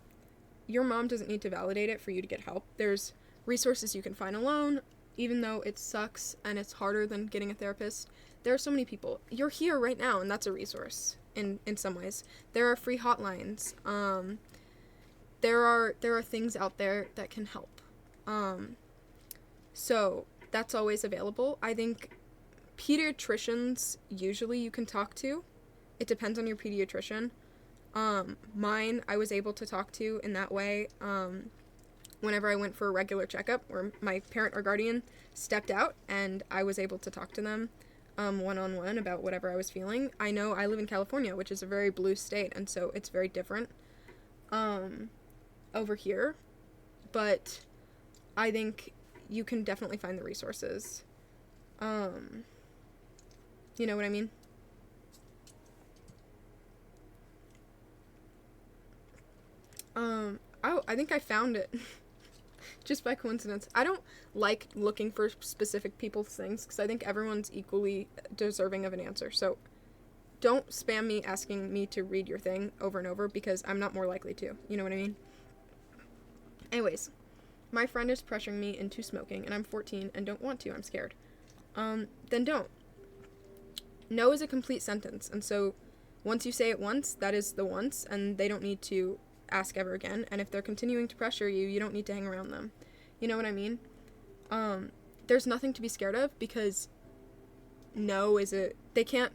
Your mom doesn't need to validate it for you to get help. There's resources you can find alone, even though it sucks and it's harder than getting a therapist. There are so many people. You're here right now, and that's a resource in some ways. There are free hotlines. There are things out there that can help. So that's always available. I think pediatricians usually you can talk to. It depends on your pediatrician. Mine I was able to talk to in that way whenever I went for a regular checkup where my parent or guardian stepped out and I was able to talk to them one-on-one about whatever I was feeling. I know I live in California, which is a very blue state, and so it's very different over here, but I think you can definitely find the resources. You know what I mean? I think I found it just by coincidence. I don't like looking for specific people's things because I think everyone's equally deserving of an answer. So don't spam me asking me to read your thing over and over because I'm not more likely to. You know what I mean? Anyways, my friend is pressuring me into smoking and I'm 14 and don't want to. I'm scared. Then don't. No is a complete sentence, and so once you say it once, that is the once, and they don't need to ask ever again. And if they're continuing to pressure you, you don't need to hang around them. You know what I mean? There's nothing to be scared of because no is they can't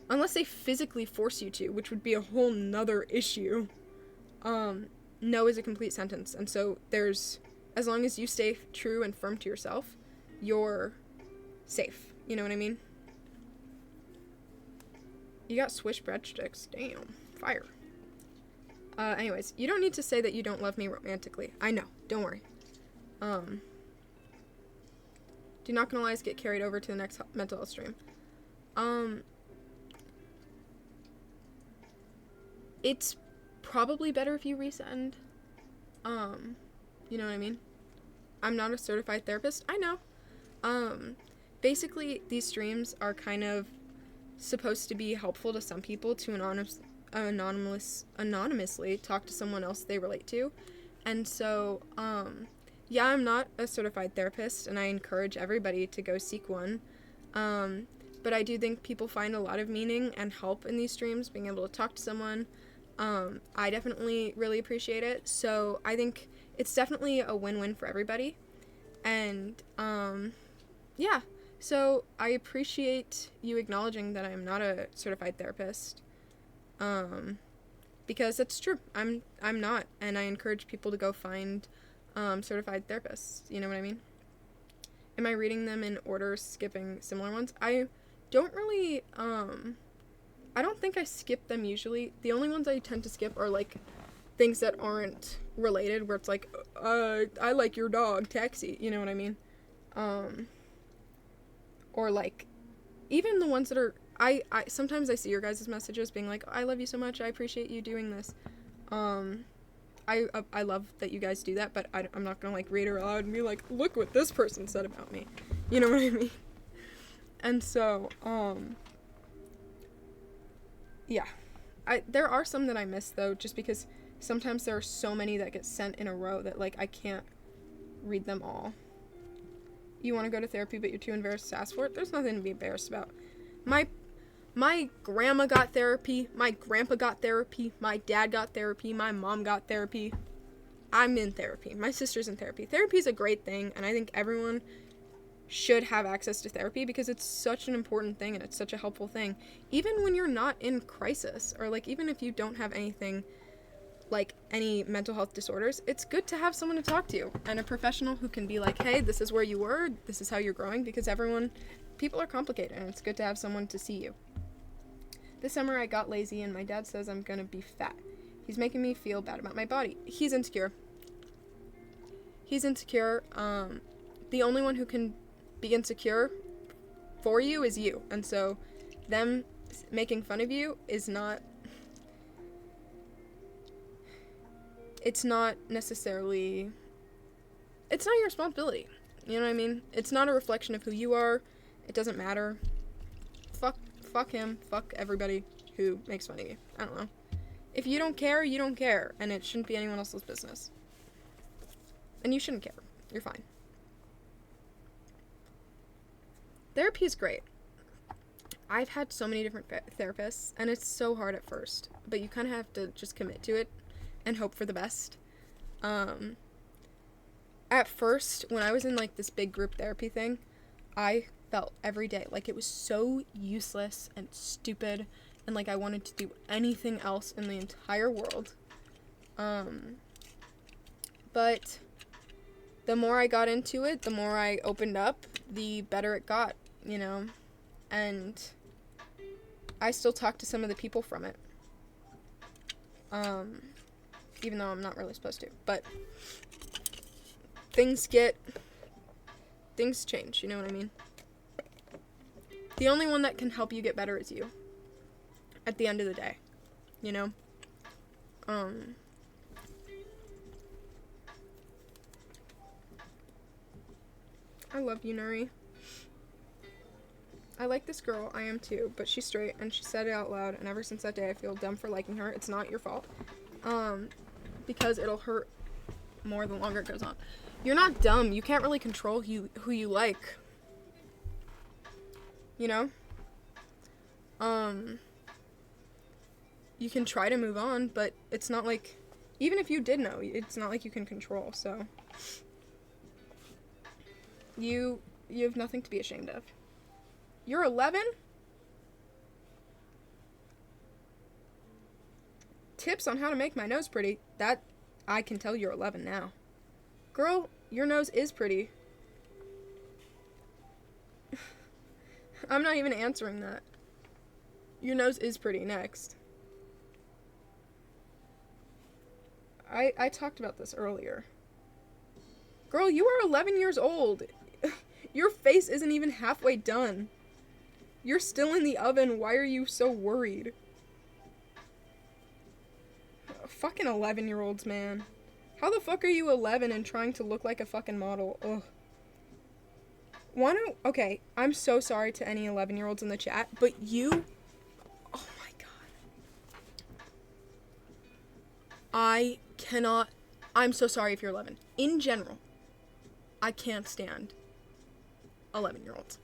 unless they physically force you to, which would be a whole nother issue. No is a complete sentence, and so as long as you stay true and firm to yourself, you're safe. You know what I mean? You got Swiss breadsticks. Damn. Fire. Anyways, you don't need to say that you don't love me romantically. I know. Don't worry. Do not gonna lies get carried over to the next mental health stream. It's probably better if you resend. You know what I mean? I'm not a certified therapist. I know. Basically, these streams are kind of supposed to be helpful to some people to anonymously talk to someone else they relate to. And so, yeah, I'm not a certified therapist, and I encourage everybody to go seek one. But I do think people find a lot of meaning and help in these streams, being able to talk to someone. I definitely really appreciate it. So I think it's definitely a win-win for everybody. And, yeah. So I appreciate you acknowledging that I'm not a certified therapist. Because it's true. I'm not, and I encourage people to go find certified therapists. You know what I mean? Am I reading them in order, skipping similar ones? I don't really I don't think I skip them usually. The only ones I tend to skip are like things that aren't related, where it's like I like your dog, taxi, you know what I mean? Or like even the ones that are I sometimes I see your guys' messages being like, I love you so much, I appreciate you doing this. I love that you guys do that, but I'm not gonna like read it aloud and be like, look what this person said about me. You know what I mean? And so, yeah. There are some that I miss though, just because sometimes there are so many that get sent in a row that like I can't read them all. You want to go to therapy but you're too embarrassed to ask for it? There's nothing to be embarrassed about. My grandma got therapy, my grandpa got therapy, my dad got therapy, my mom got therapy. I'm in therapy. My sister's in therapy. Therapy is a great thing, and I think everyone should have access to therapy because it's such an important thing and it's such a helpful thing. Even when you're not in crisis, or like even if you don't have anything like any mental health disorders, it's good to have someone to talk to and a professional who can be like, hey, this is where you were, this is how you're growing, because people are complicated and it's good to have someone to see you. This summer I got lazy and my dad says I'm gonna be fat. He's making me feel bad about my body. He's insecure. The only one who can be insecure for you is you. And so them making fun of you is not... it's not necessarily, it's not your responsibility. You know what I mean? It's not a reflection of who you are. It doesn't matter. Fuck him. Fuck everybody who makes fun of you. I don't know. If you don't care, you don't care. And it shouldn't be anyone else's business. And you shouldn't care. You're fine. Therapy is great. I've had so many different therapists, and it's so hard at first. But you kind of have to just commit to it and hope for the best. At first, when I was in, like, this big group therapy thing, I felt every day like it was so useless and stupid, and like I wanted to do anything else in the entire world. But the more I got into it, the more I opened up, the better it got, you know? And I still talk to some of the people from it. Even though I'm not really supposed to. But things change, you know what I mean? The only one that can help you get better is you. At the end of the day. You know? I love you, Nuri. I like this girl, I am too, but she's straight, and she said it out loud, and ever since that day I feel dumb for liking her. It's not your fault. Because it'll hurt more the longer it goes on. You're not dumb. You can't really control who you like. You know? You can try to move on, but it's not like, even if you did know, it's not like you can control, so. You have nothing to be ashamed of. You're 11? Tips on how to make my nose pretty. That, I can tell you're 11 now. Girl, your nose is pretty. I'm not even answering that. Your nose is pretty. Next. I talked about this earlier. Girl, you are 11 years old. Your face isn't even halfway done. You're still in the oven. Why are you so worried? Fucking 11-year-olds, man. How the fuck are you 11 and trying to look like a fucking model? Ugh. Okay, I'm so sorry to any 11-year-olds in the chat, but you... Oh my god. I cannot... I'm so sorry if you're 11. In general, I can't stand 11-year-olds.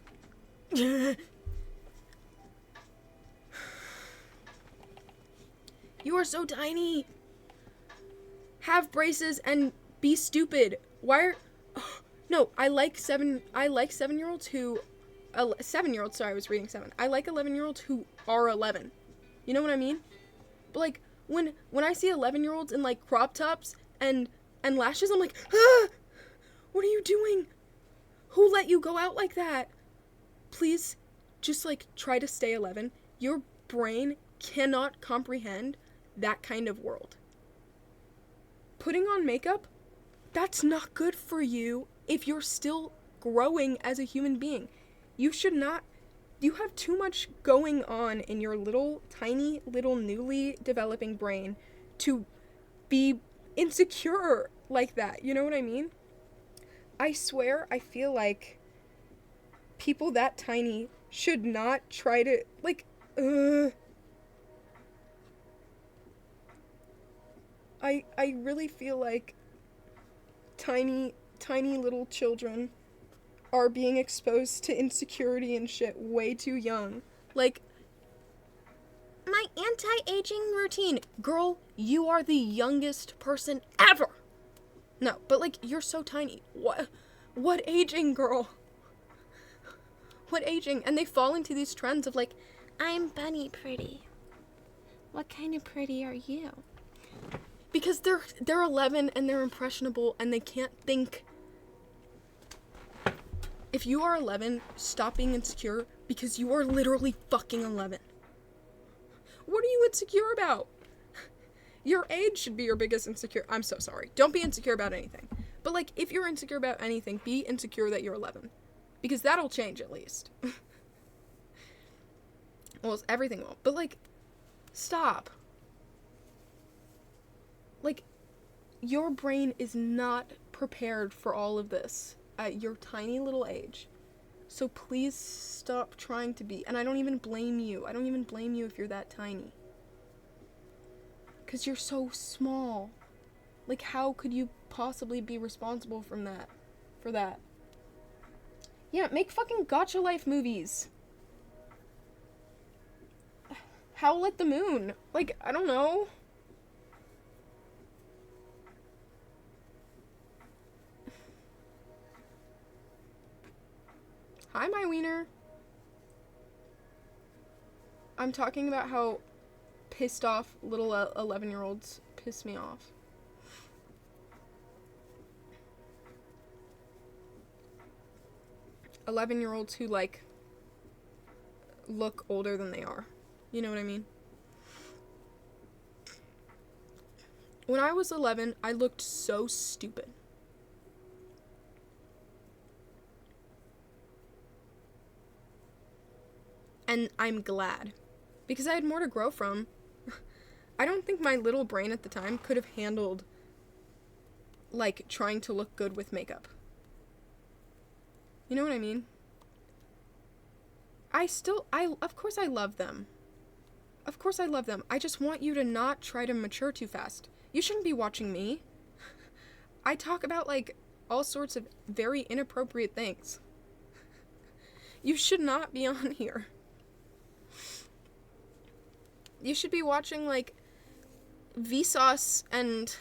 You are so tiny. Have braces and be stupid. Why are... Oh, no, I like 7-year-olds who... 7-year-olds, sorry, I was reading 7. I like 11-year-olds who are 11. You know what I mean? But, like, when I see 11-year-olds in, like, crop tops and lashes, I'm like, ah! What are you doing? Who let you go out like that? Please, just, like, try to stay 11. Your brain cannot comprehend that kind of world. Putting on makeup, that's not good for you if you're still growing as a human being. You should not... You have too much going on in your little, tiny, little, newly developing brain to be insecure like that. You know what I mean? I swear, I feel like people that tiny should not try to, like, I really feel like tiny little children are being exposed to insecurity and shit way too young. Like, my anti-aging routine. Girl, you are the youngest person ever. No, but like, you're so tiny. What aging, girl? What aging? And they fall into these trends of like, I'm bunny pretty. What kind of pretty are you? Because they're 11 and they're impressionable and they can't think. If you are 11, stop being insecure because you are literally fucking 11. What are you insecure about? Your age should be your biggest insecure. I'm so sorry. Don't be insecure about anything. But like, if you're insecure about anything, be insecure that you're 11. Because that'll change at least. Well, everything won't. But like, stop. Like, Your brain is not prepared for all of this at your tiny little age. So please stop trying to be. And I don't even blame you. I don't even blame you if you're that tiny. Because you're so small. Like, how could you possibly be responsible for that? Yeah, make fucking Gotcha Life movies. Howl at the Moon. Like, I don't know. Hi, my wiener. I'm talking about how pissed off little 11-year-olds piss me off. $11-year-olds who, like, look older than they are. You know what I mean? When I was 11, I looked so stupid. And I'm glad. Because I had more to grow from. I don't think my little brain at the time could have handled, like, trying to look good with makeup. You know what I mean? Of course I love them. Of course I love them. I just want you to not try to mature too fast. You shouldn't be watching me. I talk about, like, all sorts of very inappropriate things. You should not be on here. You should be watching, like, Vsauce and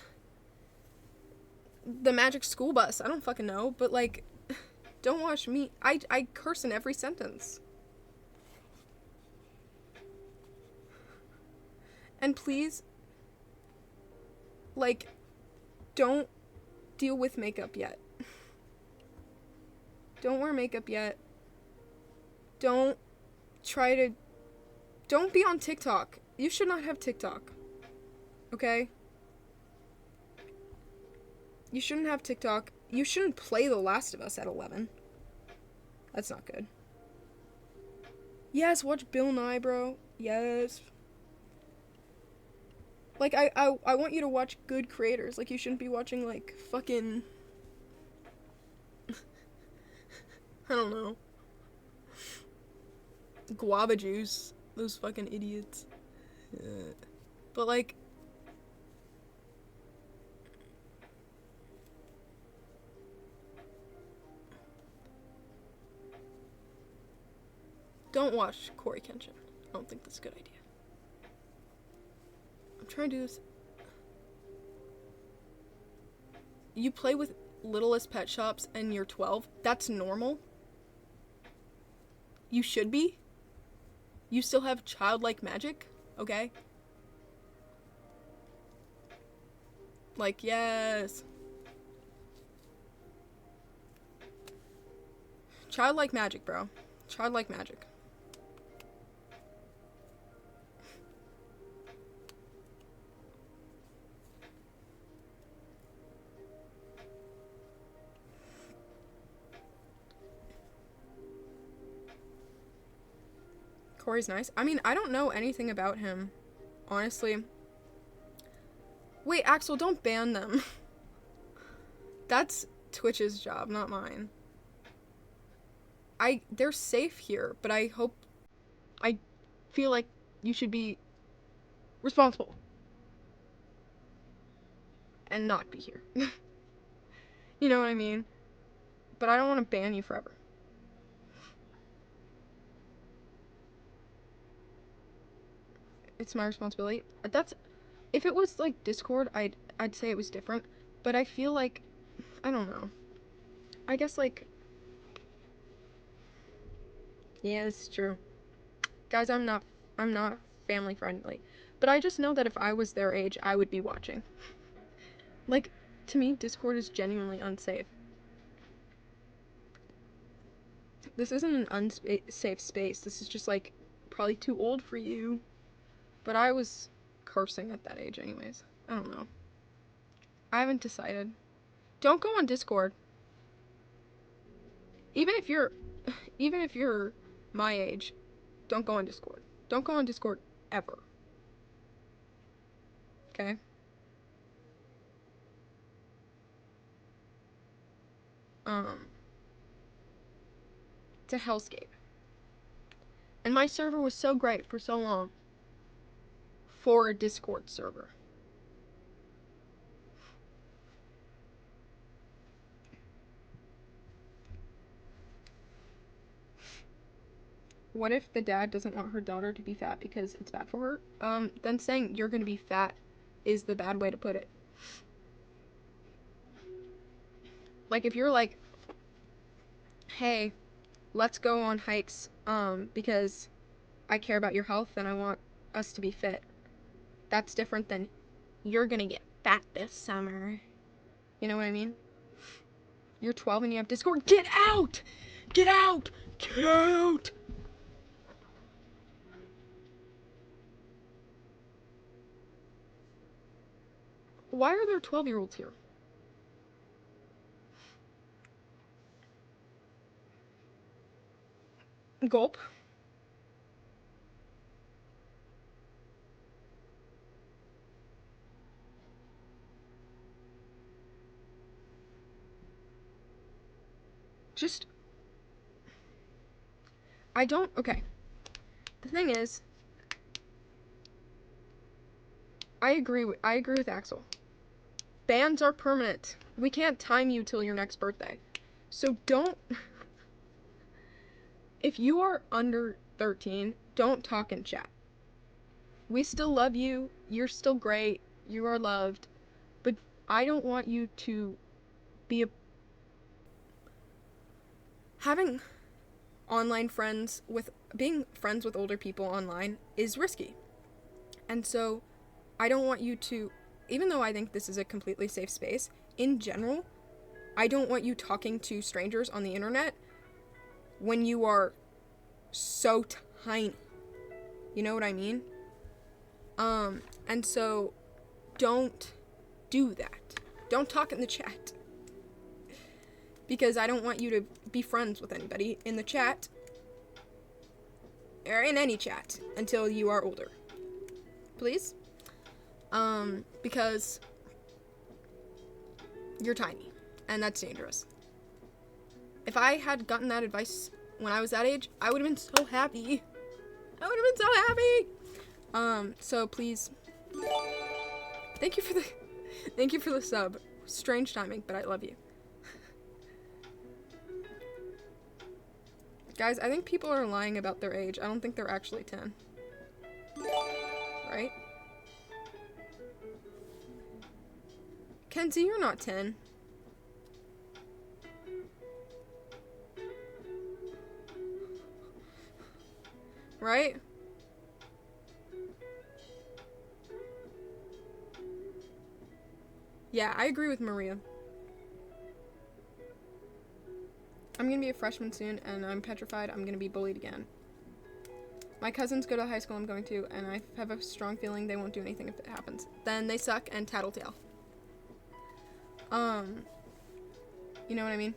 the Magic School Bus. I don't fucking know, but, like, don't watch me. I curse in every sentence. And please, like, don't deal with makeup yet. Don't wear makeup yet. Don't be on TikTok. You should not have TikTok. Okay? You shouldn't have TikTok. You shouldn't play The Last of Us at 11. That's not good. Yes, watch Bill Nye, bro. Yes. Like, I want you to watch good creators. Like, you shouldn't be watching, like, fucking... I don't know. Guava juice. Those fucking idiots. But, like... Don't watch Corey Kenshin. I don't think that's a good idea. I'm trying to do this. You play with Littlest Pet Shops and you're 12. That's normal. You should be. You still have childlike magic, okay? Like, yes. Childlike magic, bro. Childlike magic. Corey's nice. I mean, I don't know anything about him, honestly. Wait, Axel, don't ban them. That's Twitch's job, not mine. They're safe here, but I feel like you should be responsible. And not be here. You know what I mean? But I don't want to ban you forever. It's my responsibility. If it was like Discord, I'd say it was different, but I feel like I don't know. I guess like yeah, it's true. Guys, I'm not family friendly. But I just know that if I was their age, I would be watching. Like, to me, Discord is genuinely unsafe. This isn't an unsafe space. This is just like probably too old for you. But I was cursing at that age anyways. I don't know. I haven't decided. Don't go on Discord. Even if you're my age, don't go on Discord. Don't go on Discord ever. Okay? um, to Hellscape. And my server was so great for so long. For a Discord server. What if the dad doesn't want her daughter to be fat because it's bad for her? Then saying you're gonna be fat is the bad way to put it. Like, if you're like, hey, let's go on hikes, because I care about your health and I want us to be fit. That's different than, you're gonna get fat this summer. You know what I mean? You're 12 and you have Discord. Get out! Get out! Get out! Why are there 12-year-olds here? Gulp. Just, I don't, okay. The thing is, I agree with Axel. Bans are permanent. We can't time you till your next birthday. So don't, if you are under 13, don't talk in chat. We still love you. You're still great. You are loved. But I don't want you to be having online friends with, being friends with older people online is risky. And so I don't want you to, even though I think this is a completely safe space, in general, I don't want you talking to strangers on the internet when you are so tiny. You know what I mean? And so don't do that. Don't talk in the chat. Because I don't want you to be friends with anybody in the chat, or in any chat, until you are older. Please? Because you're tiny, and that's dangerous. If I had gotten that advice when I was that age, I would have been so happy. I would have been so happy! So please, thank you for the sub. Strange timing, but I love you. Guys, I think people are lying about their age. I don't think they're actually 10. Right? Kenzie, you're not 10. Right? Yeah, I agree with Maria. I'm gonna be a freshman soon, and I'm petrified I'm gonna be bullied again. My cousins go to the high school I'm going to, and I have a strong feeling they won't do anything if it happens. Then they suck and tattletale. You know what I mean?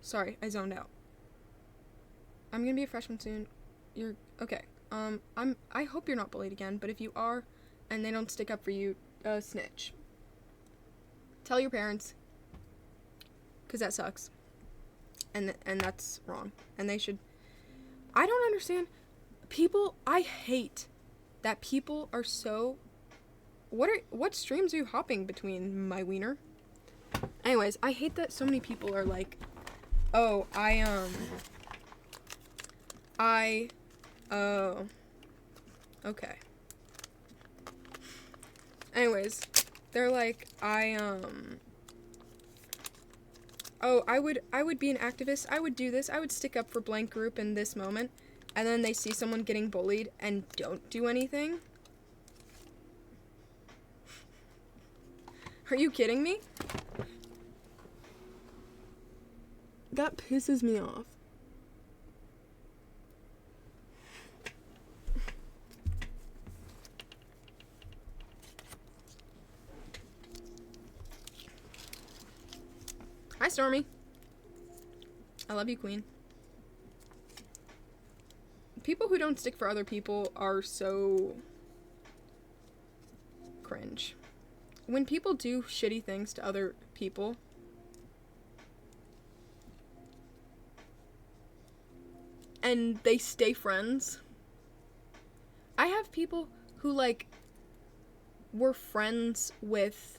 Sorry, I zoned out. I'm gonna be a freshman soon. You're okay. I hope you're not bullied again, but if you are and they don't stick up for you, snitch. Tell your parents, cuz that sucks. And that's wrong. And they should, I don't understand people. I hate that people are so, what streams are you hopping between, my wiener? Anyways, I hate that so many people are like, oh, okay. Anyways, they're like, oh, I would be an activist, I would do this, I would stick up for blank group in this moment, and then they see someone getting bullied and don't do anything? Are you kidding me? That pisses me off. Hi, Stormy. I love you, Queen. People who don't stick for other people are so cringe. When people do shitty things to other people, and they stay friends. I have people who, like, were friends with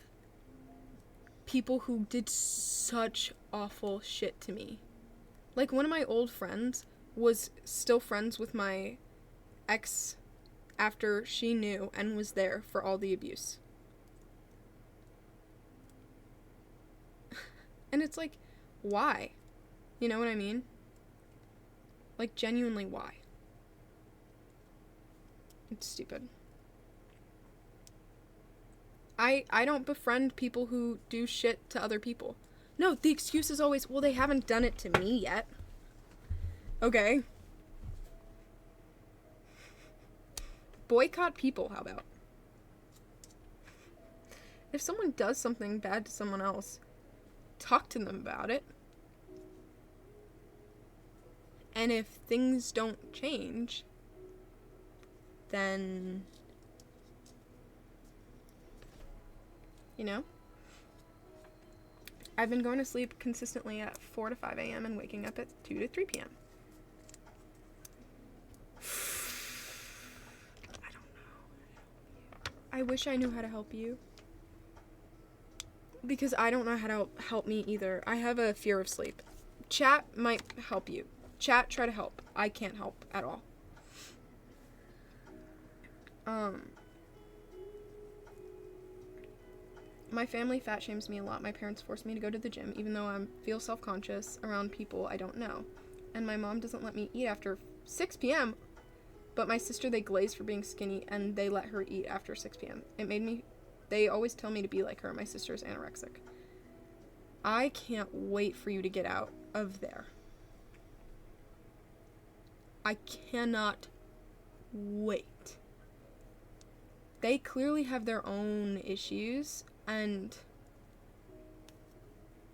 people who did such awful shit to me. Like, one of my old friends was still friends with my ex after she knew and was there for all the abuse. And it's like, why? You know what I mean? Like, genuinely, why? It's stupid. I don't befriend people who do shit to other people. No, the excuse is always, well, they haven't done it to me yet. Okay. Boycott people, how about? If someone does something bad to someone else, talk to them about it. And if things don't change, then, you know? I've been going to sleep consistently at 4 to 5 a.m. and waking up at 2 to 3 p.m. I don't know. I wish I knew how to help you. Because I don't know how to help me either. I have a fear of sleep. Chat might help you. Chat, try to help. I can't help at all. My family fat shames me a lot. My parents force me to go to the gym, even though I feel self-conscious around people I don't know. And my mom doesn't let me eat after 6 p.m., but my sister, they glaze for being skinny, and they let her eat after 6 p.m. They always tell me to be like her. My sister's anorexic. I can't wait for you to get out of there. I cannot wait. They clearly have their own issues, and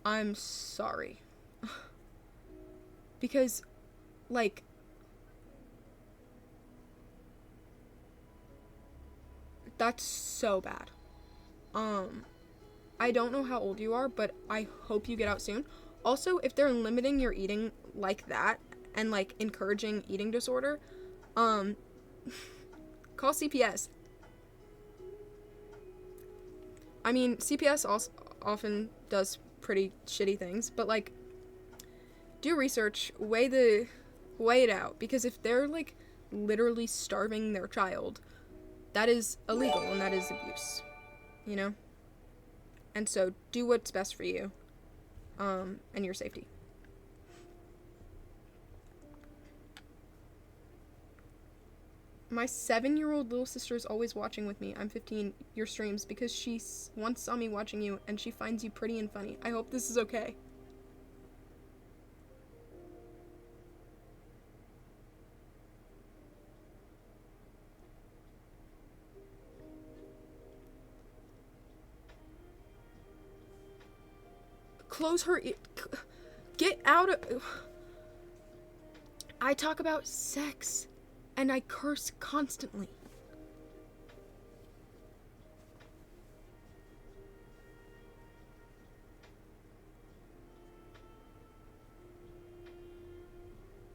I'm sorry. Because, like, that's so bad. I don't know how old you are, but I hope you get out soon. Also, if they're limiting your eating like that and, like, encouraging eating disorder, call CPS. I mean, CPS also often does pretty shitty things, but, like, do research, weigh it out, because if they're, like, literally starving their child, that is illegal and that is abuse, you know? And so do what's best for you, and your safety. My 7-year-old little sister is always watching with me. I'm 15, your streams, because she once saw me watching you and she finds you pretty and funny. I hope this is okay. Close her get out of... I talk about sex, and I curse constantly.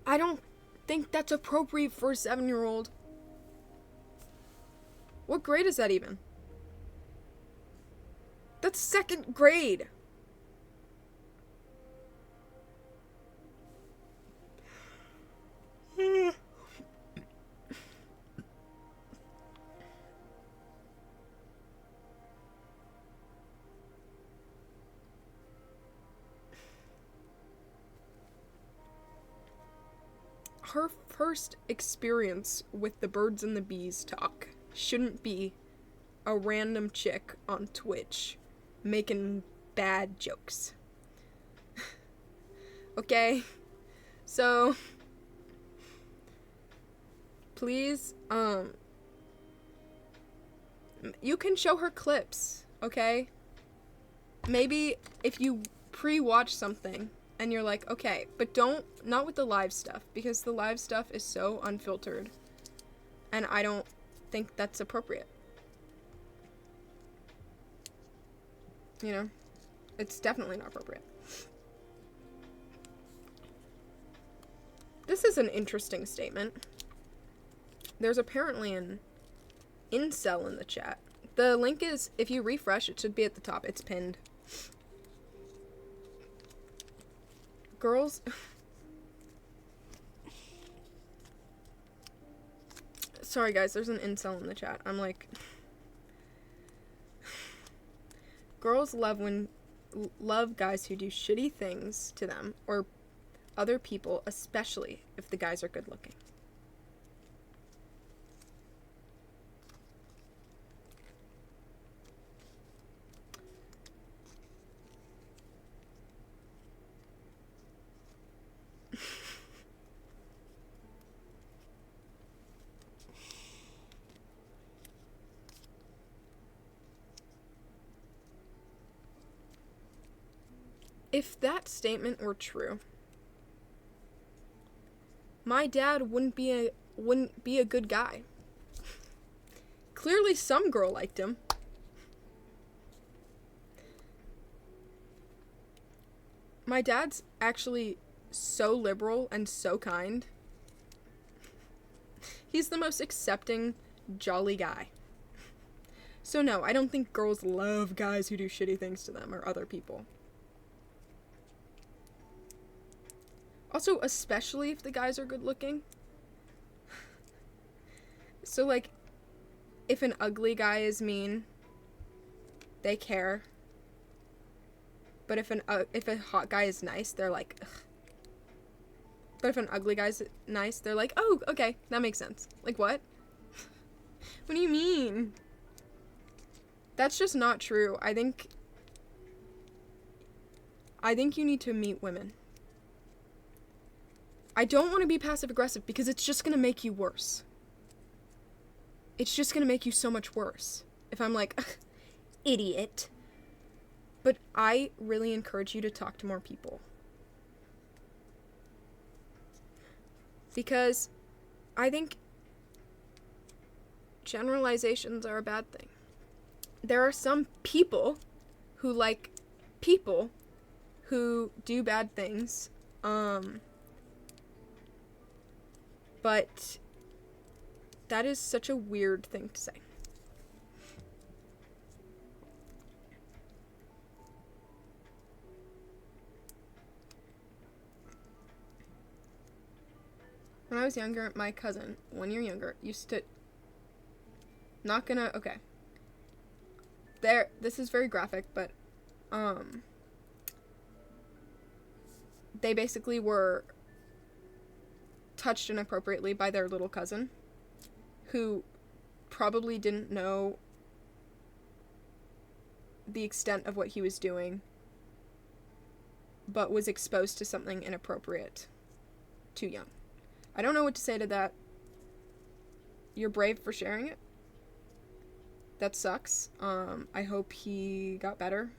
I don't think that's appropriate for a 7-year-old. What grade is that even? That's 2nd grade. Her first experience with the birds and the bees talk shouldn't be a random chick on Twitch making bad jokes. Okay? So, please, you can show her clips, okay? Maybe if you pre-watch something and you're like, okay, but not with the live stuff, because the live stuff is so unfiltered, and I don't think that's appropriate. You know? It's definitely not appropriate. This is an interesting statement. There's apparently an incel in the chat. The link is, if you refresh, it should be at the top. It's pinned. Girls... Sorry guys, there's an incel in the chat. I'm like... Girls love guys who do shitty things to them, or other people, especially if the guys are good looking. If that statement were true, my dad wouldn't be a good guy. Clearly some girl liked him. My dad's actually so liberal and so kind. He's the most accepting, jolly guy. So no, I don't think girls love guys who do shitty things to them or other people. Also, especially if the guys are good looking. So, like, if an ugly guy is mean, they care. But if a hot guy is nice, they're like, ugh. But if an ugly guy's nice, they're like, oh, okay, that makes sense. Like, what? What do you mean? That's just not true. I think you need to meet women. I don't want to be passive-aggressive because it's just going to make you worse. It's just going to make you so much worse. If I'm like, idiot. But I really encourage you to talk to more people. Because I think generalizations are a bad thing. There are some people who like people who do bad things, but that is such a weird thing to say. When I was younger, my cousin, 1 year younger, used to... Okay. This is very graphic, but, they basically were touched inappropriately by their little cousin, who probably didn't know the extent of what he was doing, but was exposed to something inappropriate too young. I don't know what to say to that. You're brave for sharing it. That sucks. I hope he got better.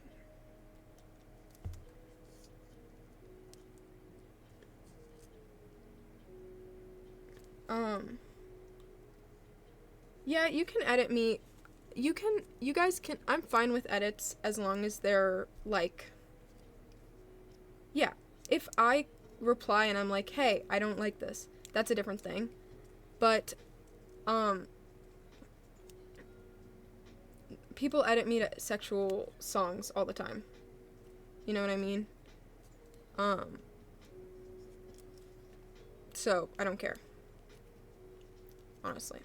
Yeah, you can edit me. You guys can, I'm fine with edits as long as they're, like, yeah. If I reply and I'm like, hey, I don't like this, that's a different thing. But, people edit me to sexual songs all the time. You know what I mean? So, I don't care. Honestly.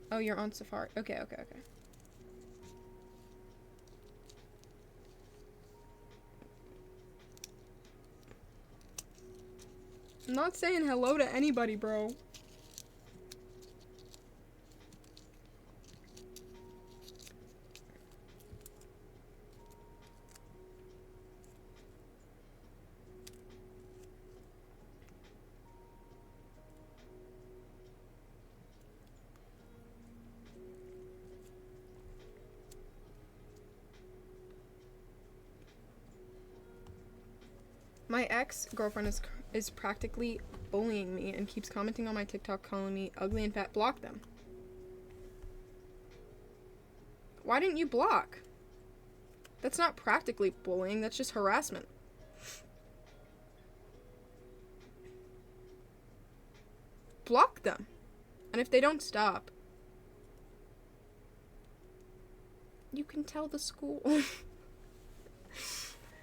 Oh, you're on Safari. Okay. I'm not saying hello to anybody, bro. My ex-girlfriend is practically bullying me and keeps commenting on my TikTok calling me ugly and fat. Block them. Why didn't you block? That's not practically bullying, that's just harassment. Block them. And if they don't stop, you can tell the school.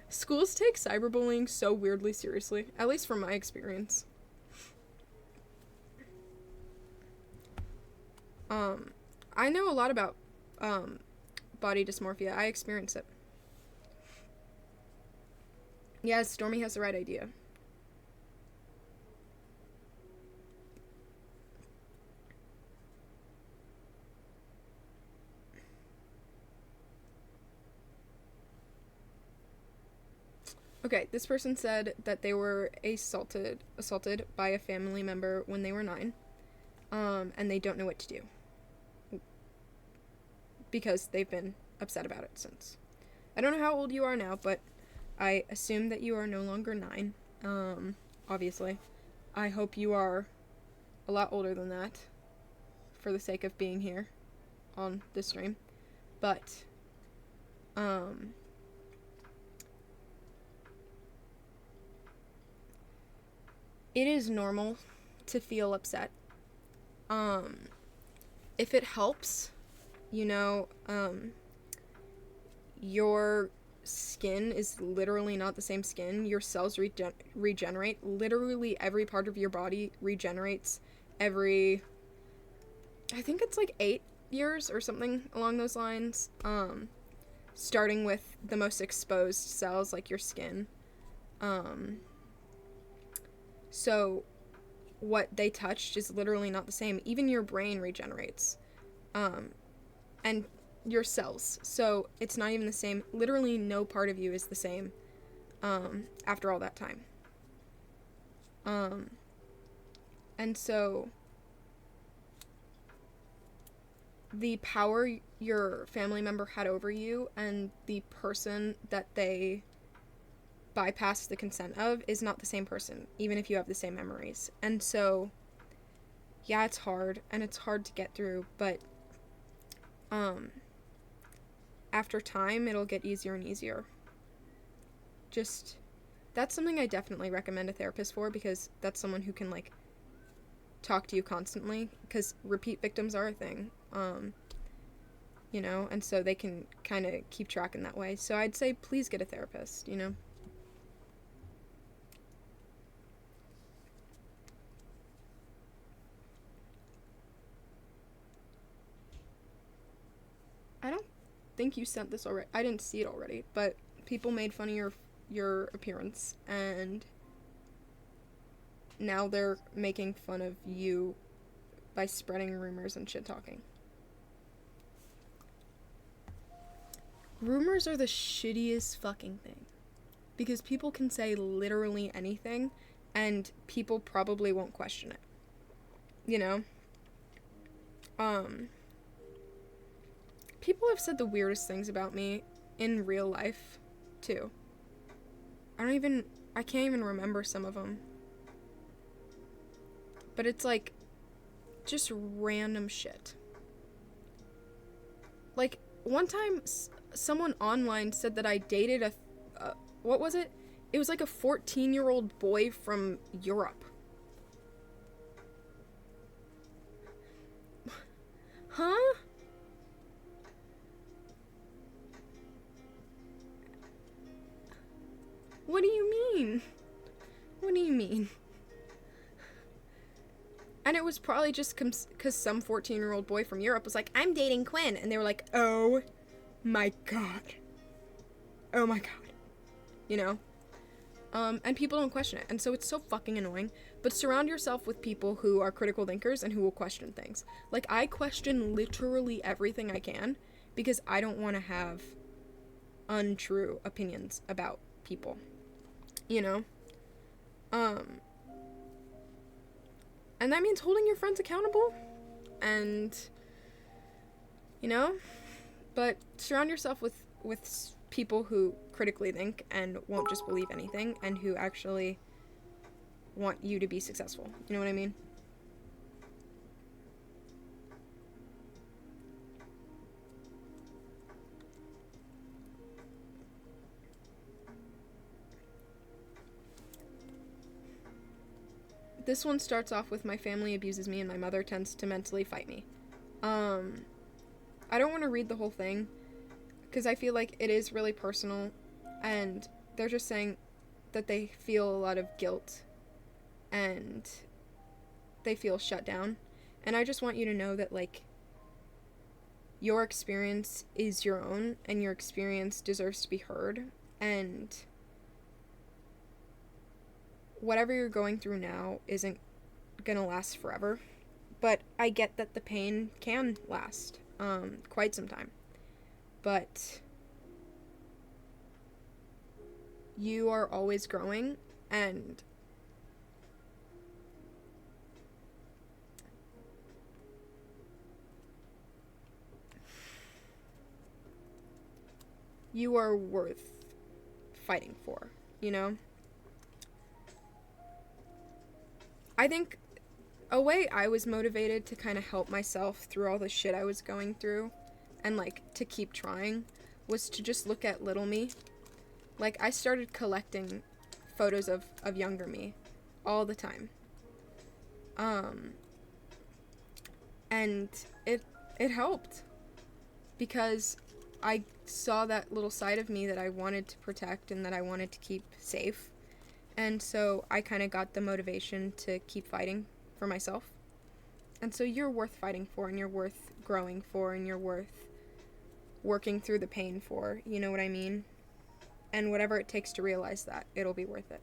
Schools take cyberbullying so weirdly seriously, at least from my experience. I know a lot about body dysmorphia. I experience it. Yes, Stormy has the right idea. Okay, this person said that they were assaulted by a family member when they were 9, and they don't know what to do because they've been upset about it since. I don't know how old you are now, but I assume that you are no longer 9, obviously. I hope you are a lot older than that for the sake of being here on this stream, but, it is normal to feel upset. If it helps, you know, your skin is literally not the same skin. Your cells regenerate. Literally every part of your body regenerates every, I think it's like 8 years or something along those lines. Starting with the most exposed cells, like your skin. So what they touched is literally not the same. Even your brain regenerates. And your cells. So it's not even the same. Literally no part of you is the same after all that time. And so the power your family member had over you and the person that they bypass the consent of is not the same person, even if you have the same memories. And so, yeah, it's hard, and it's hard to get through, but, after time, it'll get easier and easier. Just, that's something I definitely recommend a therapist for, because that's someone who can, like, talk to you constantly, because repeat victims are a thing, you know, and so they can kind of keep track in that way. So I'd say please get a therapist, you know. I don't think you sent this already. I didn't see it already, but people made fun of your appearance, and now they're making fun of you by spreading rumors and shit talking. Rumors are the shittiest fucking thing, because people can say literally anything, and people probably won't question it, you know? People have said the weirdest things about me in real life, too. I can't even remember some of them. But it's like, just random shit. Like, one time, someone online said that I dated what was it? It was like a 14-year-old boy from Europe. Huh? What do you mean? What do you mean? And it was probably just because some 14-year-old boy from Europe was like, I'm dating Quinn. And they were like, oh my god. Oh my god. You know? And people don't question it. And so it's so fucking annoying. But surround yourself with people who are critical thinkers and who will question things. Like, I question literally everything I can because I don't want to have untrue opinions about people. You know? And that means holding your friends accountable. And, you know? But surround yourself with people who critically think and won't just believe anything, and who actually want you to be successful. You know what I mean? This one starts off with, my family abuses me and my mother tends to mentally fight me. I don't want to read the whole thing because I feel like it is really personal, and they're just saying that they feel a lot of guilt and they feel shut down. And I just want you to know that, like, your experience is your own, and your experience deserves to be heard, and whatever you're going through now isn't gonna last forever. But I get that the pain can last quite some time. But you are always growing, and you are worth fighting for, you know? I think a way I was motivated to kind of help myself through all the shit I was going through and, like, to keep trying was to just look at little me. Like, I started collecting photos of younger me all the time. And it helped because I saw that little side of me that I wanted to protect and that I wanted to keep safe. And so I kind of got the motivation to keep fighting for myself. And so you're worth fighting for, and you're worth growing for, and you're worth working through the pain for, you know what I mean? And whatever it takes to realize that, it'll be worth it.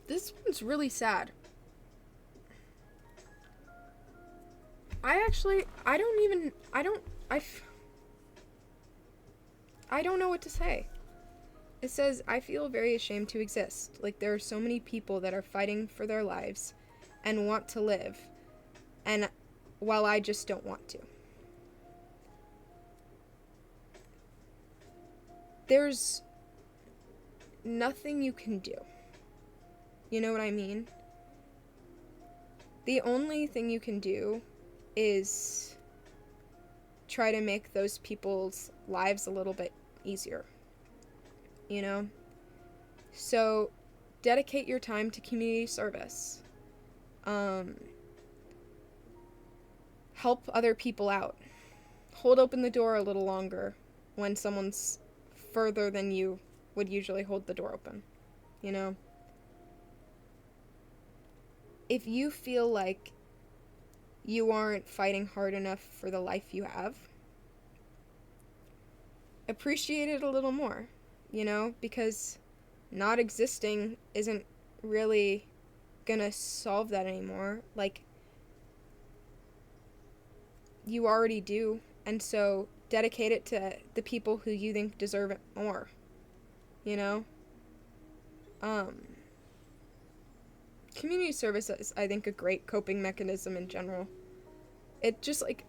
This one's really sad. I don't know what to say. It says, I feel very ashamed to exist. Like, there are so many people that are fighting for their lives and want to live, and while I just don't want to. There's nothing you can do. You know what I mean? The only thing you can do is try to make those people's lives a little bit easier. You know? So, dedicate your time to community service. Help other people out. Hold open the door a little longer when someone's further than you would usually hold the door open. You know? If you feel like you aren't fighting hard enough for the life you have, appreciate it a little more, you know, because not existing isn't really gonna solve that anymore. Like, you already do, and so dedicate it to the people who you think deserve it more, you know? Community service is, I think, a great coping mechanism in general. It just, like,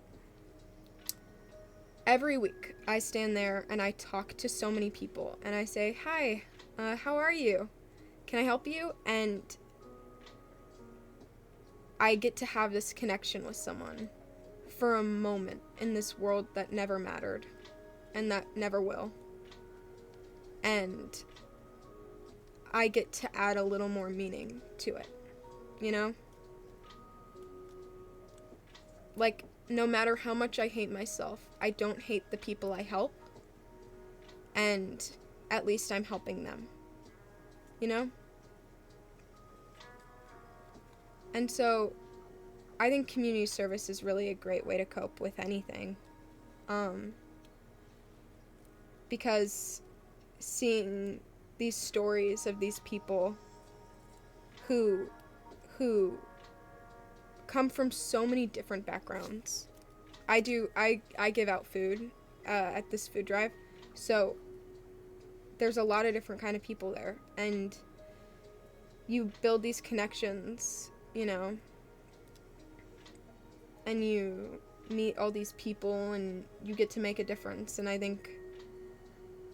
every week I stand there and I talk to so many people and I say, hi, how are you? Can I help you? And I get to have this connection with someone for a moment in this world that never mattered and that never will. And I get to add a little more meaning to it, you know? Like, no matter how much I hate myself, I don't hate the people I help, and at least I'm helping them, you know? And so, I think community service is really a great way to cope with anything, because seeing these stories of these people who come from so many different backgrounds. I give out food at this food drive, so there's a lot of different kind of people there, and you build these connections, you know, and you meet all these people, and you get to make a difference, and I think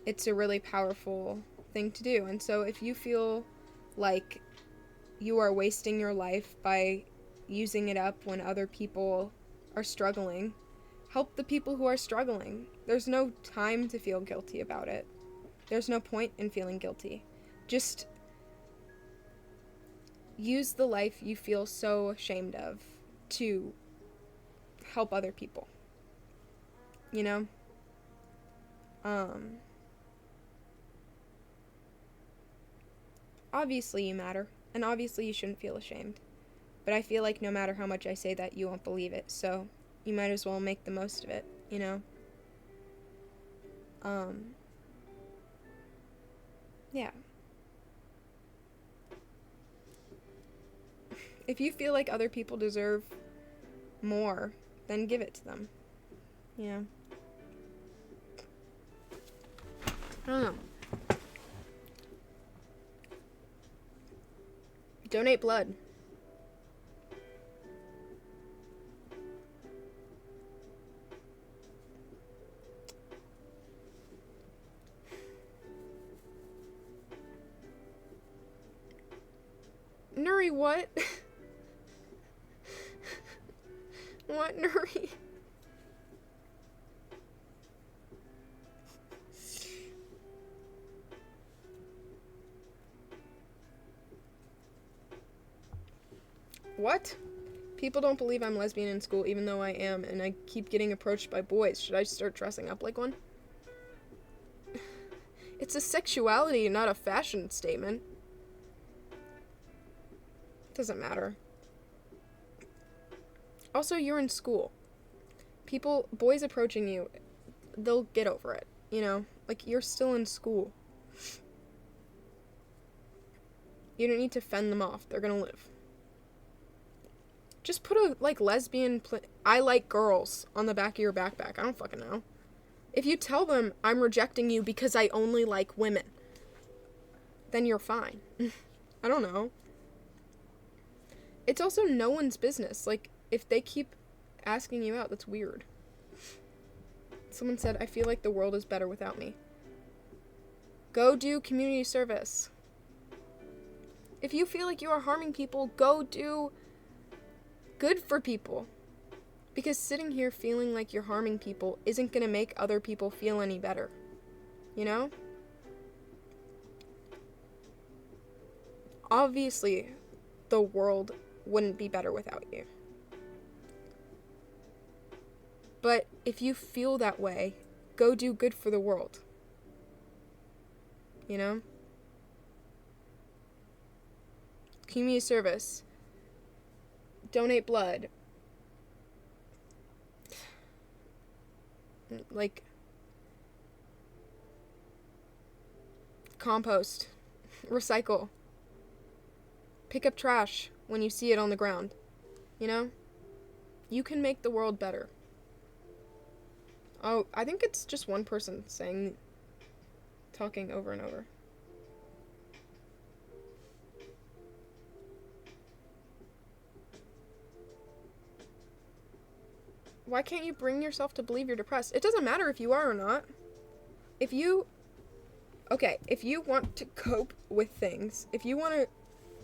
it's a really powerful thing to do. And so if you feel like you are wasting your life by using it up when other people are struggling, help the people who are struggling. There's no time to feel guilty about it. There's no point in feeling guilty. Just use the life you feel so ashamed of to help other people. You know? Obviously you matter, and obviously you shouldn't feel ashamed. But I feel like no matter how much I say that, you won't believe it, so you might as well make the most of it, you know? Yeah. If you feel like other people deserve more, then give it to them. Yeah. I don't know. Donate blood. Nuri, what? What, Nuri? What? People don't believe I'm lesbian in school, even though I am, and I keep getting approached by boys. Should I start dressing up like one? It's a sexuality, not a fashion statement. Doesn't matter. Also, you're in school. Boys approaching you, they'll get over it, you know? Like, you're still in school. You don't need to fend them off. They're gonna live. Just put a, lesbian, I like girls on the back of your backpack. I don't fucking know. If you tell them, I'm rejecting you because I only like women, then you're fine. I don't know. It's also no one's business. Like, if they keep asking you out, that's weird. Someone said, I feel like the world is better without me. Go do community service. If you feel like you are harming people, go do good for people. Because sitting here feeling like you're harming people isn't going to make other people feel any better. You know? Obviously, the world wouldn't be better without you. But if you feel that way, go do good for the world. You know? Community service. Donate blood. Like, compost. Recycle. Pick up trash when you see it on the ground. You know? You can make the world better. Oh, I think it's just one person talking over and over. Why can't you bring yourself to believe you're depressed? It doesn't matter if you are or not. If you want to cope with things, if you want to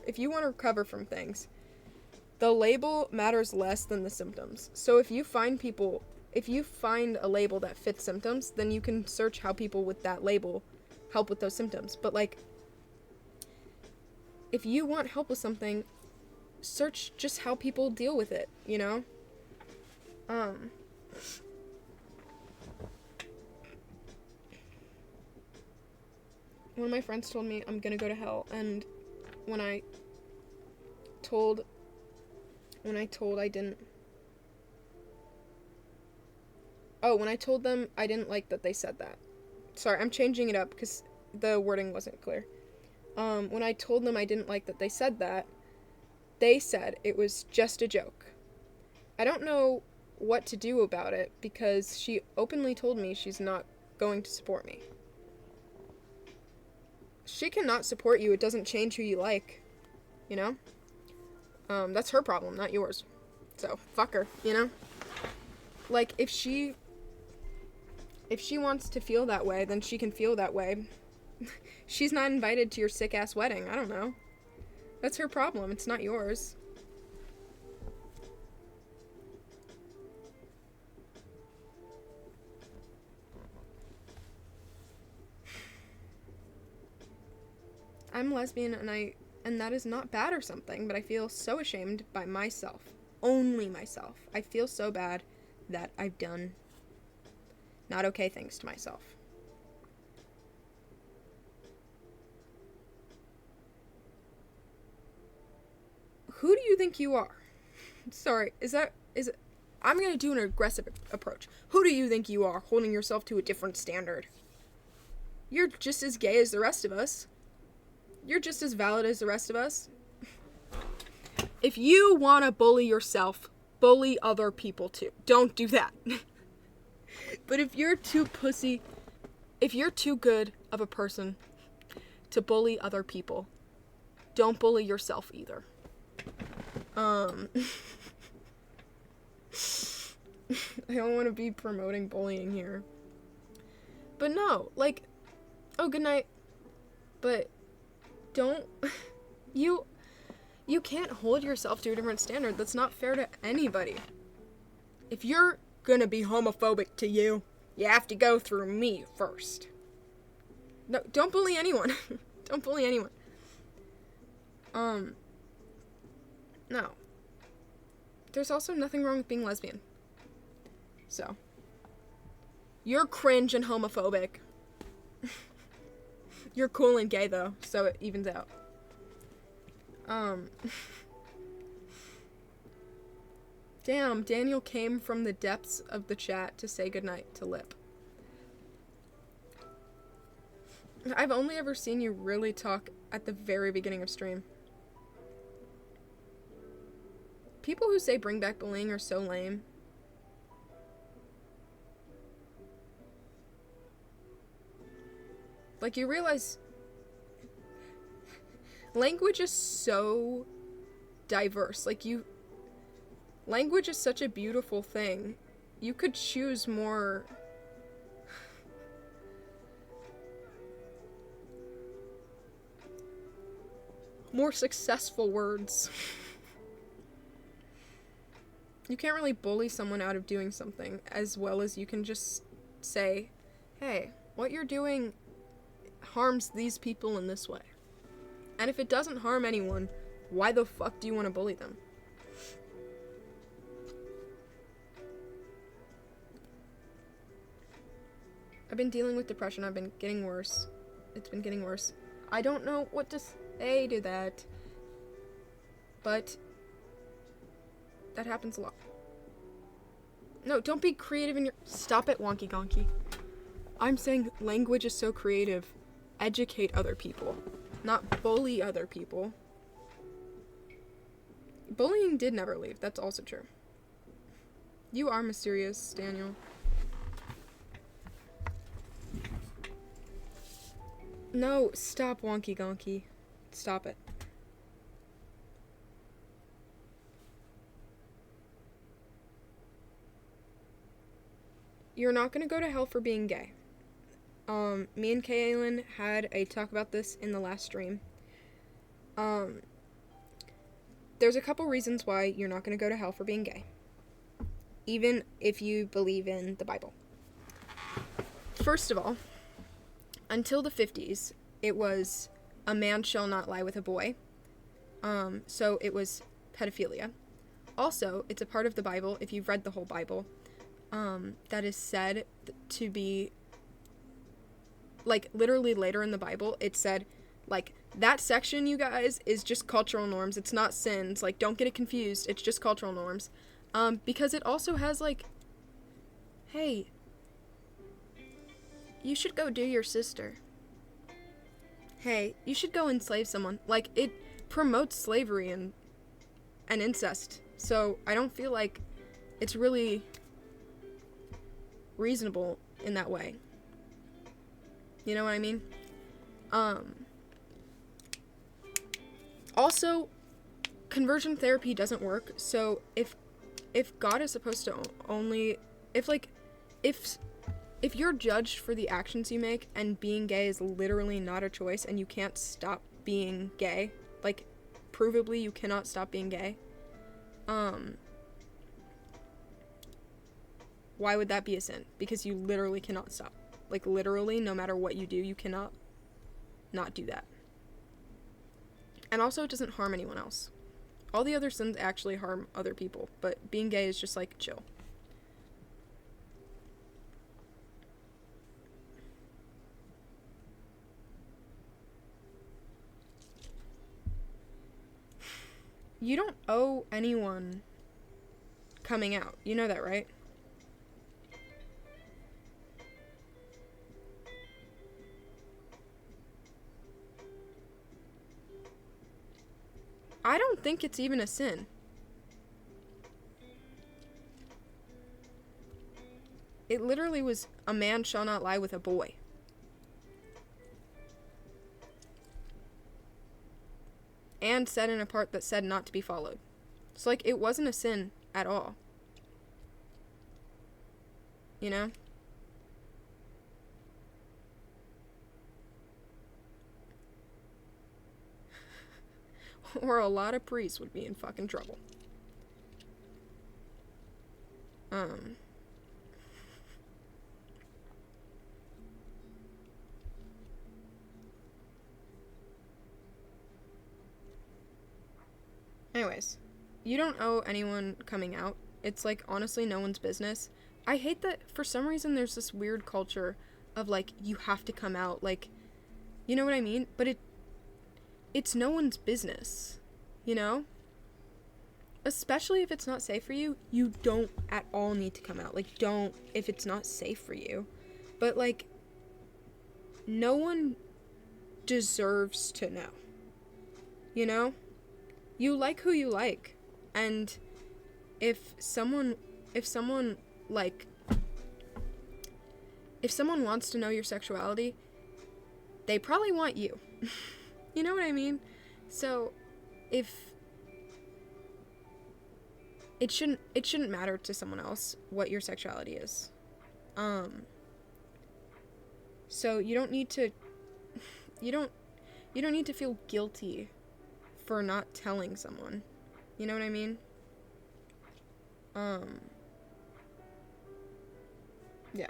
recover from things, the label matters less than the symptoms. So if you find a label that fits symptoms, then you can search how people with that label help with those symptoms. But, like, if you want help with something, search just how people deal with it, you know? One of my friends told me I'm gonna go to hell, and when I told them I didn't like that they said that. Sorry, I'm changing it up because the wording wasn't clear. When I told them I didn't like that they said that, they said it was just a joke. I don't know what to do about it because she openly told me she's not going to support me. she cannot support you. It doesn't change who you like, you know? That's her problem, not yours. So, fuck her, you know? Like, if she wants to feel that way, then she can feel that way. She's not invited to your sick-ass wedding. I don't know. That's her problem. It's not yours. I'm lesbian and that is not bad or something, but I feel so ashamed by myself. Only myself. I feel so bad that I've done not okay things to myself. Who do you think you are? Sorry, is it? I'm gonna do an aggressive approach. Who do you think you are, holding yourself to a different standard? You're just as gay as the rest of us. You're just as valid as the rest of us. If you want to bully yourself, bully other people too. Don't do that. But if you're too good of a person to bully other people, don't bully yourself either. I don't want to be promoting bullying here. But no, like, oh, good night. But don't, you can't hold yourself to a different standard. That's not fair to anybody. If you're gonna be homophobic to you, you have to go through me first. No, don't bully anyone. Don't bully anyone. No. There's also nothing wrong with being lesbian. So. You're cringe and homophobic. You're cool and gay, though, so it evens out. Damn, Daniel came from the depths of the chat to say goodnight to Lip. I've only ever seen you really talk at the very beginning of stream. People who say bring back bullying are so lame. Like, you realize language is so diverse. Like, language is such a beautiful thing. You could choose more successful words. You can't really bully someone out of doing something as well as you can just say, hey, what you're doing harms these people in this way. And if it doesn't harm anyone, why the fuck do you want to bully them? I've been dealing with depression. I've been getting worse. It's been getting worse. I don't know what to say to that. But that happens a lot. No, don't be creative in your... Stop it, wonky gonky. I'm saying language is so creative. Educate other people. Not bully other people. Bullying did never leave. That's also true. You are mysterious, Daniel. No, stop, wonky gonky. Stop it. You're not gonna go to hell for being gay. Me and Queyoueye had a talk about this in the last stream. There's a couple reasons why you're not gonna go to hell for being gay. Even if you believe in the Bible. First of all, until the 50s, it was a man shall not lie with a boy. So it was pedophilia. Also, it's a part of the Bible, if you've read the whole Bible, that is said to be, like, literally later in the Bible, it said, like, that section, you guys, is just cultural norms. It's not sins. Like, don't get it confused. It's just cultural norms. Because it also has, like, hey, you should go do your sister. Hey, you should go enslave someone. Like, it promotes slavery and incest. So I don't feel like it's really reasonable in that way. You know what I mean? Also, conversion therapy doesn't work. So if God is supposed to only, if you're judged for the actions you make, and being gay is literally not a choice, and you can't stop being gay, like, provably you cannot stop being gay, why would that be a sin? Because you literally cannot stop. Like, literally, no matter what you do, you cannot not do that. And also, it doesn't harm anyone else. All the other sins actually harm other people, but being gay is just, like, chill. You don't owe anyone coming out. You know that, right? I don't think it's even a sin. It literally was, a man shall not lie with a boy. And said in a part that said not to be followed. So, like, it wasn't a sin at all. You know? Or a lot of priests would be in fucking trouble. Anyways, you don't owe anyone coming out. It's, like, honestly no one's business. I hate that for some reason there's this weird culture of, like, you have to come out, like, you know what I mean? But it's no one's business, you know? Especially if it's not safe for you, you don't at all need to come out. Like, don't, if it's not safe for you. But, like, no one deserves to know, you know? You like who you like, and if someone wants to know your sexuality, they probably want you. You know what I mean? So if it shouldn't matter to someone else what your sexuality is. So you don't need to feel guilty for not telling someone. You know what I mean? Yeah.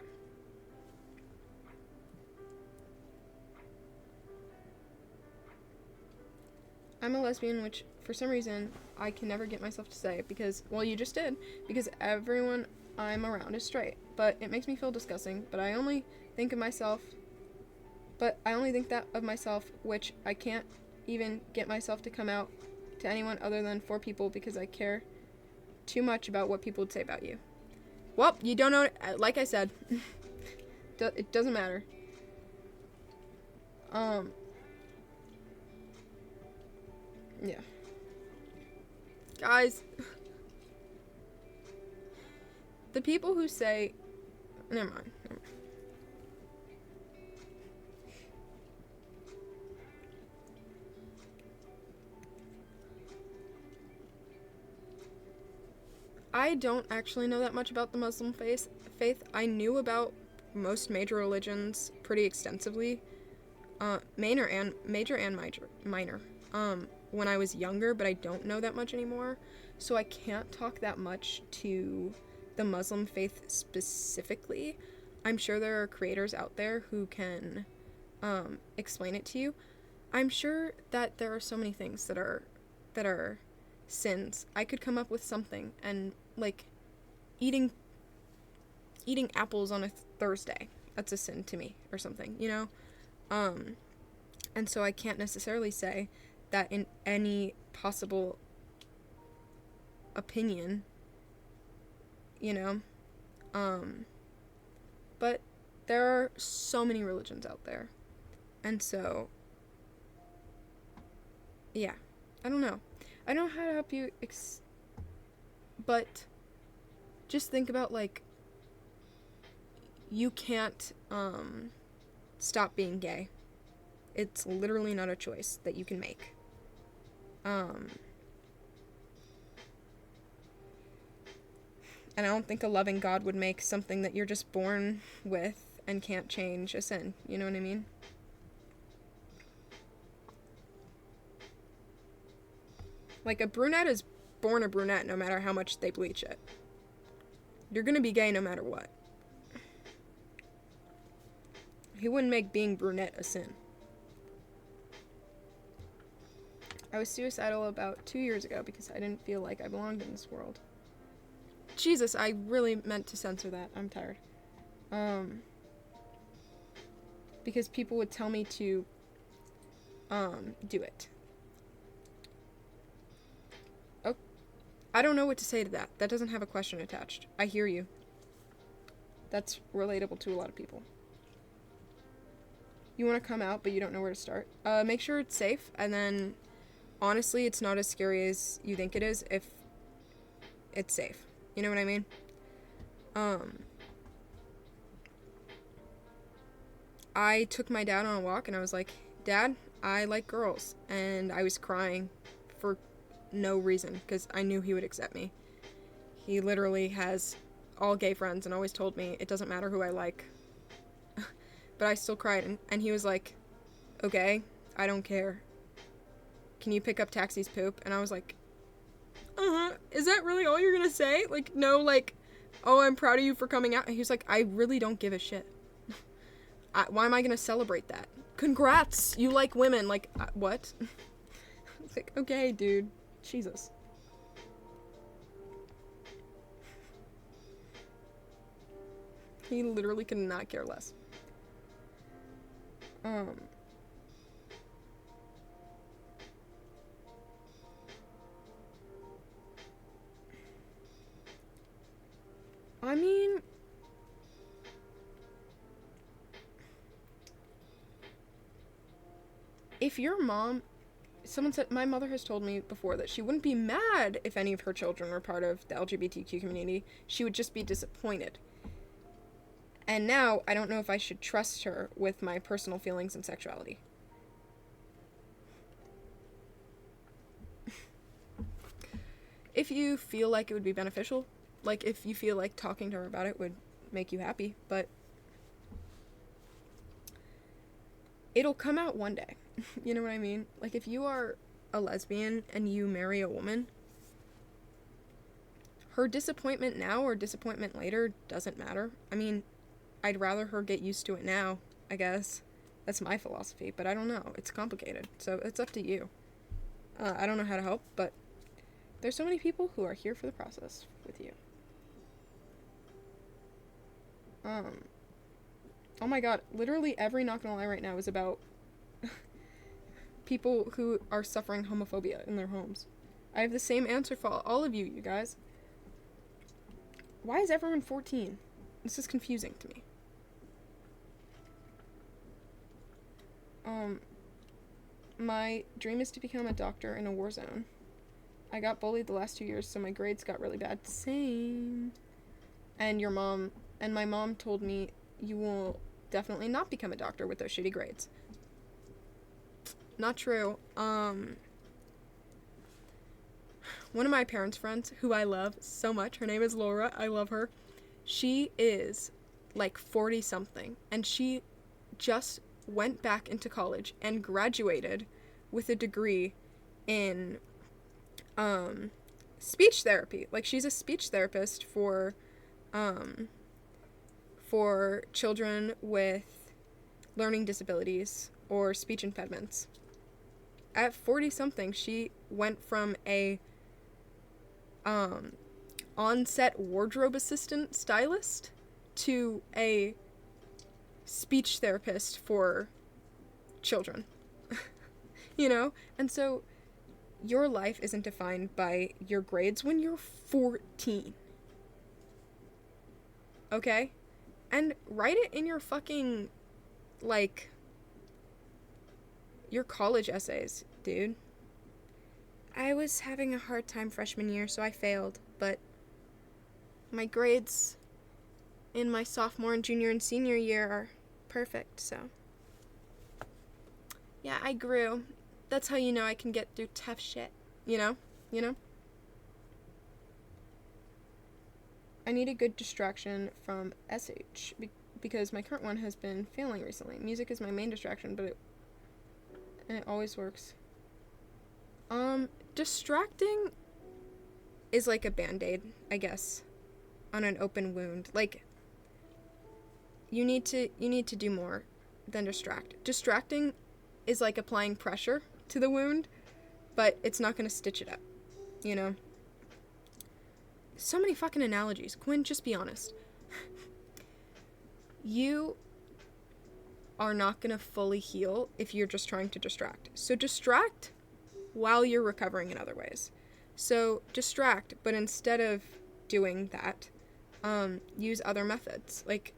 I'm a lesbian, which for some reason I can never get myself to say, because, well, you just did, because everyone I'm around is straight, but it makes me feel disgusting. But I only think that of myself, which I can't even get myself to come out to anyone other than 4 people, because I care too much about what people would say about you. Well, you don't know, like I said. It doesn't matter. Yeah. Guys, the people who say, never mind. I don't actually know that much about the Muslim faith. I knew about most major religions pretty extensively, major and minor, when I was younger, but I don't know that much anymore, so I can't talk that much to the Muslim faith specifically. I'm sure there are creators out there who can explain it to you. I'm sure that there are so many things that are sins. I could come up with something, and, like, eating apples on a Thursday, that's a sin to me, or something, you know? And so I can't necessarily say that in any possible opinion, you know? But there are so many religions out there, and so, yeah, I don't know how to help you, but just think about, like, you can't, stop being gay. It's literally not a choice that you can make. And I don't think a loving God would make something that you're just born with and can't change a sin. You know what I mean? Like, a brunette is born a brunette no matter how much they bleach it. You're gonna be gay no matter what. He wouldn't make being brunette a sin. I was suicidal about 2 years ago because I didn't feel like I belonged in this world. Jesus, I really meant to censor that. I'm tired. Because people would tell me to, do it. Oh, I don't know what to say to that. That doesn't have a question attached. I hear you. That's relatable to a lot of people. You want to come out, but you don't know where to start. Make sure it's safe, and then, honestly, it's not as scary as you think it is if it's safe. You know what I mean? I took my dad on a walk, and I was like, Dad, I like girls. And I was crying for no reason, because I knew he would accept me. He literally has all gay friends and always told me it doesn't matter who I like. But I still cried, and he was like, okay, I don't care. Can you pick up Taxi's poop? And I was like, is that really all you're gonna say? Like, no, like, oh, I'm proud of you for coming out. And he was like, I really don't give a shit. Why am I gonna celebrate that? Congrats, you like women. Like, what? It's like, okay, dude. Jesus. He literally could not care less. I mean, if your mom, someone said, my mother has told me before that she wouldn't be mad if any of her children were part of the LGBTQ community. She would just be disappointed. And now, I don't know if I should trust her with my personal feelings and sexuality. If you feel like it would be beneficial, like if you feel like talking to her about it would make you happy, but it'll come out one day. You know what I mean? Like, if you are a lesbian and you marry a woman, her disappointment now or disappointment later doesn't matter. I mean, I'd rather her get used to it now, I guess. That's my philosophy, but I don't know. It's complicated, so it's up to you. I don't know how to help, but there's so many people who are here for the process with you. Oh my god, literally every Not Gonna Lie right now is about people who are suffering homophobia in their homes. I have the same answer for all of you, you guys. Why is everyone 14? This is confusing to me. My dream is to become a doctor in a war zone. I got bullied the last 2 years, so my grades got really bad. Same. And my mom told me, you will definitely not become a doctor with those shitty grades. Not true. One of my parents' friends, who I love so much, her name is Laura, I love her. She is like 40 something, and she just went back into college and graduated with a degree in speech therapy. Like, she's a speech therapist for children with learning disabilities or speech impediments. At 40 something, she went from a on-set wardrobe assistant stylist to a speech therapist for children. You know? And so your life isn't defined by your grades when you're 14. Okay? And write it in your fucking, like, your college essays, dude. I was having a hard time freshman year, so I failed, but my grades in my sophomore and junior and senior year are perfect, so. Yeah, I grew. That's how you know I can get through tough shit. You know? You know? I need a good distraction from SH because my current one has been failing recently. Music is my main distraction, but it always works. Distracting is like a band-aid, I guess, on an open wound. Like, you need to do more than distract. Distracting is like applying pressure to the wound, but it's not going to stitch it up, you know? So many fucking analogies. Quinn, just be honest. You are not going to fully heal if you're just trying to distract. So distract while you're recovering in other ways. So distract, but instead of doing that, use other methods. Like,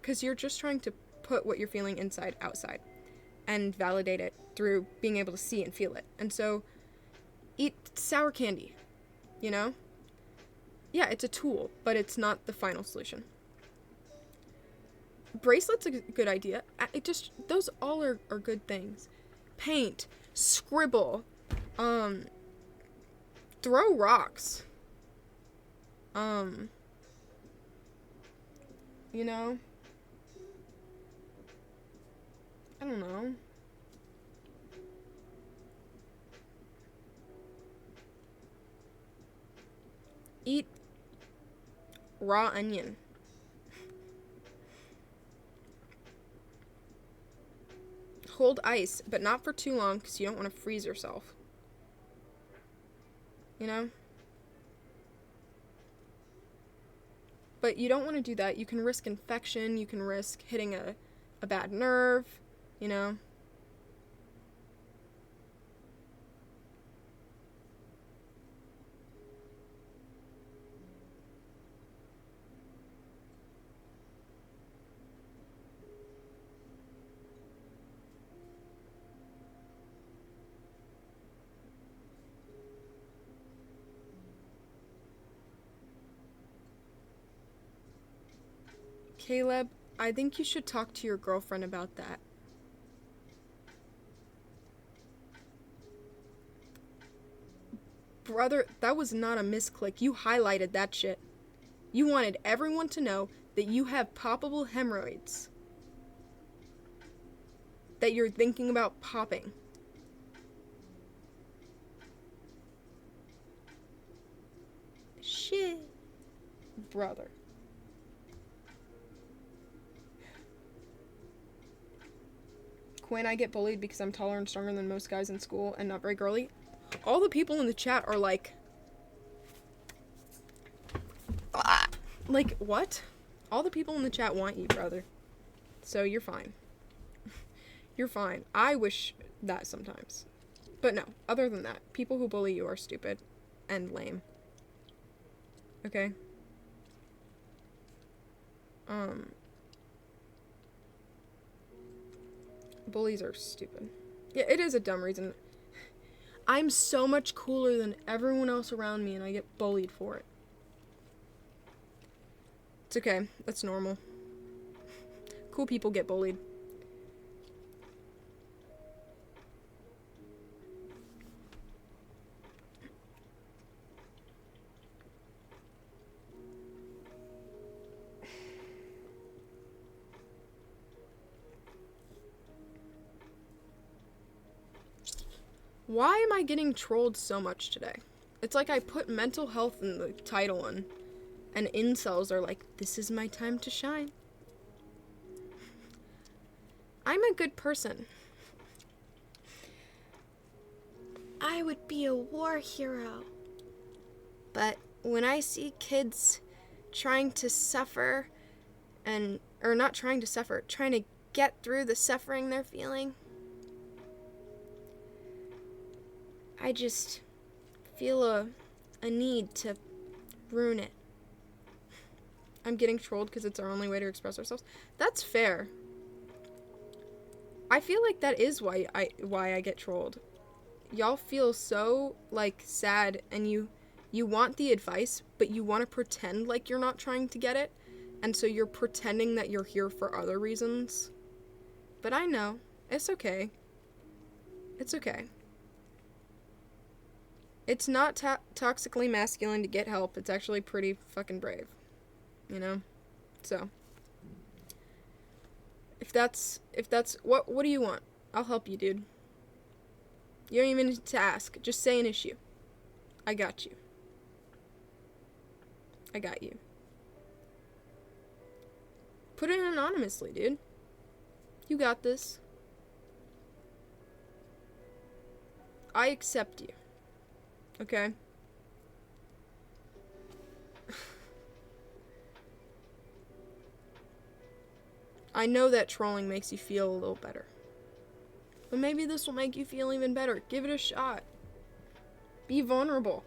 because you're just trying to put what you're feeling inside outside and validate it through being able to see and feel it. And so eat sour candy, you know? Yeah, it's a tool, but it's not the final solution. Bracelets a good idea. Those all are good things. Paint, scribble, throw rocks. You know? I don't know. Eat raw onion. Hold ice, but not for too long because you don't want to freeze yourself. You know? But you don't want to do that. You can risk infection. You can risk hitting a bad nerve, you know? Caleb, I think you should talk to your girlfriend about that. Brother, that was not a misclick. You highlighted that shit. You wanted everyone to know that you have poppable hemorrhoids. That you're thinking about popping. Shit. Brother. Quinn, I get bullied because I'm taller and stronger than most guys in school and not very girly. All the people in the chat are like, what? All the people in the chat want you, brother. So you're fine. You're fine. I wish that sometimes. But no, other than that, people who bully you are stupid and lame. Okay? Bullies are stupid. Yeah, it is a dumb reason. I'm so much cooler than everyone else around me and I get bullied for it. It's okay. That's normal. Cool people get bullied. Why am I getting trolled so much today? It's like I put mental health in the title and incels are like, this is my time to shine. I'm a good person. I would be a war hero. But when I see kids trying to suffer or not trying to suffer, trying to get through the suffering they're feeling, I just feel a need to ruin it. I'm getting trolled because it's our only way to express ourselves. That's fair. I feel like that is why I get trolled. Y'all feel so, like, sad, and you want the advice, but you want to pretend like you're not trying to get it, and so you're pretending that you're here for other reasons. But I know. It's okay. It's okay. It's not toxically masculine to get help. It's actually pretty fucking brave. You know? So. If that's, what do you want? I'll help you, dude. You don't even need to ask. Just say an issue. I got you. I got you. Put it in anonymously, dude. You got this. I accept you. Okay? I know that trolling makes you feel a little better. But maybe this will make you feel even better. Give it a shot. Be vulnerable.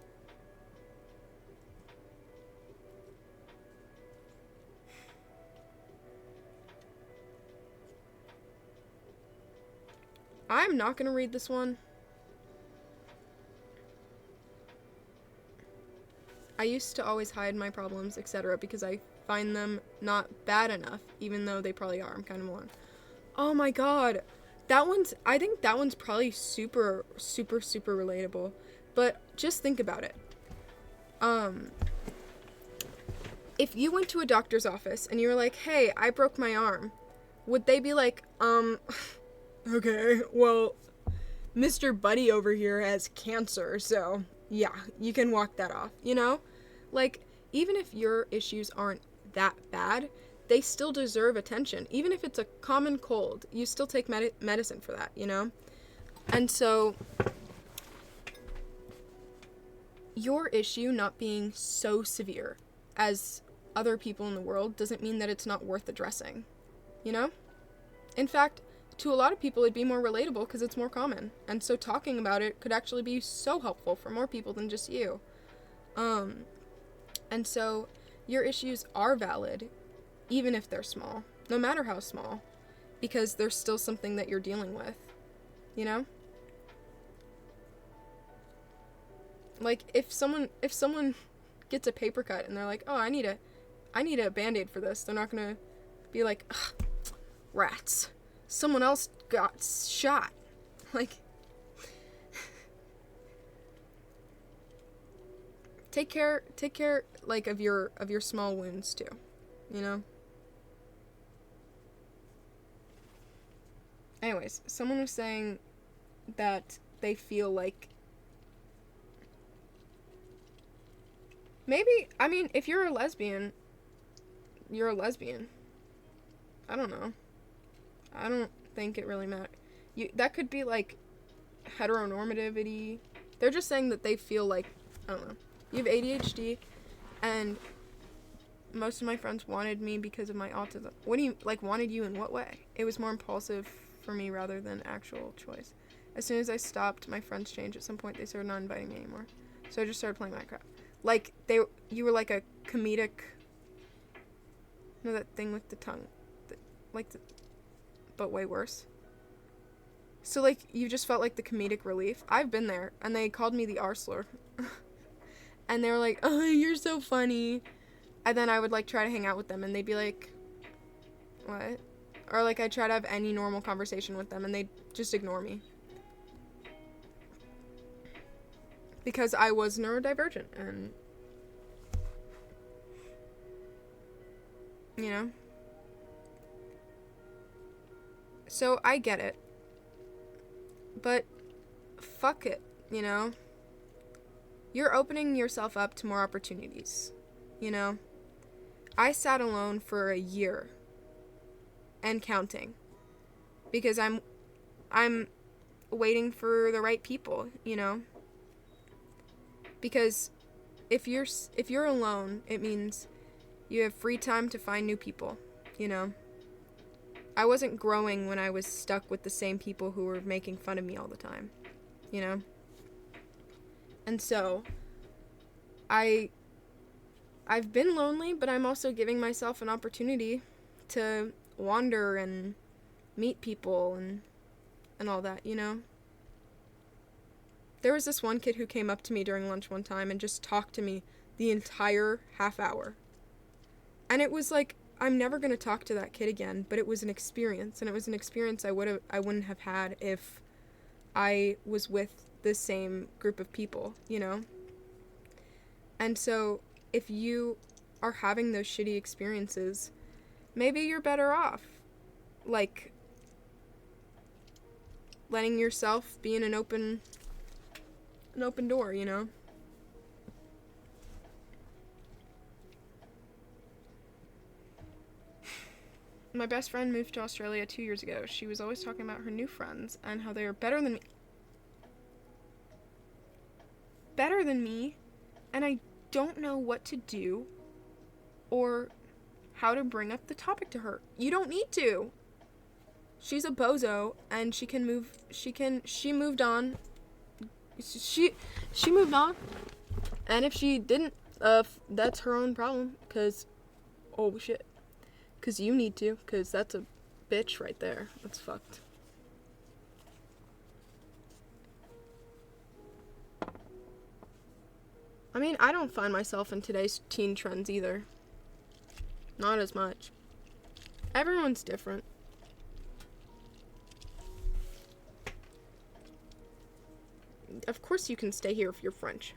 I'm not going to read this one. I used to always hide my problems, etc., because I find them not bad enough, even though they probably are. I'm kind of one. Oh my god. I think that one's probably super, super, super relatable. But just think about it. If you went to a doctor's office and you were like, hey, I broke my arm, would they be like, okay, well, Mr. Buddy over here has cancer, so yeah, you can walk that off, you know? Like, even if your issues aren't that bad, they still deserve attention. Even if it's a common cold, you still take medicine for that, you know? And so, your issue not being so severe as other people in the world doesn't mean that it's not worth addressing, you know? In fact, to a lot of people, it'd be more relatable because it's more common. And so talking about it could actually be so helpful for more people than just you. And so your issues are valid, even if they're small, no matter how small, because there's still something that you're dealing with, you know? Like, if someone gets a paper cut and they're like, oh, I need a Band-Aid for this, they're not gonna be like, ugh, rats. Someone else got shot. Like, take care, like, of your small wounds, too, you know? Anyways, someone was saying that they feel like, maybe, I mean, if you're a lesbian, you're a lesbian. I don't know. I don't think it really matters. That could be, like, heteronormativity. They're just saying that they feel like, I don't know. You have ADHD, and most of my friends wanted me because of my autism. What do you, like, wanted you in what way? It was more impulsive for me rather than actual choice. As soon as I stopped, my friends changed. At some point, they started not inviting me anymore. So I just started playing Minecraft. Like, you were like a comedic, you know that thing with the tongue? But way worse. So, like, you just felt like the comedic relief. I've been there, and they called me the R slur. And they were like, oh, you're so funny. And then I would, like, try to hang out with them, and they'd be like, what? Or, like, I'd try to have any normal conversation with them, and they'd just ignore me. Because I was neurodivergent, and, you know? So, I get it. But, fuck it, you know? You're opening yourself up to more opportunities, you know? I sat alone for a year, and counting. Because I'm waiting for the right people, you know? Because if you're alone, it means you have free time to find new people, you know? I wasn't growing when I was stuck with the same people who were making fun of me all the time, you know? And so, I've been lonely, but I'm also giving myself an opportunity to wander and meet people and all that, you know? There was this one kid who came up to me during lunch one time and just talked to me the entire half hour. And it was like, I'm never going to talk to that kid again, but it was an experience, and it was an experience I wouldn't have had if I was with the same group of people, you know? And so if you are having those shitty experiences, maybe you're better off, like, letting yourself be in an open door, you know? My best friend moved to Australia 2 years ago. She was always talking about her new friends and how they are better than me. And I don't know what to do or how to bring up the topic to her. You don't need to. She's a bozo and she moved on. She moved on. And if she didn't, that's her own problem, cuz oh shit. Cuz you need to, cuz that's a bitch right there. That's fucked. I mean, I don't find myself in today's teen trends either. Not as much. Everyone's different. Of course you can stay here if you're French.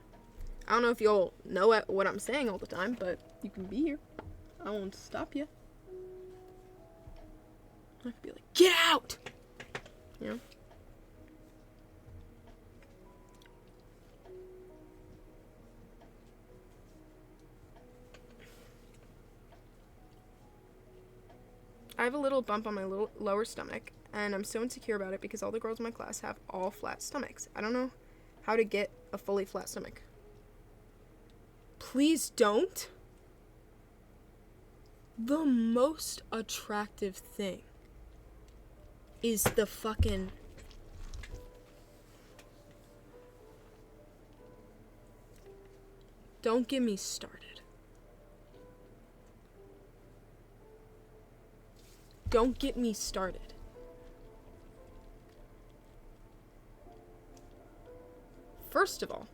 I don't know if you'll know what I'm saying all the time, but you can be here. I won't stop you. I could be like, get out! You know? I have a little bump on my lower stomach, and I'm so insecure about it because all the girls in my class have all flat stomachs. I don't know how to get a fully flat stomach. Please don't. The most attractive thing is the fucking... Don't get me started. Don't get me started. First of all,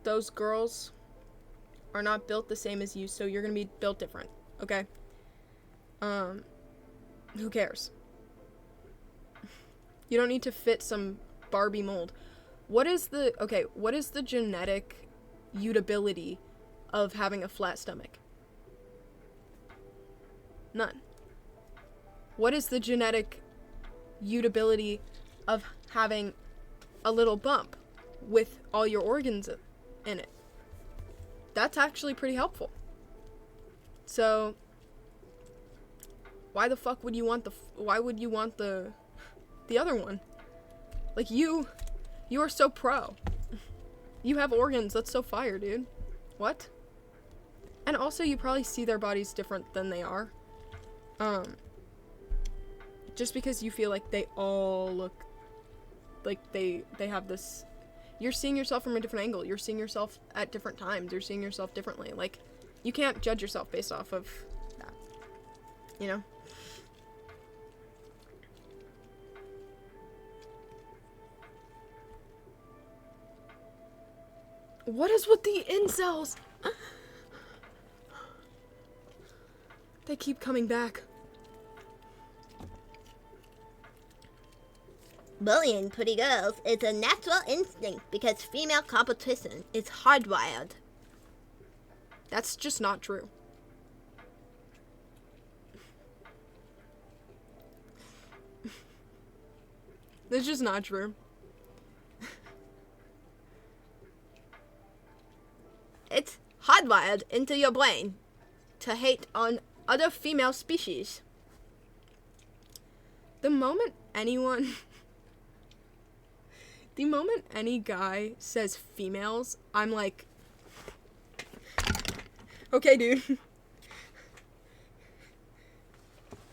those girls are not built the same as you, so you're gonna be built different, okay? Who cares? You don't need to fit some Barbie mold. What is the genetic mutability of having a flat stomach? None. What is the genetic mutability of having a little bump with all your organs in it? That's actually pretty helpful. So, why the fuck would you want the other one? Like, you are so pro. You have organs, that's so fire, dude. What? And also, you probably see their bodies different than they are. Just because you feel like they all look like they have this... You're seeing yourself from a different angle. You're seeing yourself at different times. You're seeing yourself differently. Like, you can't judge yourself based off of that. You know? What is with the incels? They keep coming back. Bullying pretty girls is a natural instinct because female competition is hardwired. That's just not true. That's just not true. It's hardwired into your brain to hate on other female species. The moment any guy says females, I'm like, okay, dude.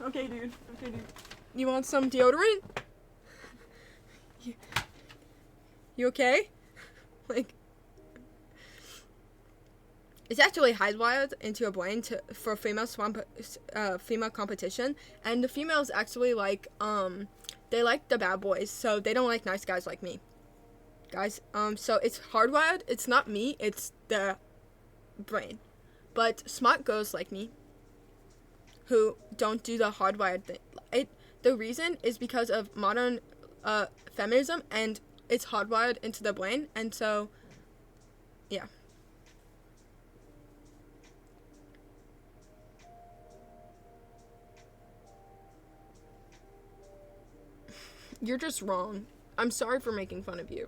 Okay, dude. You want some deodorant? You okay? Like, it's actually hardwired into your brain for female competition, and the females actually like they like the bad boys, so they don't like nice guys like me. Guys, so it's hardwired. It's not me, it's the brain. But smart girls like me, who don't do the hardwired thing. The reason is because of modern feminism, and it's hardwired into their brain, and so, yeah. You're just wrong. I'm sorry for making fun of you.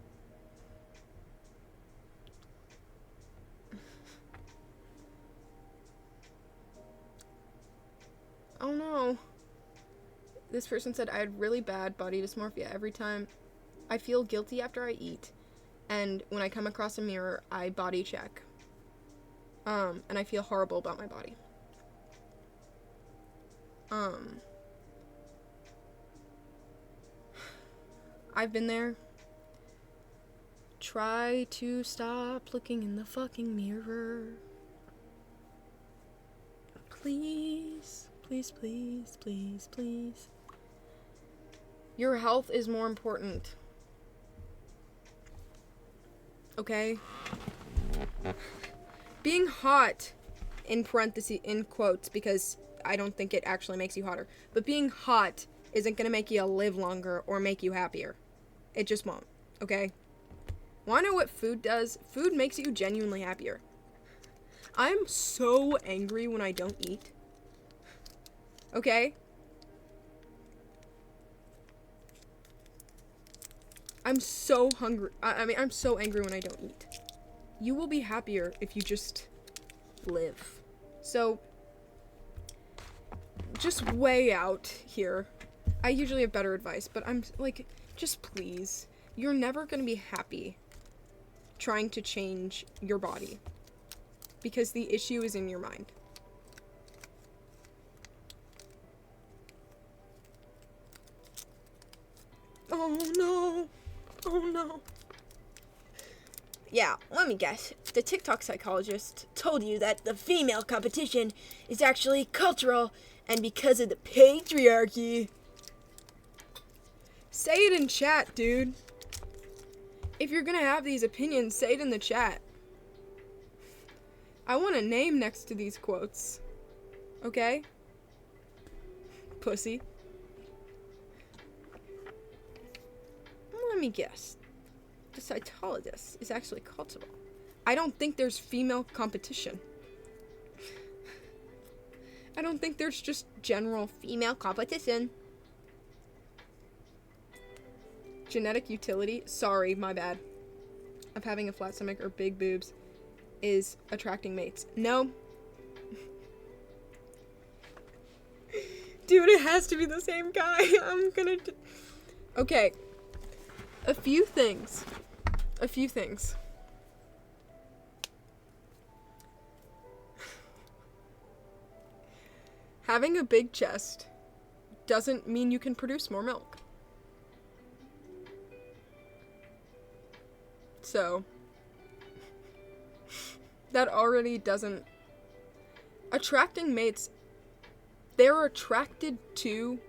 Oh no. This person said I had really bad body dysmorphia. Every time I feel guilty after I eat, and when I come across a mirror, I body check. And I feel horrible about my body. I've been there. Try to stop looking in the fucking mirror. Please, please, please, please, please. Your health is more important. Okay? Being hot, in parentheses, in quotes, because I don't think it actually makes you hotter, but being hot isn't gonna make you live longer or make you happier. It just won't, okay? Wanna know what food does? Food makes you genuinely happier. I'm so angry when I don't eat. Okay? I'm so hungry. I'm so angry when I don't eat. You will be happier if you just live. So, just weigh out here. I usually have better advice, but I'm like, just please. You're never gonna be happy trying to change your body, because the issue is in your mind. Oh no. Oh no. Yeah, let me guess. The TikTok psychologist told you that the female competition is actually cultural and because of the patriarchy. Say it in chat, dude. If you're gonna have these opinions, say it in the chat. I want a name next to these quotes. Okay? Pussy. Let me guess. The psychologist is actually cultural. I don't think there's female competition. I don't think there's just general Female competition. genetic utility. Sorry, my bad. Of having a flat stomach or big boobs is attracting mates. No. Dude, it has to be the same guy. I'm gonna... Okay. A few things. Having a big chest doesn't mean you can produce more milk. So, that already doesn't... Attracting mates, they're attracted to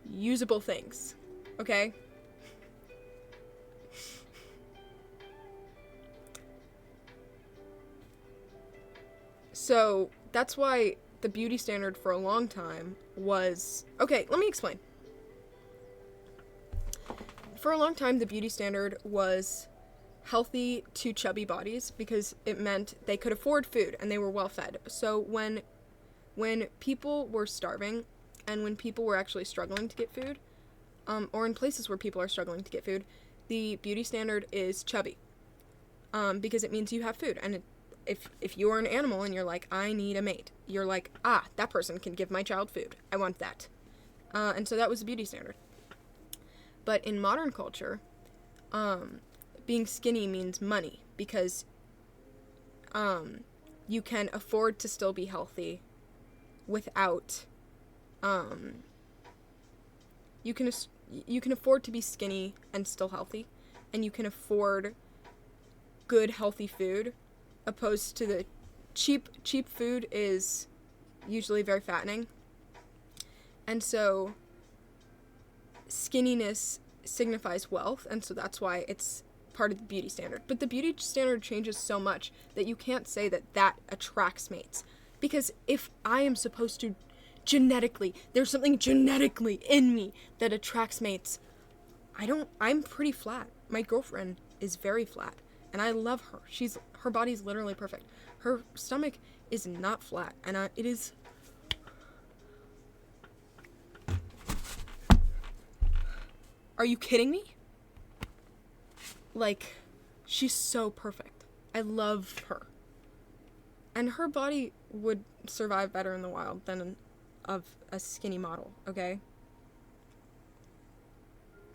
usable things, okay? So, that's why the beauty standard for a long time was... Okay, let me explain. For a long time, the beauty standard was healthy to chubby bodies because it meant they could afford food and they were well fed. So when people were starving and when people were actually struggling to get food, or in places where people are struggling to get food, the beauty standard is chubby, because it means you have food. And if you're an animal and you're like, I need a mate, you're like, that person can give my child food. I want that. And so that was the beauty standard. But in modern culture, being skinny means money because you can afford to still be healthy without you can afford to be skinny and still healthy, and you can afford good healthy food opposed to the cheap food is usually very fattening. And so skinniness signifies wealth, and so that's why it's part of the beauty standard. But the beauty standard changes so much that you can't say that that attracts mates. Because if I am supposed to genetically, there's something genetically in me that attracts mates. I'm pretty flat. My girlfriend is very flat, and I love her. Her body's literally perfect. Her stomach is not flat, and it is. Are you kidding me? Like, she's so perfect. I love her. And her body would survive better in the wild than of a skinny model, okay?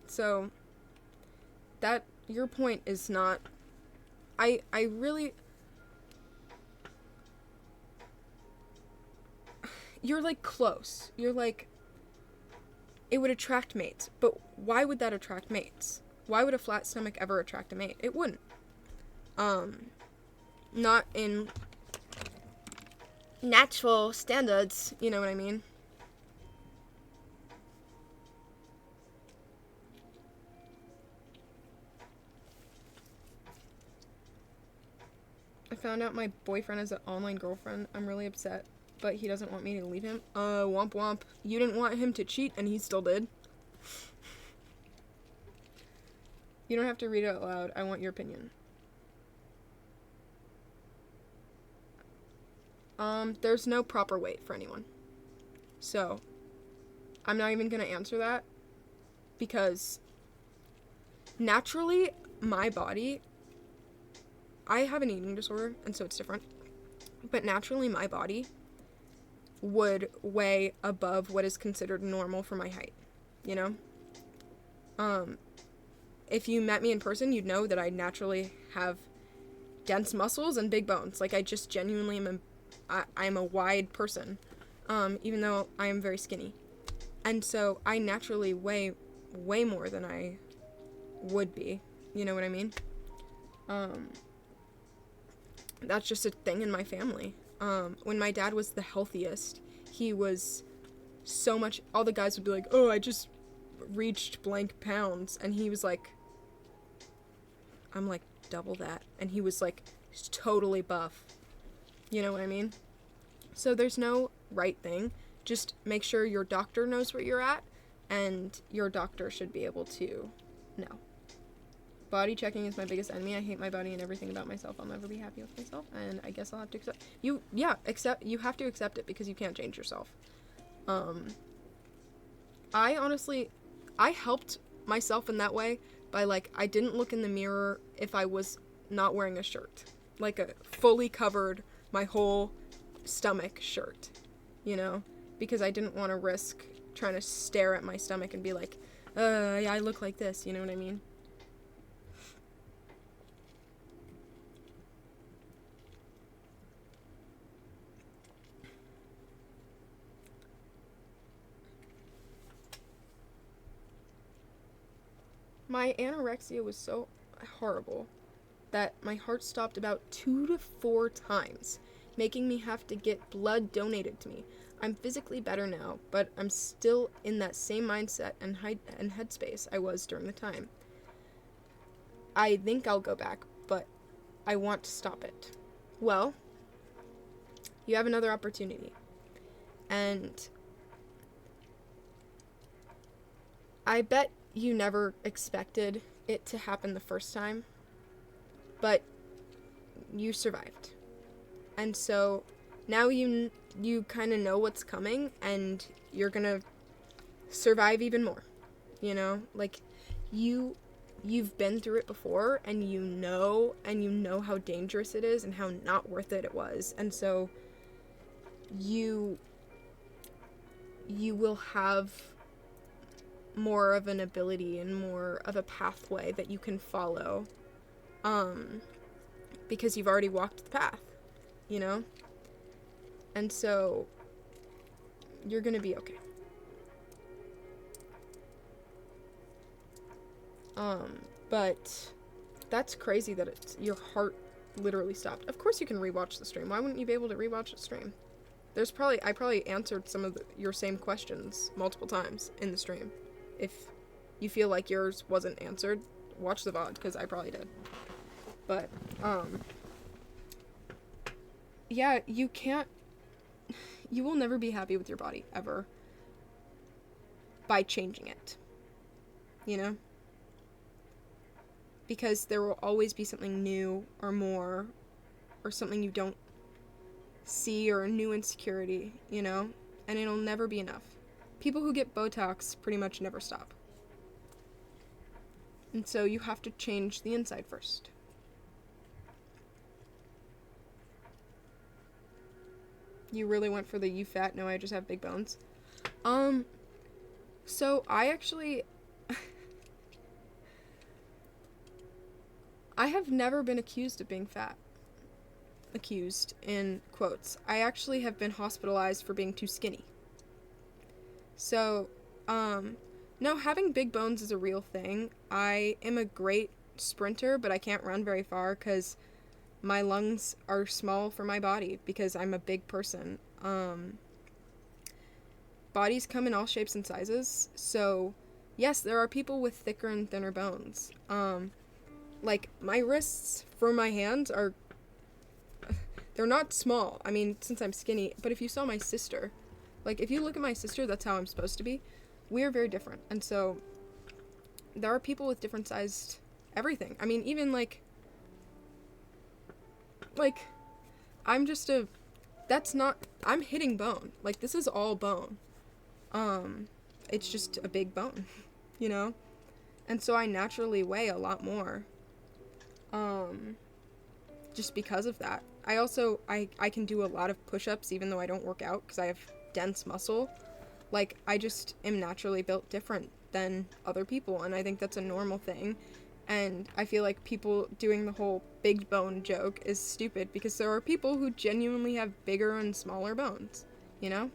So, that, your point is not, I really, you're like close. You're like, it would attract mates, but why would that attract mates? Why would a flat stomach ever attract a mate? It wouldn't. Not in natural standards, you know what I mean? I found out my boyfriend has an online girlfriend. I'm really upset, but he doesn't want me to leave him. Womp womp. You didn't want him to cheat, and he still did. You don't have to read it out loud. I want your opinion. There's no proper weight for anyone. So, I'm not even gonna answer that, because naturally, my body, I have an eating disorder, and so it's different, but naturally my body would weigh above what is considered normal for my height, you know? If you met me in person, you'd know that I naturally have dense muscles and big bones. Like, I just genuinely I'm a wide person, even though I am very skinny. And so I naturally weigh way more than I would be, you know what I mean? That's just a thing in my family. When my dad was the healthiest, he was so much, all the guys would be like, oh, I just reached blank pounds, and he was like, I'm like double that, and he was like totally buff, you know what I mean? So there's no right thing. Just make sure your doctor knows where you're at, and your doctor should be able to know. Body checking is my biggest enemy. I hate my body and everything about myself. I'll never be happy with myself, and I guess I'll have to accept you. Yeah, you have to accept it, because you can't change yourself. I helped myself in that way by, like, I didn't look in the mirror if I was not wearing a shirt, like a fully covered my whole stomach shirt, you know, because I didn't want to risk trying to stare at my stomach and be like, yeah, I look like this, you know what I mean? My anorexia was so horrible that my heart stopped about 2 to 4 times, making me have to get blood donated to me. I'm physically better now, but I'm still in that same mindset and headspace I was during the time. I think I'll go back, but I want to stop it. Well, you have another opportunity. And I bet you never expected it to happen the first time, but you survived. And so now you kind of know what's coming, and you're gonna survive even more, you know? Like, you've been through it before, and you know how dangerous it is and how not worth it was. And so you will have more of an ability and more of a pathway that you can follow, because you've already walked the path, you know? And so you're gonna be okay. But that's crazy that your heart literally stopped. Of course you can rewatch the stream. Why wouldn't you be able to rewatch the stream? I probably answered some of your same questions multiple times in the stream. If you feel like yours wasn't answered, watch the VOD, because I probably did. But, yeah, you can't you will never be happy with your body, ever, by changing it. You know? Because there will always be something new or more, or something you don't see, or a new insecurity, you know? And it'll never be enough. People who get Botox pretty much never stop. And so you have to change the inside first. You really went for the you fat, no I just have big bones. So I actually I have never been accused of being fat. Accused in quotes. I actually have been hospitalized for being too skinny. So, no, having big bones is a real thing. I am a great sprinter, but I can't run very far because my lungs are small for my body because I'm a big person. Bodies come in all shapes and sizes. So, yes, there are people with thicker and thinner bones. Like, my wrists for my hands are, they're not small. I mean, since I'm skinny, but if you saw my sister, like, if you look at my sister, that's how I'm supposed to be. We are very different. And so, there are people with different sized everything. I mean, even, like, I'm just I'm hitting bone. Like, this is all bone. It's just a big bone, you know? And so I naturally weigh a lot more. Just because of that. I also, I can do a lot of push-ups even though I don't work out because I have dense muscle. Like, I just am naturally built different than other people, and I think that's a normal thing. And I feel like people doing the whole big bone joke is stupid because there are people who genuinely have bigger and smaller bones, you know?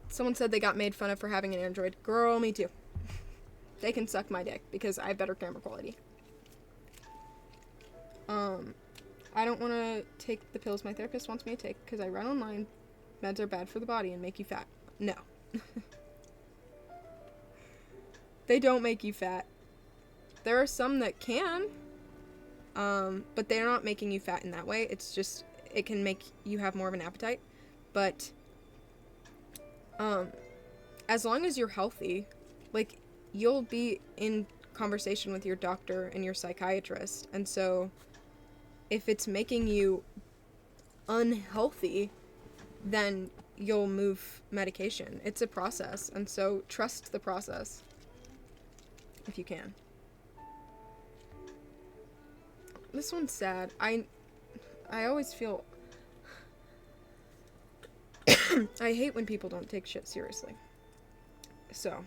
Someone said they got made fun of for having an Android. Girl, me too. They can suck my dick because I have better camera quality. I don't want to take the pills my therapist wants me to take because I read online meds are bad for the body and make you fat. No. They don't make you fat. There are some that can, but they're not making you fat in that way. It's just, it can make you have more of an appetite. But, as long as you're healthy, like, you'll be in conversation with your doctor and your psychiatrist. And so, if it's making you unhealthy, then you'll move medication. It's a process. And so, trust the process. If you can. This one's sad. I always feel I hate when people don't take shit seriously. So,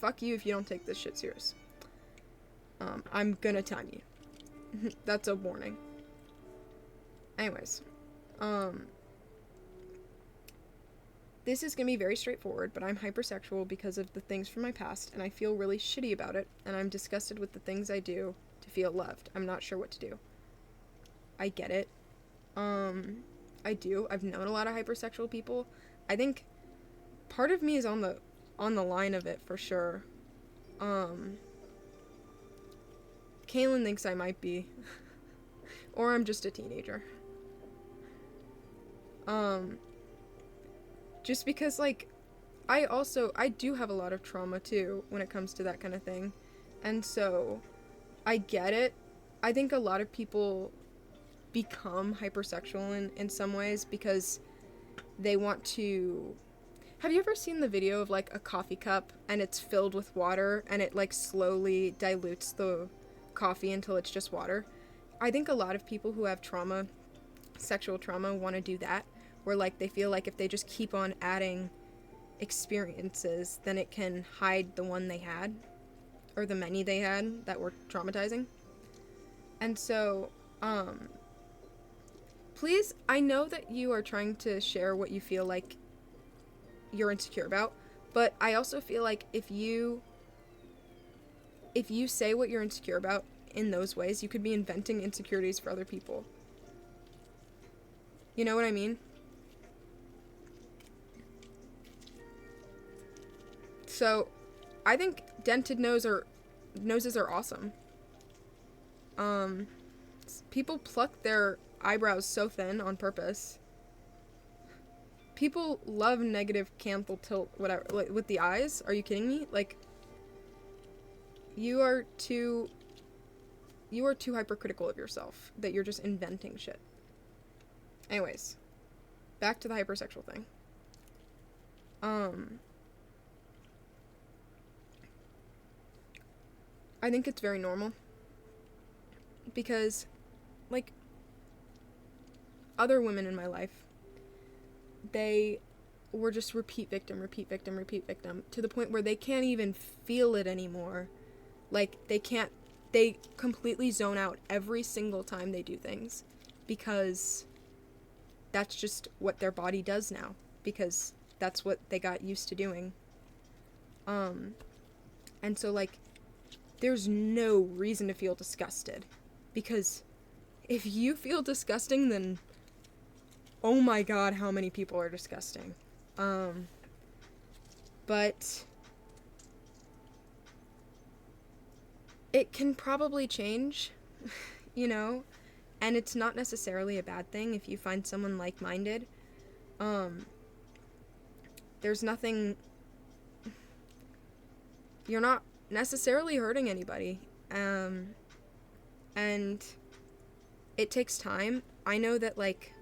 fuck you if you don't take this shit serious. I'm gonna time you. That's a warning. Anyways, this is gonna be very straightforward, but I'm hypersexual because of the things from my past, and I feel really shitty about it, and I'm disgusted with the things I do to feel loved. I'm not sure what to do. I get it. I do. I've known a lot of hypersexual people. I think part of me is on the line of it for sure. Kaylin thinks I might be. Or I'm just a teenager. Just because, like, I do have a lot of trauma, too, when it comes to that kind of thing. And so, I get it. I think a lot of people become hypersexual in some ways because they want to... Have you ever seen the video of, like, a coffee cup and it's filled with water and it, like, slowly dilutes the coffee until it's just water? I think a lot of people who have trauma, sexual trauma, want to do that. Where, like, they feel like if they just keep on adding experiences, then it can hide the one they had, or the many they had that were traumatizing. And so, please, I know that you are trying to share what you feel like you're insecure about, but I also feel like if you say what you're insecure about in those ways, you could be inventing insecurities for other people. You know what I mean? So, I think dented noses are awesome. People pluck their eyebrows so thin on purpose. People love negative canthal tilt, whatever, like, with the eyes. Are you kidding me? Like, you are too hypercritical of yourself that you're just inventing shit. Anyways, back to the hypersexual thing. I think it's very normal. Because, like, other women in my life, they were just repeat victim, to the point where they can't even feel it anymore. Like, they completely zone out every single time they do things, because that's just what their body does now, because that's what they got used to doing. And so, like, there's no reason to feel disgusted, because if you feel disgusting, then oh my god, how many people are disgusting. But it can probably change, you know, and it's not necessarily a bad thing if you find someone like-minded. There's nothing, you're not necessarily hurting anybody, and it takes time. I know that, like,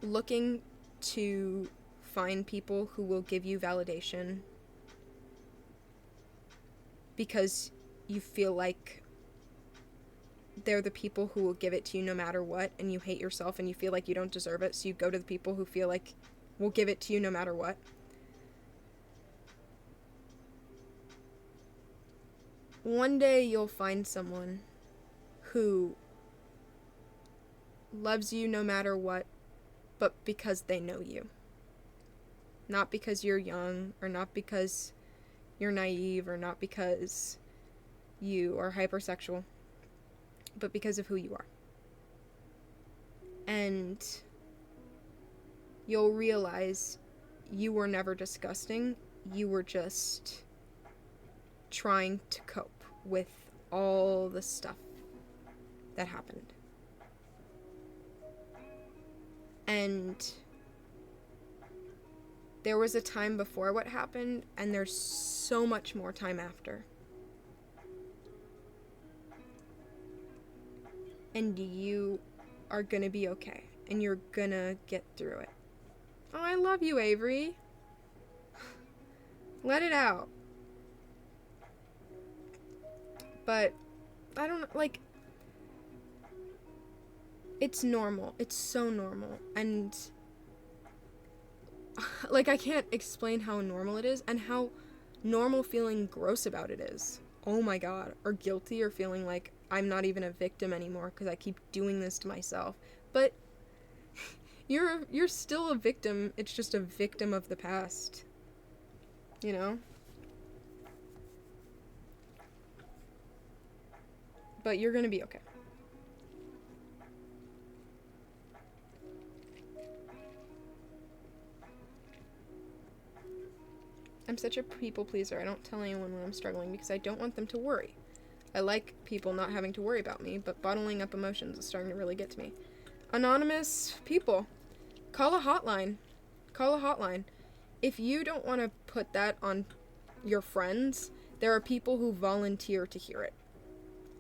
looking to find people who will give you validation because you feel like they're the people who will give it to you no matter what, and you hate yourself and you feel like you don't deserve it, so you go to the people who feel like will give it to you no matter what. One day you'll find someone who loves you no matter what, but because they know you. Not because you're young, or not because you're naive, or not because you are hypersexual, but because of who you are. And you'll realize you were never disgusting, you were just trying to cope with all the stuff that happened. And there was a time before what happened, and there's so much more time after. And you are gonna be okay, and you're gonna get through it. Oh, I love you, Avery. Let it out. But I don't, like, it's normal. It's so normal. And, like, I can't explain how normal it is, and how normal feeling gross about it is. Oh my god. Or guilty, or feeling like I'm not even a victim anymore because I keep doing this to myself. But you're still a victim. It's just a victim of the past. You know? But you're gonna be okay. I'm such a people pleaser. I don't tell anyone when I'm struggling because I don't want them to worry. I like people not having to worry about me, but bottling up emotions is starting to really get to me. Anonymous people, call a hotline. Call a hotline. If you don't want to put that on your friends, there are people who volunteer to hear it.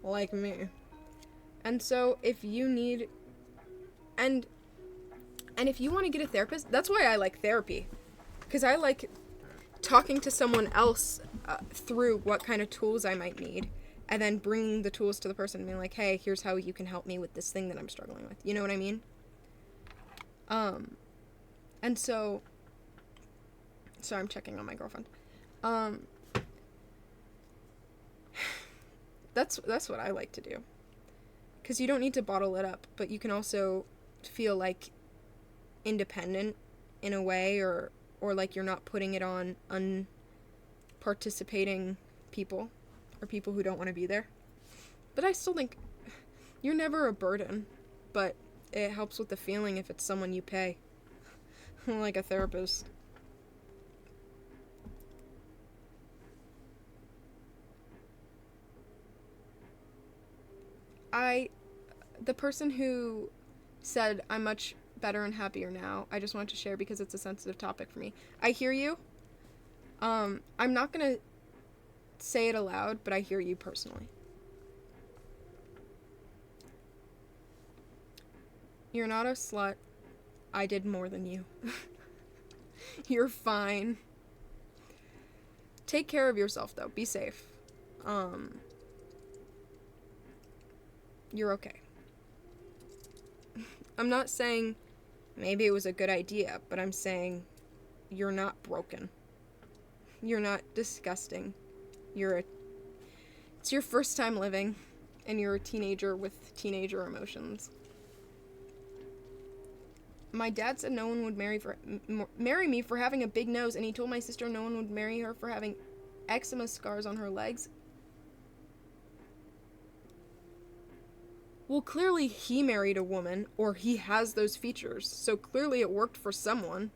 Like me. And so if you need, and if you want to get a therapist, that's why I like therapy. Because I like talking to someone else through what kind of tools I might need, and then bringing the tools to the person and being like, hey, here's how you can help me with this thing that I'm struggling with. You know what I mean? And so, sorry, I'm checking on my girlfriend. That's what I like to do. Because you don't need to bottle it up, but you can also feel like independent in a way, or like you're not putting it on unparticipating people, or people who don't want to be there. But I still think you're never a burden, but it helps with the feeling if it's someone you pay. Like a therapist. the person who said I'm much better and happier now, I just wanted to share because it's a sensitive topic for me. I hear you. I'm not gonna say it aloud, but I hear you personally. You're not a slut. I did more than you. You're fine. Take care of yourself, though. Be safe. You're okay. I'm not saying maybe it was a good idea, but I'm saying you're not broken. You're not disgusting. It's your first time living, and you're a teenager with teenager emotions. My dad said no one would marry me for having a big nose, and he told my sister no one would marry her for having eczema scars on her legs. Well, clearly he married a woman, or he has those features, so clearly it worked for someone.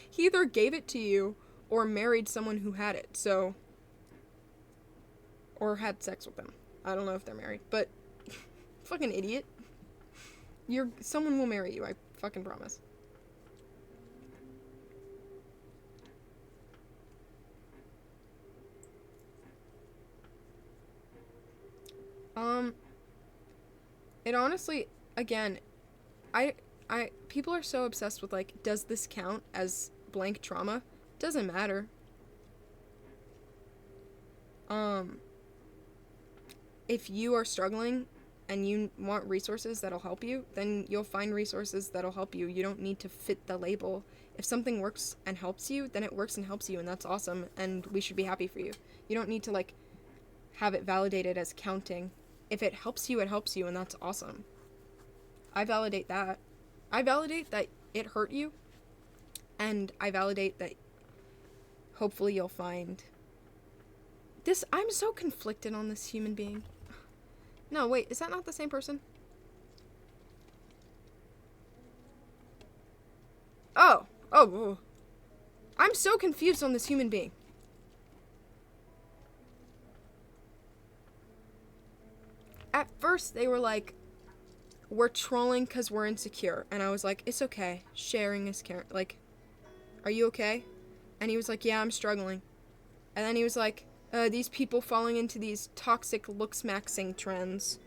He either gave it to you, or married someone who had it, so... Or had sex with them. I don't know if they're married, but... Fucking idiot. Someone will marry you, I fucking promise. It honestly, again, people are so obsessed with, like, does this count as blank trauma? Doesn't matter. If you are struggling and you want resources that'll help you, then you'll find resources that'll help you. You don't need to fit the label. If something works and helps you, then it works and helps you, and that's awesome, and we should be happy for you. You don't need to, like, have it validated as counting. If it helps you, and that's awesome. I validate that. I validate that it hurt you, and I validate that hopefully you'll find this. I'm so conflicted on this human being. No, wait, is that not the same person? Oh, I'm so confused on this human being. At first, they were like, we're trolling because we're insecure. And I was like, it's okay. Sharing is caring. Like, are you okay? And he was like, yeah, I'm struggling. And then he was like, these people falling into these toxic looks-maxing trends.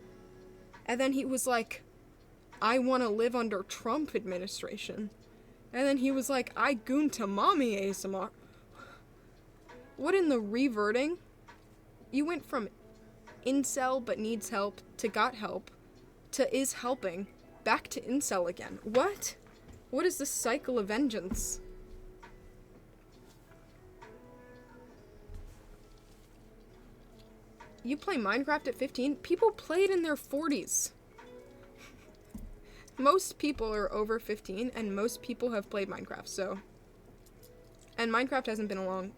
And then he was like, I want to live under Trump administration. And then he was like, I goon to mommy ASMR. What in the reverting? You went from incel but needs help to got help to is helping back to incel again. What? What is this cycle of vengeance? You play Minecraft at 15? People play it in their 40s. Most people are over 15, and most people have played Minecraft, so... And Minecraft hasn't been around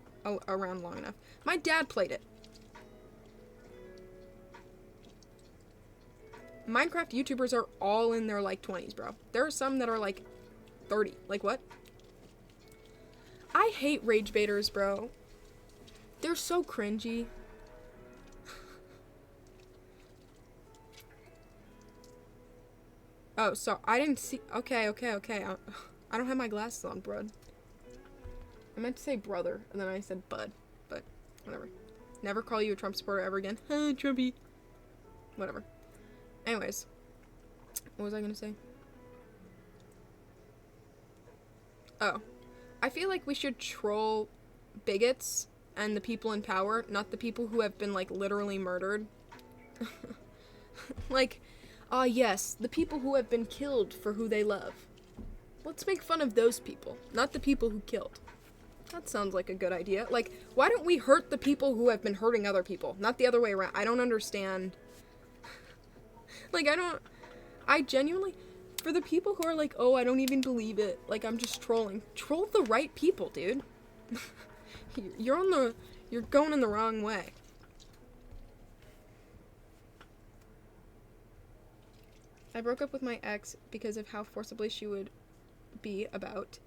long enough. My dad played it. Minecraft YouTubers are all in their, like, 20s, bro. There are some that are, like, 30. Like, what? I hate rage baiters, bro. They're so cringy. Oh, so I didn't see... Okay. I don't have my glasses on, bro. I meant to say brother, and then I said bud. But, whatever. Never call you a Trump supporter ever again. Trumpy. Whatever. Anyways. What was I gonna say? Oh. I feel like we should troll bigots and the people in power, not the people who have been, like, literally murdered. Like... yes, the people who have been killed for who they love. Let's make fun of those people, not the people who killed. That sounds like a good idea. Like, why don't we hurt the people who have been hurting other people, not the other way around? I don't understand. Like, I genuinely, for the people who are like, oh, I don't even believe it, like, I'm just trolling. Troll the right people, dude. You're going in the wrong way. I broke up with my ex because of how forcibly she would be about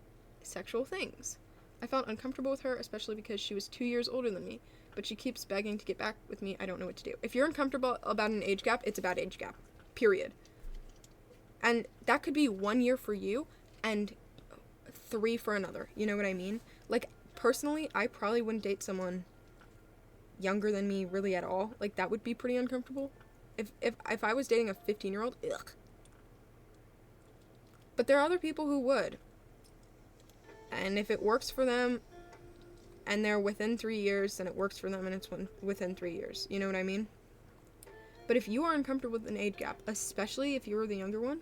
sexual things. I felt uncomfortable with her, especially because she was 2 years older than me, but she keeps begging to get back with me. I don't know what to do. If you're uncomfortable about an age gap, it's a bad age gap. period. And that could be 1 year for you and 3 for another. You know what I mean? Like, personally, I probably wouldn't date someone younger than me really at all. Like, that would be pretty uncomfortable. If I was dating a 15-year-old, ugh. But there are other people who would. And if it works for them and they're within 3 years, then it works for them and it's within 3 years. You know what I mean? But if you are uncomfortable with an age gap, especially if you're the younger one,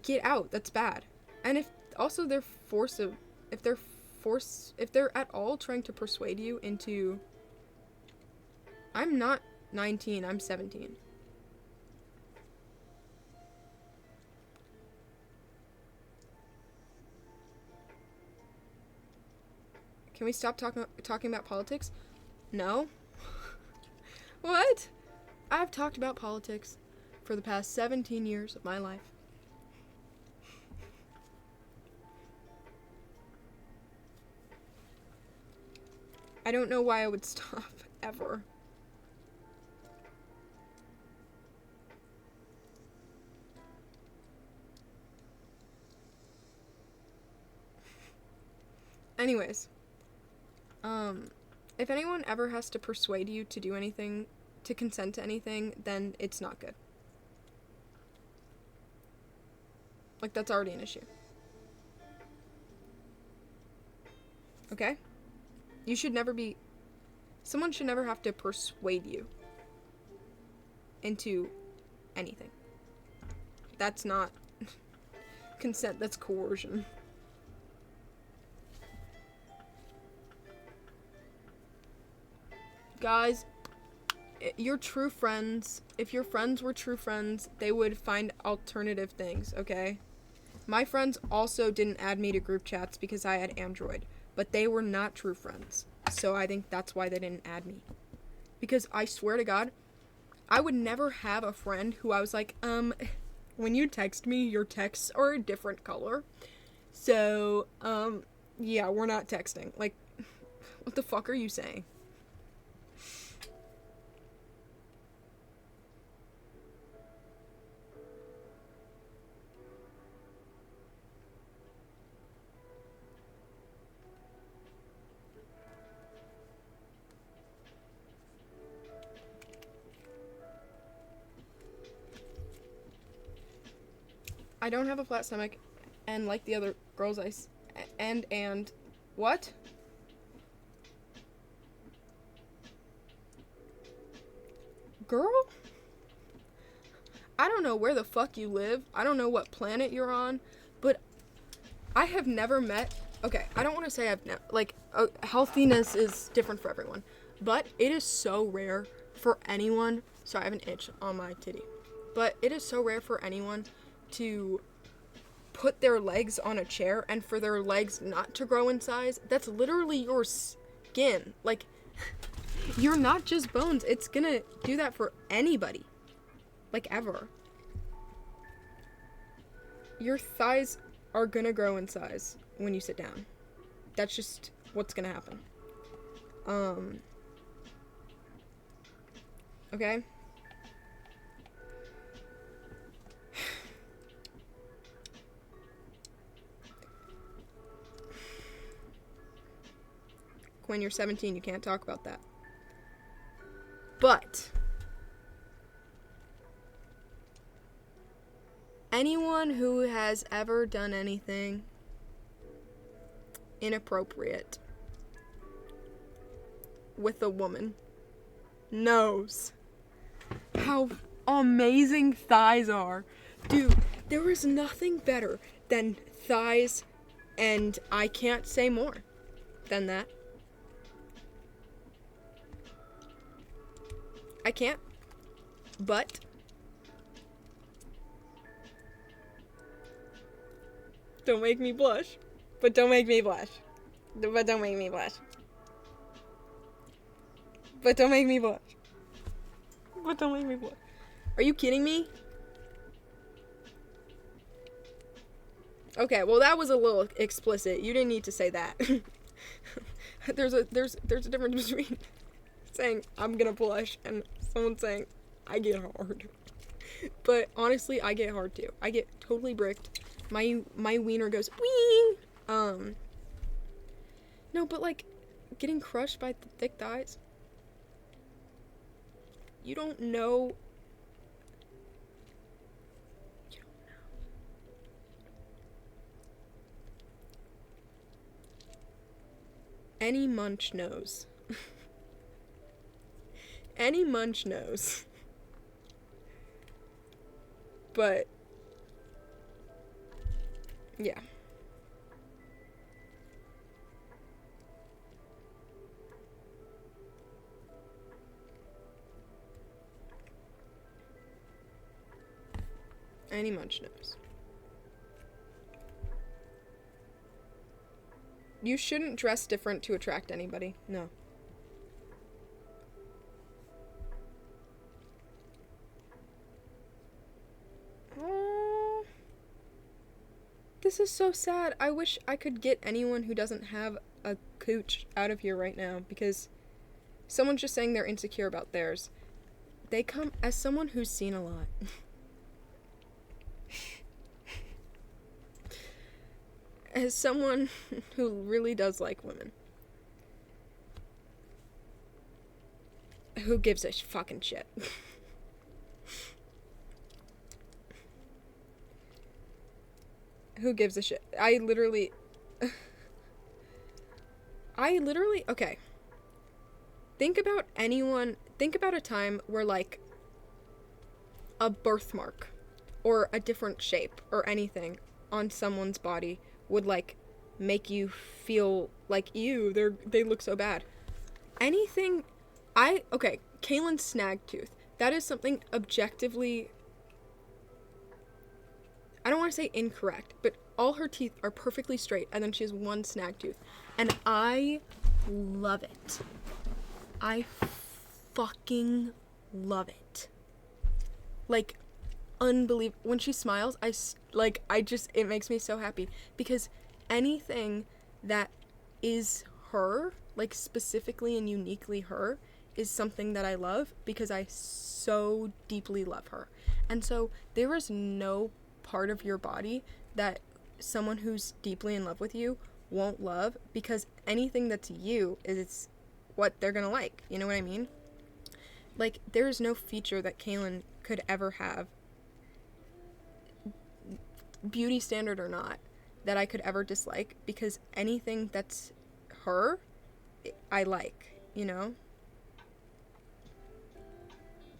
get out. That's bad. And if also if they're at all trying to persuade you into, I'm not 19, I'm 17. Can we stop talking about politics? No. What? I've talked about politics for the past 17 years of my life. I don't know why I would stop, ever. Anyways. If anyone ever has to persuade you to do anything, to consent to anything, then it's not good. Like, that's already an issue. Okay? Someone should never have to persuade you into anything. That's not consent, that's coercion. Guys, your true friends, if your friends were true friends, they would find alternative things, okay? My friends also didn't add me to group chats because I had Android, but they were not true friends. So I think that's why they didn't add me. Because I swear to God, I would never have a friend who I was like, when you text me, your texts are a different color. So, yeah, we're not texting. Like, what the fuck are you saying? I don't have a flat stomach, and like the other girls, what? Girl? I don't know where the fuck you live. I don't know what planet you're on, but I have never met, okay, I don't want to say healthiness is different for everyone, but it is so rare for anyone, sorry, I have an itch on my titty, but it is so rare for anyone to put their legs on a chair and for their legs not to grow in size. That's literally your skin. Like, you're not just bones. It's gonna do that for anybody. Like, ever. Your thighs are gonna grow in size when you sit down. That's just what's gonna happen. Okay? When you're 17, you can't talk about that. But anyone who has ever done anything inappropriate with a woman knows how amazing thighs are. Dude, there is nothing better than thighs, and I can't say more than that. I can't, but don't make me blush. But don't make me blush. But don't make me blush. But don't make me blush. But don't make me blush. Are you kidding me? Okay, well that was a little explicit. You didn't need to say that. There's a difference between saying I'm gonna blush and someone saying I get hard. But honestly, I get hard too. I get totally bricked. My wiener goes wee. No, but like getting crushed by the thick thighs. You don't know. You don't know. Any munch knows. Any munch knows. But yeah. Any munch knows. You shouldn't dress different to attract anybody. No. This is so sad. I wish I could get anyone who doesn't have a cooch out of here right now, because someone's just saying they're insecure about theirs. They come as someone who's seen a lot. As someone who really does like women. Who gives a fucking shit? Who gives a shit? I literally, okay. Think about a time where, like, a birthmark or a different shape or anything on someone's body would, like, make you feel like, ew, they look so bad. Anything, okay, Kaylin's snag tooth. That is something objectively, I don't want to say incorrect, but all her teeth are perfectly straight, and then she has one snag tooth. And I love it. I fucking love it. Like, unbelievable. When she smiles, it makes me so happy. Because anything that is her, like, specifically and uniquely her, is something that I love, because I so deeply love her. And so, there is no part of your body that someone who's deeply in love with you won't love, because anything that's you is what they're gonna like. You know what I mean? Like, there is no feature that Kaylin could ever have, beauty standard or not, that I could ever dislike, because anything that's her, I like, you know?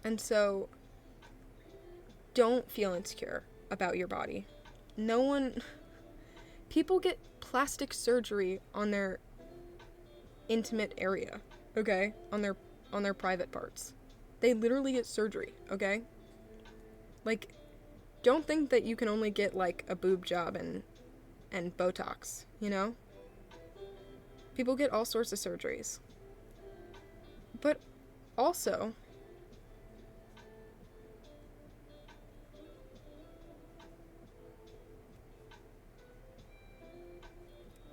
And so, don't feel insecure about your body. People get plastic surgery on their intimate area, okay? On their private parts. They literally get surgery, okay? Like, don't think that you can only get, like, a boob job and Botox, you know? People get all sorts of surgeries. But also,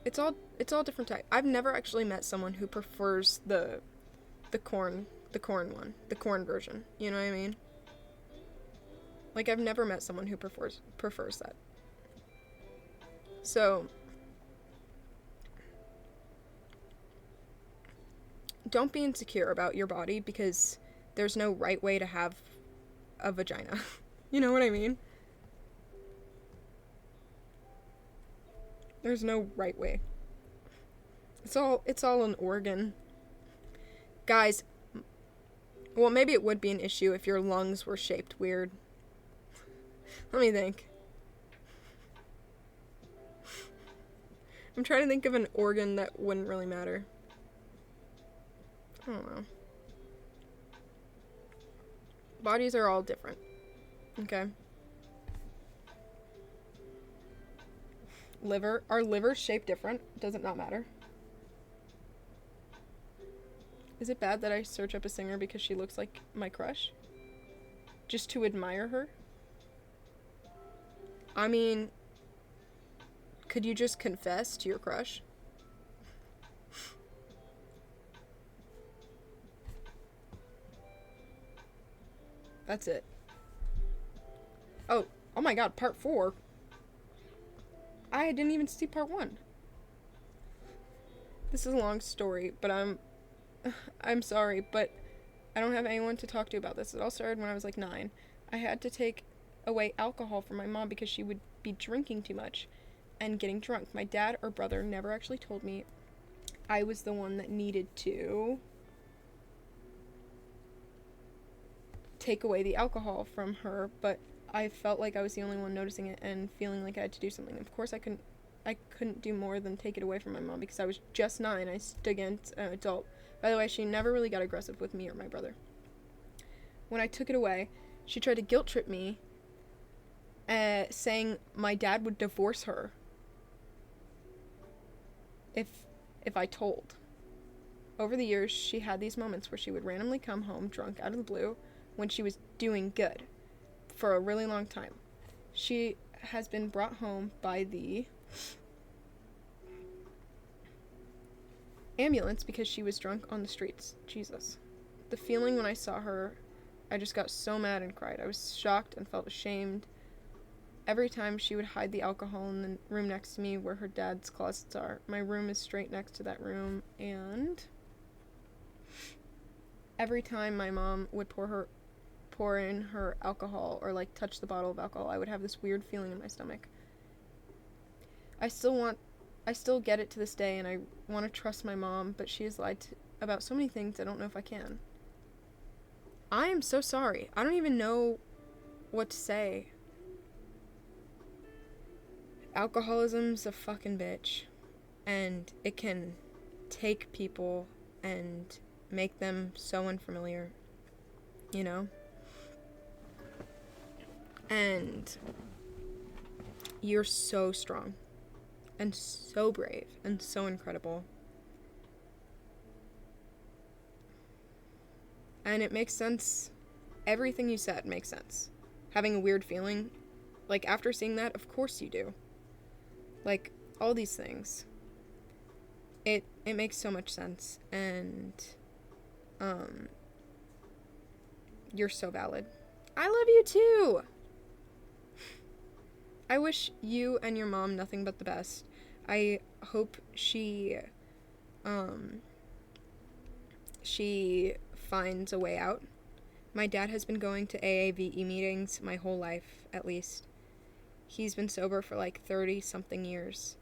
it's all different type. I've never actually met someone who prefers the corn version. You know what I mean? Like, I've never met someone who prefers that. So, don't be insecure about your body, because there's no right way to have a vagina. You know what I mean? There's no right way. It's all an organ. Guys, well, maybe it would be an issue if your lungs were shaped weird. Let me think. I'm trying to think of an organ that wouldn't really matter. I don't know. Bodies are all different. Okay. Liver. Are livers shaped different? Does it not matter? Is it bad that I search up a singer because she looks like my crush? Just to admire her? I mean, could you just confess to your crush? That's it. Oh my god, part 4. I didn't even see part 1. This is a long story, but I'm sorry, but I don't have anyone to talk to about this. It all started when I was like 9. I had to take away alcohol from my mom because she would be drinking too much and getting drunk. My dad or brother never actually told me. I was the one that needed to take away the alcohol from her, but I felt like I was the only one noticing it and feeling like I had to do something. Of course, I couldn't do more than take it away from my mom because I was just 9. I stood against an adult. By the way, she never really got aggressive with me or my brother. When I took it away, she tried to guilt trip me, saying my dad would divorce her if I told. Over the years, she had these moments where she would randomly come home drunk out of the blue when she was doing good for a really long time. She has been brought home by the ambulance because she was drunk on the streets. Jesus. The feeling when I saw her, I just got so mad and cried. I was shocked and felt ashamed. Every time she would hide the alcohol in the room next to me where her dad's closets are. My room is straight next to that room, and every time my mom would pour in her alcohol or like touch the bottle of alcohol, I would have this weird feeling in my stomach. I still get it to this day, and I want to trust my mom, but she has lied about so many things I don't know if I can. I am so sorry. I don't even know what to say. Alcoholism's a fucking bitch, and it can take people and make them so unfamiliar, you know? And you're so strong and so brave and so incredible. And it makes sense. Everything you said makes sense. Having a weird feeling, like after seeing that, of course you do. Like all these things. It makes so much sense, and you're so valid. I love you too. I wish you and your mom nothing but the best. I hope she finds a way out. My dad has been going to AAVE meetings my whole life, at least. He's been sober for like 30-something years.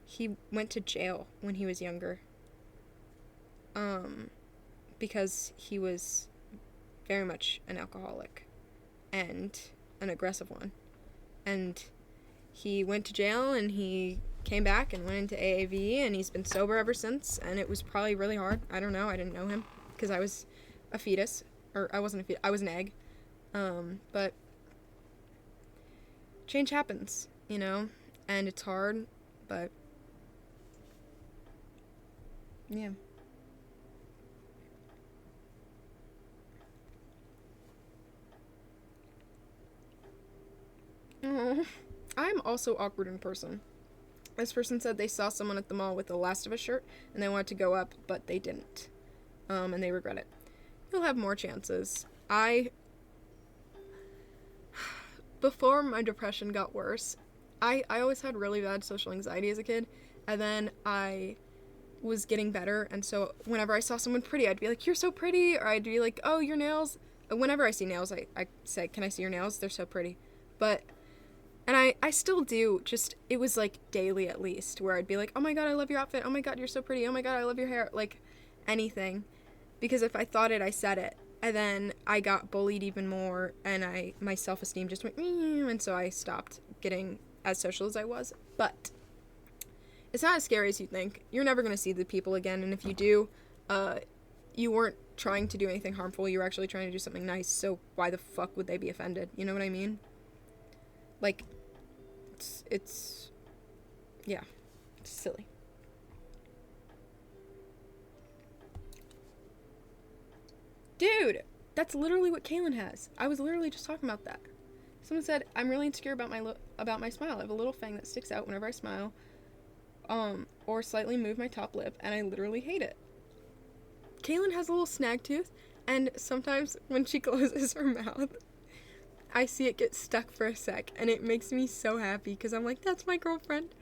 He went to jail when he was younger. Because he was very much an alcoholic and an aggressive one. And he went to jail and he came back and went into AAVE, and he's been sober ever since, and it was probably really hard. I don't know. I didn't know him because I was a fetus. Or I wasn't a fetus. I was an egg. But change happens, you know? And it's hard, but yeah. Oh, I'm also awkward in person. This person said they saw someone at the mall with a Last of Us shirt and they wanted to go up, but they didn't. And they regret it. You'll have more chances. Before my depression got worse, I always had really bad social anxiety as a kid, and then I was getting better, and so whenever I saw someone pretty, I'd be like, you're so pretty, or I'd be like, oh, your nails. Whenever I see nails, I say, can I see your nails? They're so pretty. And I still do, just, it was like daily at least, where I'd be like, oh my god, I love your outfit, oh my god, you're so pretty, oh my god, I love your hair, like, anything. Because if I thought it, I said it. And then I got bullied even more, and my self-esteem just went, and so I stopped getting as social as I was. But it's not as scary as you think. You're never going to see the people again, and if you do, you weren't trying to do anything harmful, you were actually trying to do something nice, so why the fuck would they be offended? You know what I mean? Like, it's yeah, it's silly. Dude, that's literally what Kaylin has. I was literally just talking about that. Someone said, I'm really insecure about my smile. I have a little fang that sticks out whenever I smile, or slightly move my top lip, and I literally hate it. Kaylin has a little snag tooth, And sometimes when she closes her mouth, I see it get stuck for a sec, and it makes me so happy because I'm like, that's my girlfriend.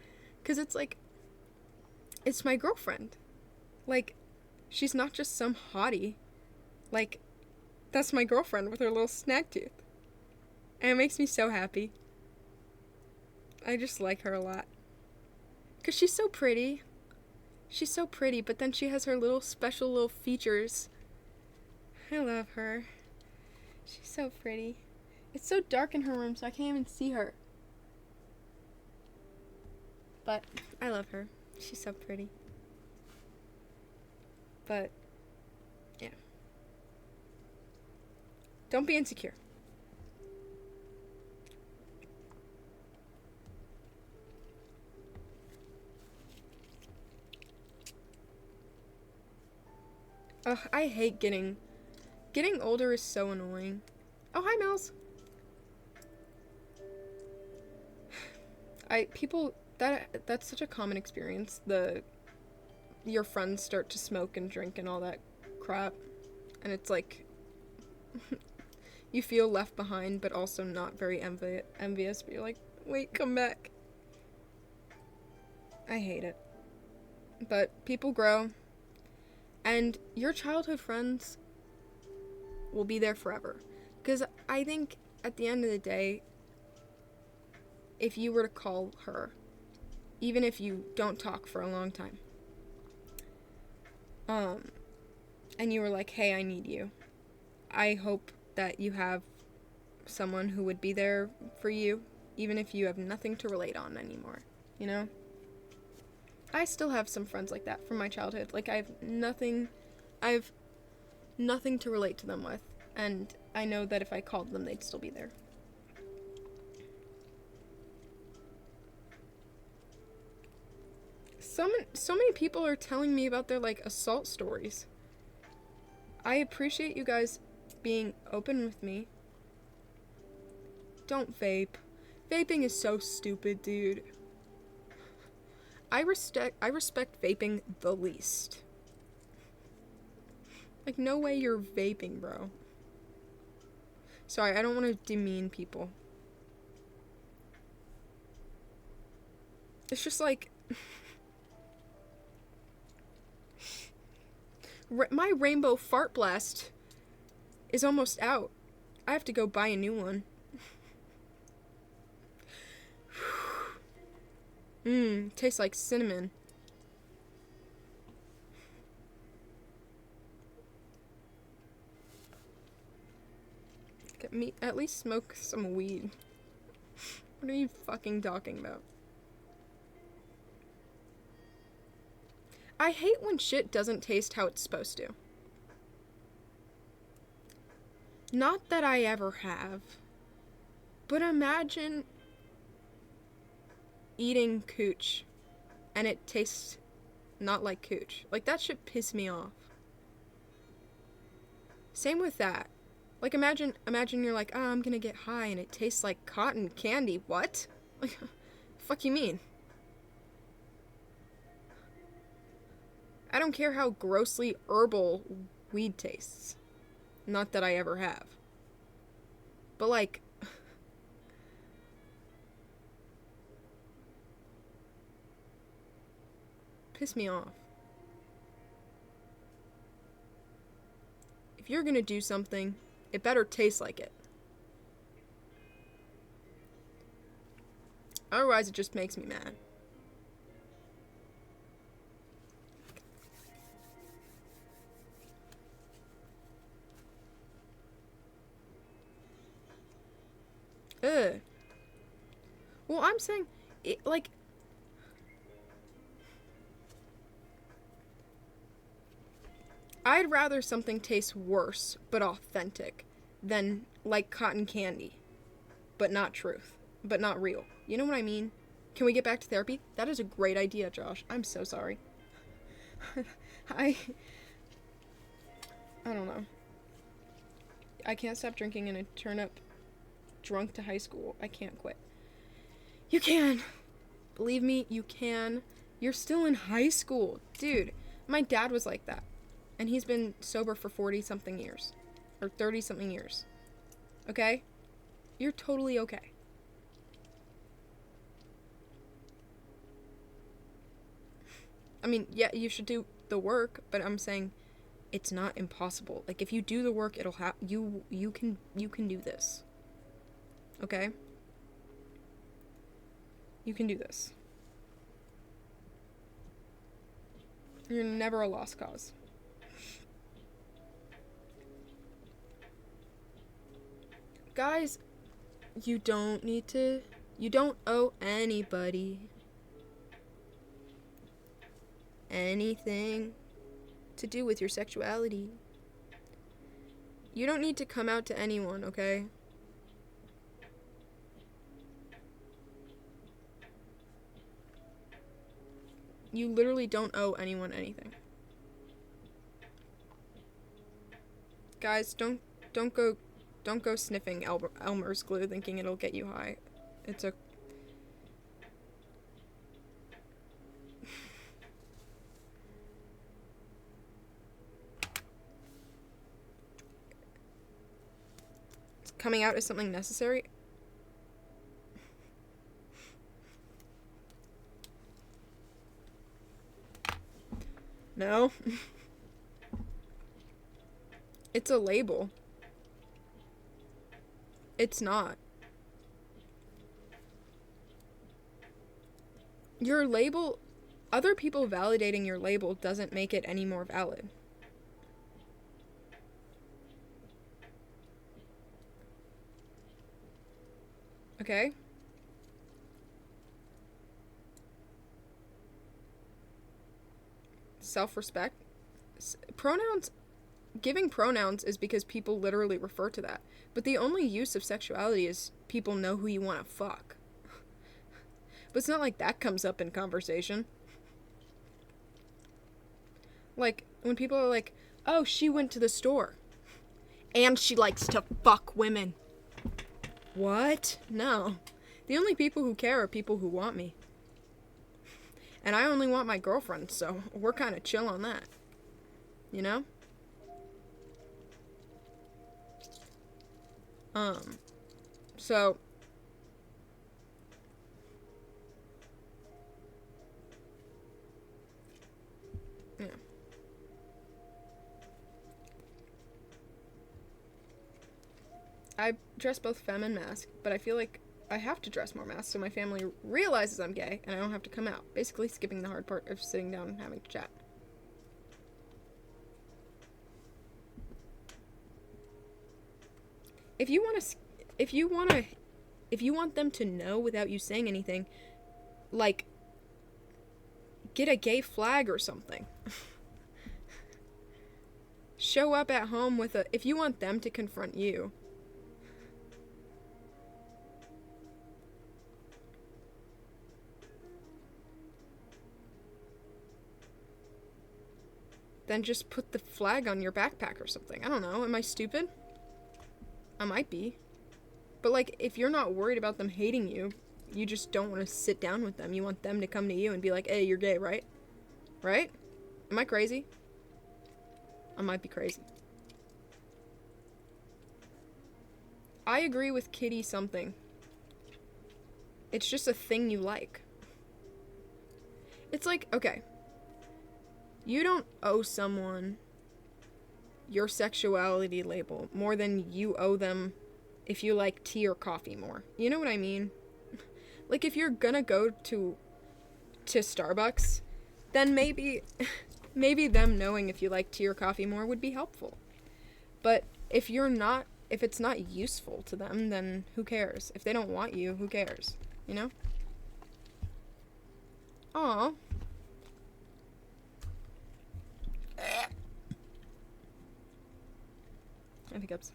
Because it's like, it's my girlfriend. Like, she's not just some hottie. Like, that's my girlfriend with her little snag tooth. And it makes me so happy. I just like her a lot. Because she's so pretty. She's so pretty, but then she has her little special little features. I love her. She's so pretty. It's so dark in her room, so I can't even see her. But I love her. She's so pretty. But, yeah. Don't be insecure. Ugh, I hate getting older is so annoying. Oh, hi, Mel's. That's such a common experience. Your friends start to smoke and drink and all that crap, and it's like you feel left behind, but also not very envious. But you're like, wait, come back. I hate it. But people grow, and your childhood friends will be there forever. Because I think at the end of the day, if you were to call her, even if you don't talk for a long time, and you were like, hey, I need you, I hope that you have someone who would be there for you, even if you have nothing to relate on anymore, you know? I still have some friends like that from my childhood. Like, I have nothing to relate to them with, and I know that if I called them, they'd still be there. So many people are telling me about their, like, assault stories. I appreciate you guys being open with me. Don't vape. Vaping is so stupid, dude. I respect vaping the least. Like, no way you're vaping, bro. Sorry, I don't want to demean people. It's just like... my rainbow fart blast is almost out. I have to go buy a new one. Tastes like cinnamon. Get me at least smoke some weed. What are you fucking talking about? I hate when shit doesn't taste how it's supposed to. Not that I ever have. But imagine eating cooch and it tastes not like cooch. Like, that shit piss me off. Same with that. Like, imagine you're like, oh, I'm gonna get high and it tastes like cotton candy. What? Like, fuck you mean? I don't care how grossly herbal weed tastes. Not that I ever have. But, like... piss me off. If you're gonna do something, it better taste like it. Otherwise, it just makes me mad. Ugh. Well, I'm saying, it, like... I'd rather something taste worse, but authentic, than, like, cotton candy. But not truth. But not real. You know what I mean? Can we get back to therapy? That is a great idea, Josh. I'm so sorry. I don't know. I can't stop drinking and I turn up drunk to high school. I can't quit. You can. Believe me, you can. You're still in high school. Dude, my dad was like that. And he's been sober for 40-something years. Or 30-something years. Okay? You're totally okay. I mean, yeah, you should do the work, but I'm saying it's not impossible. Like, if you do the work, it'll you can do this. Okay? You can do this. You're never a lost cause. Guys, you don't owe anybody anything to do with your sexuality. You don't need to come out to anyone, okay? You literally don't owe anyone anything. Guys, don't go sniffing Elmer's glue thinking it'll get you high. It's a coming out is something necessary. No. It's a label. It's not. Your label, other people validating your label doesn't make it any more valid. Okay? Self-respect. Pronouns, giving pronouns is because people literally refer to that. But the only use of sexuality is people know who you want to fuck. But it's not like that comes up in conversation. Like, when people are like, oh, she went to the store. And she likes to fuck women. What? No. The only people who care are people who want me. And I only want my girlfriend, so we're kind of chill on that. You know? So... yeah. I dress both femme and masc, but I feel like I have to dress more masc so my family realizes I'm gay and I don't have to come out. Basically skipping the hard part of sitting down and having to chat. If you want them to know without you saying anything, like, get a gay flag or something. Show up at home with if you want them to confront you. Then just put the flag on your backpack or something. I don't know. Am I stupid? I might be. But, like, if you're not worried about them hating you, you just don't want to sit down with them. You want them to come to you and be like, hey, you're gay, right? Right? Am I crazy? I might be crazy. I agree with Kitty something. It's just a thing you like. It's like, okay. You don't owe someone your sexuality label more than you owe them if you like tea or coffee more. You know what I mean? Like, if you're gonna go to Starbucks, then maybe them knowing if you like tea or coffee more would be helpful. But if it's not useful to them, then who cares? If they don't want you, who cares? You know? Aw. I think ups.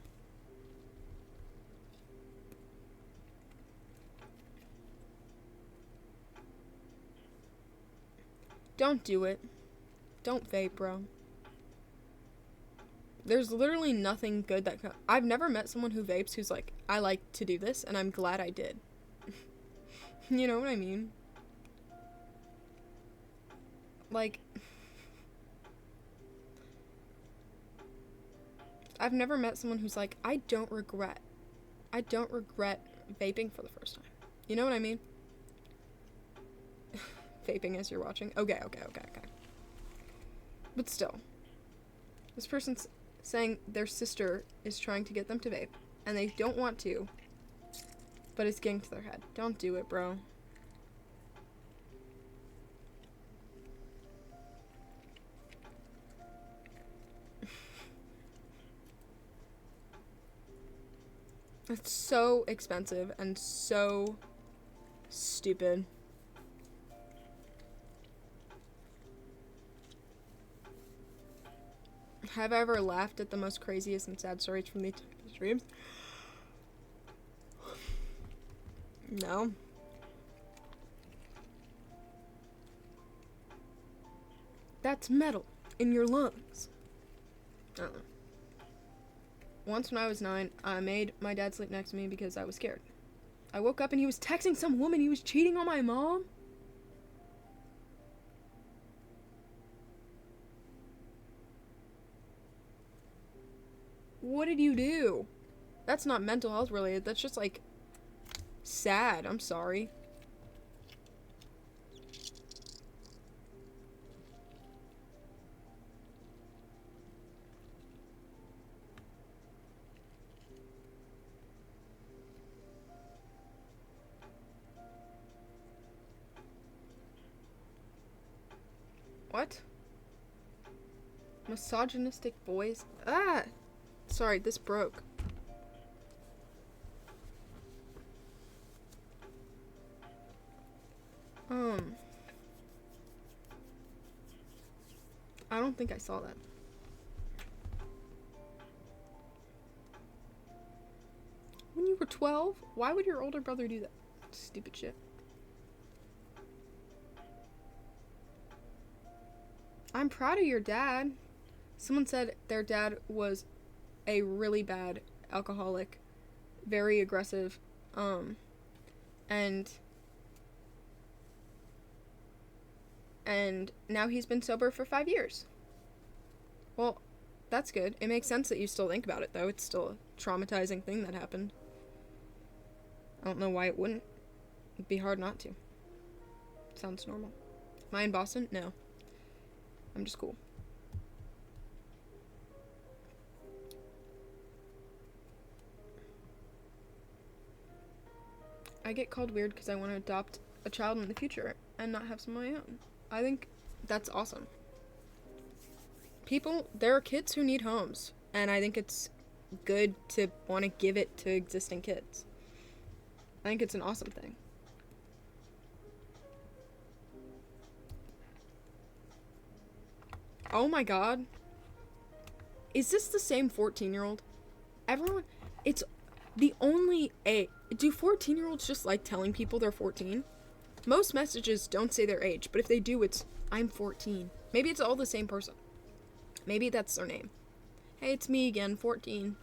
Don't do it. Don't vape, bro. There's literally nothing good that I've never met someone who vapes who's like, I like to do this, and I'm glad I did. You know what I mean? Like, I've never met someone who's like, I don't regret vaping for the first time. You know what I mean? Vaping as you're watching. Okay. But still, this person's saying their sister is trying to get them to vape, and they don't want to, but it's getting to their head. Don't do it, bro. It's so expensive and so stupid. Have I ever laughed at the most craziest and sad stories from these streams? No. That's metal in your lungs. I don't know. Once when I was 9, I made my dad sleep next to me because I was scared. I woke up and he was texting some woman. He was cheating on my mom. What did you do? That's not mental health related. That's just, like, sad. I'm sorry. What? Misogynistic boys? Ah! Sorry, this broke. I don't think I saw that. When you were 12? Why would your older brother do that? Stupid shit. I'm proud of your dad. Someone said their dad was a really bad alcoholic, very aggressive, and now he's been sober for 5 years. Well, that's good. It makes sense that you still think about it, though. It's still a traumatizing thing that happened. I don't know why it wouldn't. It'd be hard not to. Sounds normal. Am I in Boston? No. I'm just cool. I get called weird because I want to adopt a child in the future and not have some of my own. I think that's awesome. There are kids who need homes, and I think it's good to want to give it to existing kids. I think it's an awesome thing. Oh my god. Is this the same 14-year-old? Everyone, it's the only do 14-year-olds just like telling people they're 14? Most messages don't say their age, but if they do, it's, I'm 14. Maybe it's all the same person. Maybe that's their name. Hey, it's me again, 14.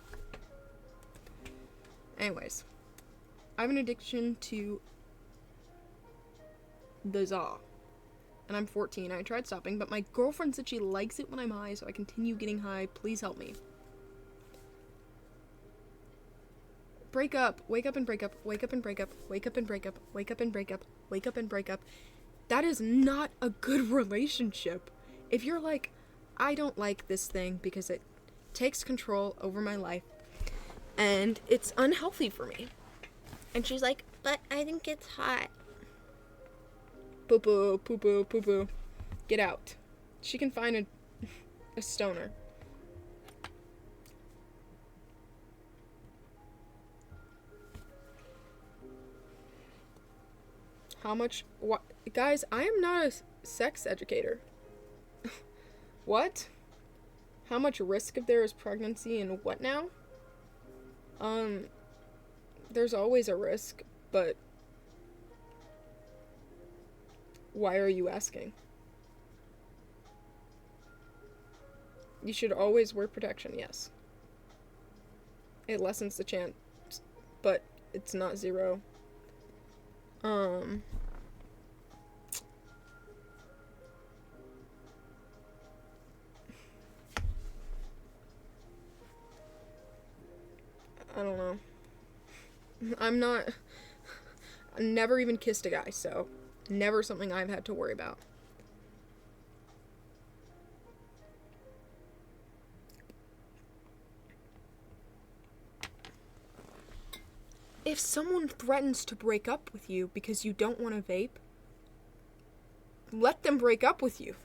Anyways, I have an addiction to the za. And I'm 14. I tried stopping, but my girlfriend said she likes it when I'm high, so I continue getting high. Please help me. Break up. Wake up and break up. Wake up and break up. Wake up and break up. Wake up and break up. Wake up and break up. That is not a good relationship. If you're like, I don't like this thing because it takes control over my life and it's unhealthy for me. And she's like, but I think it's hot. Poo-poo, poo-poo, poo-poo. Get out. She can find a stoner. How much? What? Guys, I am not a sex educator. What? How much risk if there is pregnancy and what now? There's always a risk, but why are you asking? You should always wear protection, yes. It lessens the chance, but it's not zero. I'm not. I never even kissed a guy, so never something I've had to worry about. If someone threatens to break up with you because you don't want to vape, let them break up with you.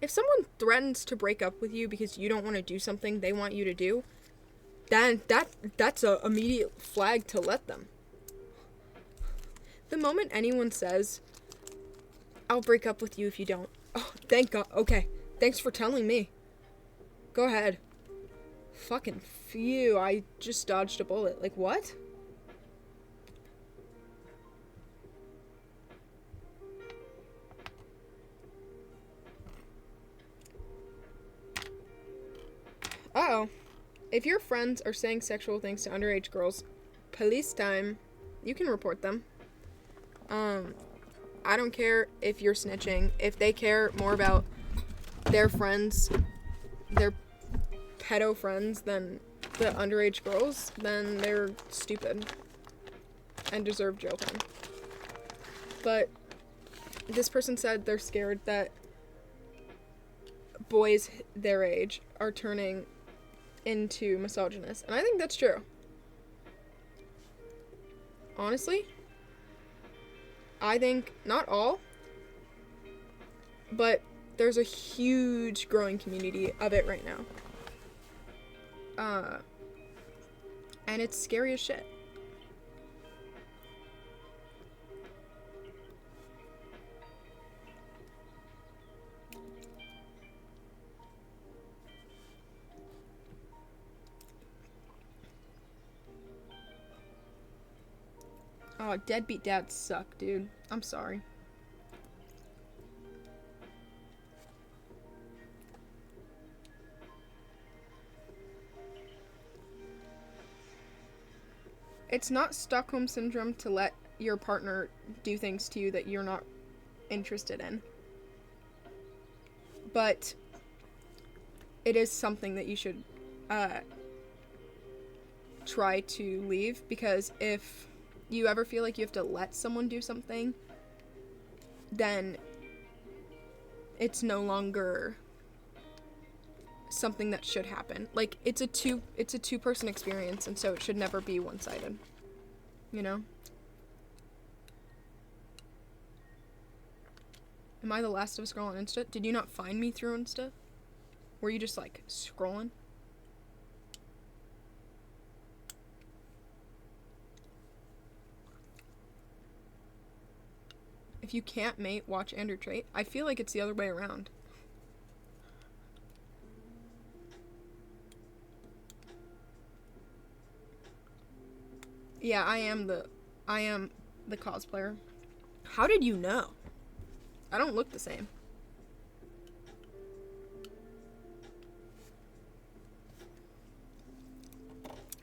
If someone threatens to break up with you because you don't want to do something they want you to do, then that's a immediate flag to let them. The moment anyone says, I'll break up with you if you don't. Oh, thank God. Okay. Thanks for telling me. Go ahead. Fucking phew. I just dodged a bullet. Like, what? Uh-oh. If your friends are saying sexual things to underage girls, police time, you can report them. I don't care if you're snitching. If they care more about their friends, their pedo friends, than the underage girls, then they're stupid and deserve jail time. But this person said they're scared that boys their age are turning into misogynists, and I think that's true. Honestly, I think not all, but there's a huge growing community of it right now. And it's scary as shit. Oh, deadbeat dads suck, dude. I'm sorry. It's not Stockholm Syndrome to let your partner do things to you that you're not interested in. But it is something that you should try to leave, because if you ever feel like you have to let someone do something, then it's no longer something that should happen. Like, it's a two-person experience, and so it should never be one-sided. You know? Am I the last of us girl on Insta? Did you not find me through Insta? Were you just, like, scrolling? If you can't mate, watch Andrew Tate. I feel like it's the other way around. Yeah, I am the cosplayer. How did you know? I don't look the same.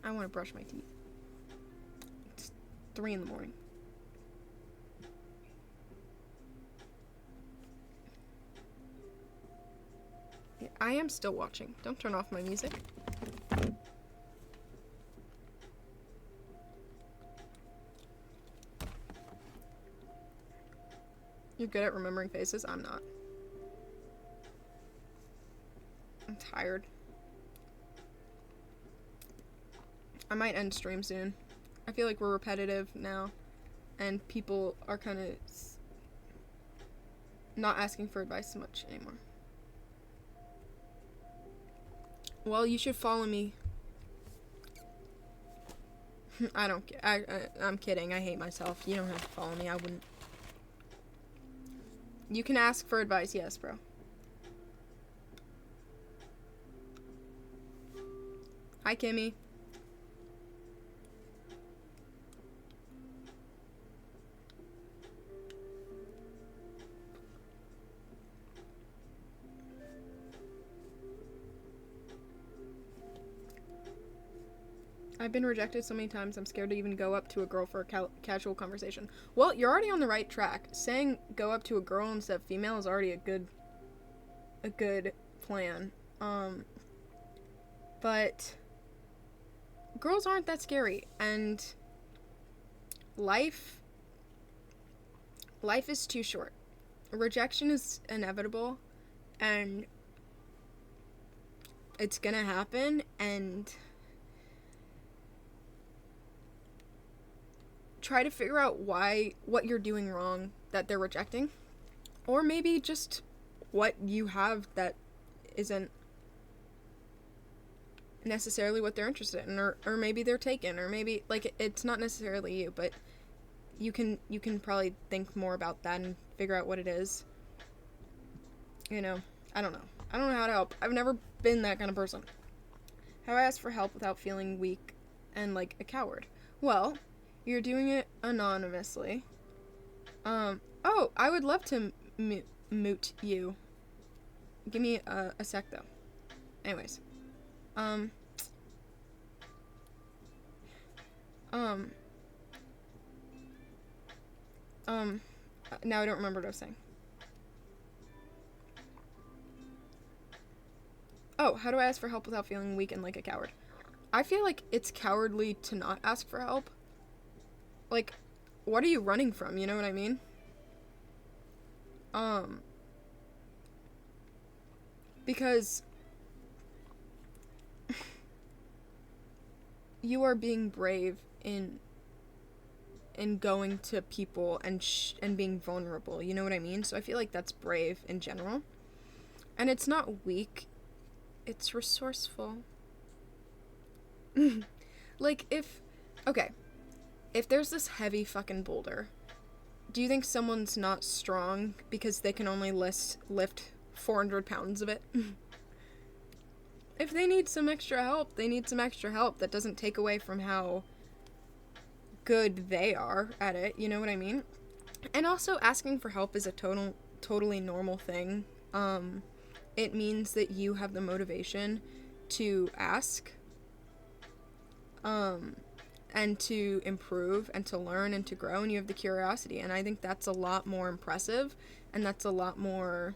I want to brush my teeth. It's 3 a.m. Yeah, I am still watching. Don't turn off my music. You're good at remembering faces? I'm not. I'm tired. I might end stream soon. I feel like we're repetitive now, and people are kind of not asking for advice so much anymore. Well, you should follow me. I'm kidding. I hate myself. You don't have to follow me. I wouldn't. You can ask for advice, yes, bro. Hi, Kimmy. I've been rejected so many times, I'm scared to even go up to a girl for a casual conversation. Well, you're already on the right track. Saying go up to a girl instead of female is already a good plan. But girls aren't that scary, and life is too short. Rejection is inevitable, and it's gonna happen, and try to figure out what you're doing wrong that they're rejecting, or maybe just what you have that isn't necessarily what they're interested in, or maybe they're taken, or maybe, like, it's not necessarily you, but you can probably think more about that and figure out what it is. You know, I don't know how to help. I've never been that kind of person. How I ask for help without feeling weak and like a coward. Well, you're doing it anonymously. Oh, I would love to moot you. Give me a sec, though. Anyways. Now I don't remember what I was saying. Oh, how do I ask for help without feeling weak and like a coward? I feel like it's cowardly to not ask for help. Like, what are you running from? You know what I mean? Because you are being brave in going to people and being vulnerable. You know what I mean? So I feel like that's brave in general. And it's not weak. It's resourceful. Like, if there's this heavy fucking boulder, do you think someone's not strong because they can only lift 400 pounds of it? If they need some extra help, they need some extra help. That doesn't take away from how good they are at it, you know what I mean? And also, asking for help is a totally normal thing. It means that you have the motivation to ask, and to improve, and to learn, and to grow, and you have the curiosity, and I think that's a lot more impressive, and that's a lot more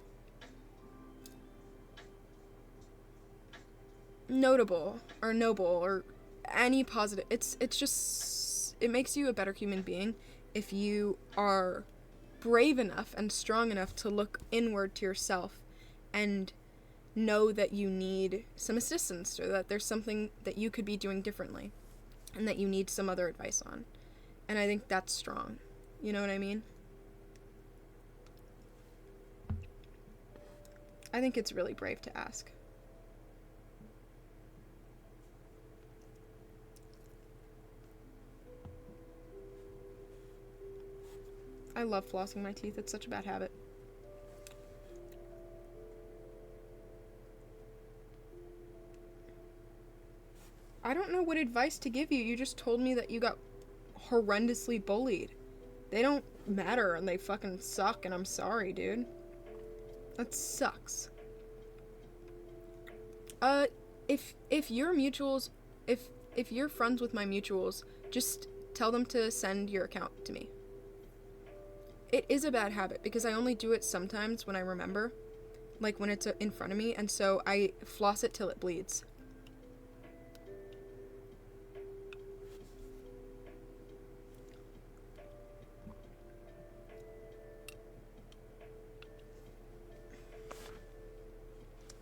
notable, or noble, or any positive. It's just, it makes you a better human being if you are brave enough and strong enough to look inward to yourself and know that you need some assistance, or that there's something that you could be doing differently and that you need some other advice on. And I think that's strong. You know what I mean? I think it's really brave to ask. I love flossing my teeth. It's such a bad habit. I don't know what advice to give you. You just told me that you got horrendously bullied. They don't matter, and they fucking suck, and I'm sorry, dude. That sucks. If you're mutuals, if you're friends with my mutuals, just tell them to send your account to me. It is a bad habit, because I only do it sometimes when I remember, like when it's in front of me, and so I floss it till it bleeds.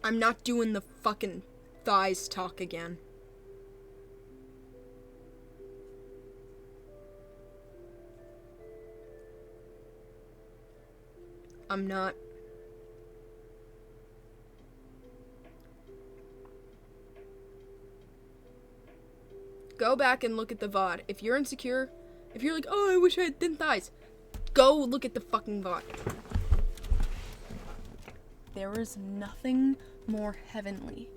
I'm not doing the fucking thighs talk again. I'm not. Go back and look at the VOD. If you're insecure, if you're like, oh, I wish I had thin thighs, go look at the fucking VOD. There is nothing more heavenly.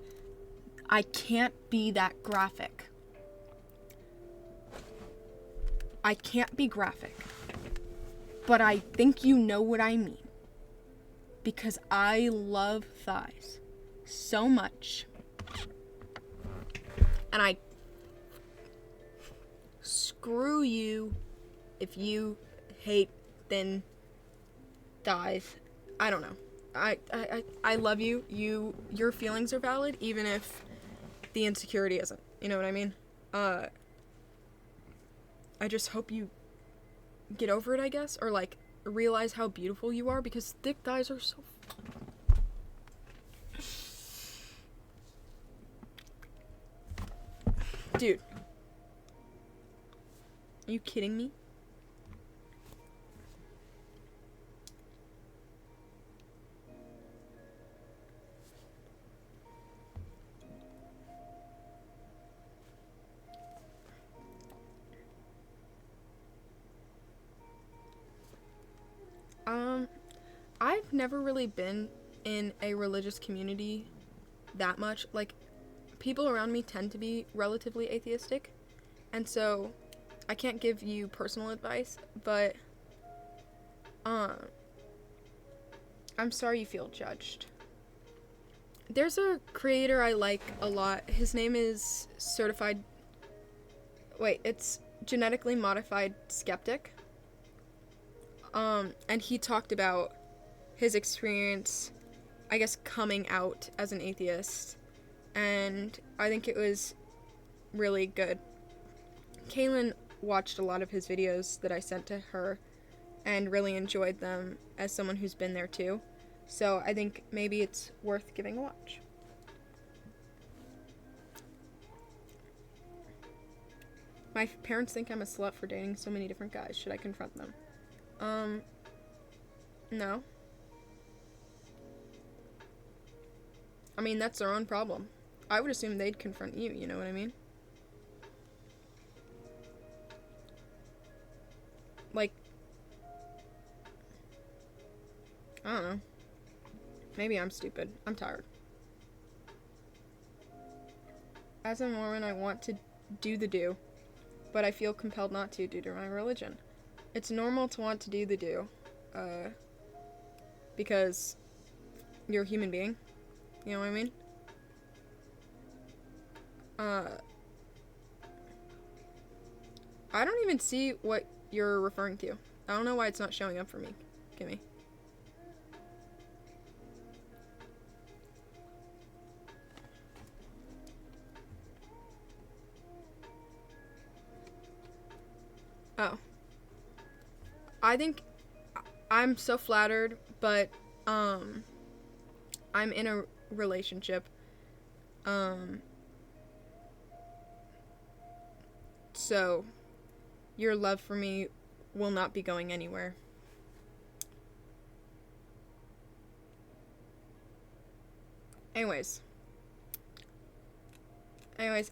I can't be that graphic. I can't be graphic. But I think you know what I mean. Because I love thighs so much. And I screw you if you hate thin thighs. I don't know. I love you. Your feelings are valid, even if the insecurity isn't. You know what I mean? I just hope you get over it, I guess, or like realize how beautiful you are, because thick thighs are so dude, are you kidding me? I've never really been in a religious community that much. Like, people around me tend to be relatively atheistic, and so I can't give you personal advice, but I'm sorry you feel judged. There's a creator I like a lot. His name is it's Genetically Modified Skeptic. And he talked about his experience, I guess, coming out as an atheist, and I think it was really good. Kaylin watched a lot of his videos that I sent to her and really enjoyed them as someone who's been there too, so I think maybe it's worth giving a watch. My parents think I'm a slut for dating so many different guys. Should I confront them? No. I mean, that's their own problem. I would assume they'd confront you, you know what I mean? Like, I don't know. Maybe I'm stupid. I'm tired. As a Mormon, I want to do the do, but I feel compelled not to due to my religion. It's normal to want to do the do, because you're a human being. You know what I mean? I don't even see what you're referring to. I don't know why it's not showing up for me, Kimmy. Oh. I think I'm so flattered, but I'm in a relationship. So your love for me will not be going anywhere. Anyways,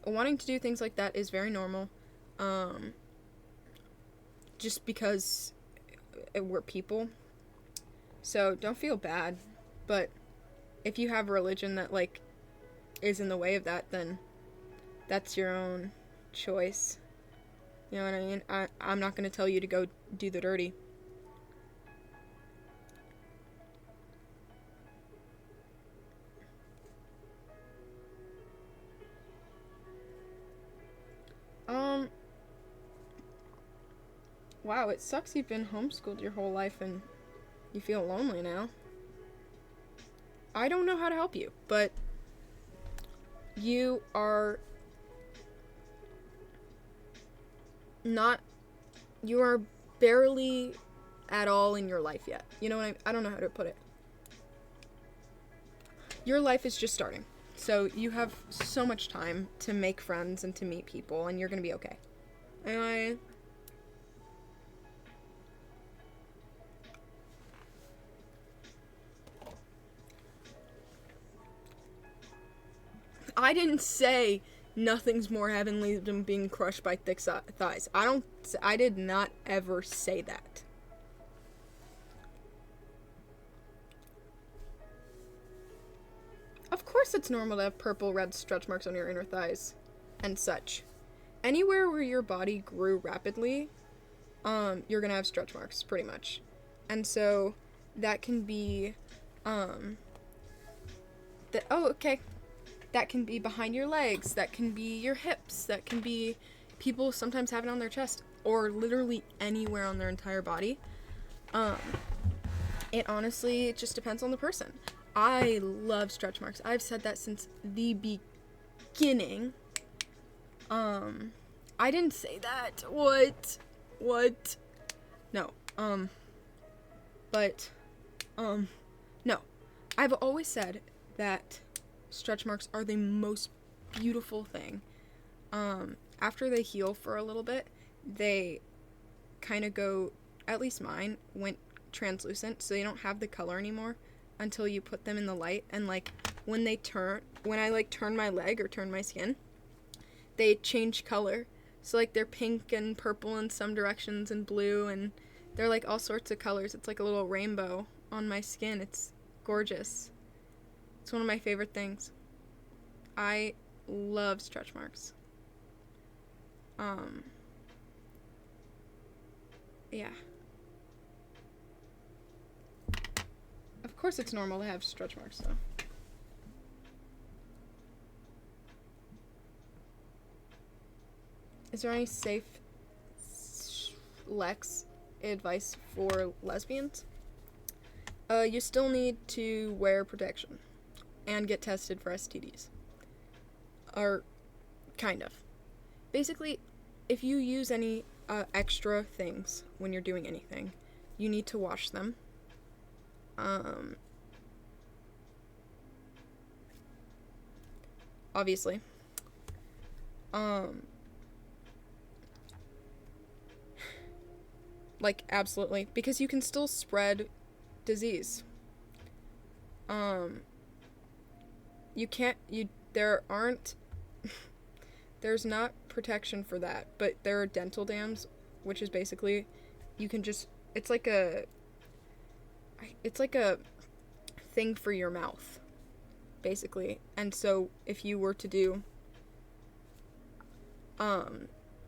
wanting to do things like that is very normal. Just because we're people. So don't feel bad. But if you have a religion that, like, is in the way of that, then that's your own choice. You know what I mean? I'm not going to tell you to go do the dirty. Wow, it sucks you've been homeschooled your whole life and you feel lonely now. I don't know how to help you, but you are barely at all in your life yet. You know what I don't know how to put it. Your life is just starting. So you have so much time to make friends and to meet people, and you're going to be okay. Anyway, I didn't say nothing's more heavenly than being crushed by thick thighs. I did not ever say that. Of course it's normal to have purple red stretch marks on your inner thighs and such. Anywhere where your body grew rapidly, you're gonna have stretch marks, pretty much. And so that can be that can be behind your legs, that can be your hips, that can be, people sometimes have it on their chest, or literally anywhere on their entire body. It honestly just depends on the person. I love stretch marks. I've said that since the beginning. I didn't say that. What? No. But, no. I've always said that stretch marks are the most beautiful thing. After they heal for a little bit, they kind of go, at least mine, went translucent, so they don't have the color anymore until you put them in the light. And, like, when I, like, turn my leg or turn my skin, they change color. So, like, they're pink and purple in some directions and blue, and they're, like, all sorts of colors. It's like a little rainbow on my skin. It's gorgeous. It's one of my favorite things. I love stretch marks. Yeah. Of course it's normal to have stretch marks, though. Is there any safe Lex advice for lesbians? You still need to wear protection and get tested for STDs. Or kind of. Basically, if you use any extra things when you're doing anything, you need to wash them. Obviously. Like, absolutely. Because you can still spread disease. There's not protection for that, but there are dental dams, which is basically, you can just, it's like a thing for your mouth, basically. And so, if you were to do,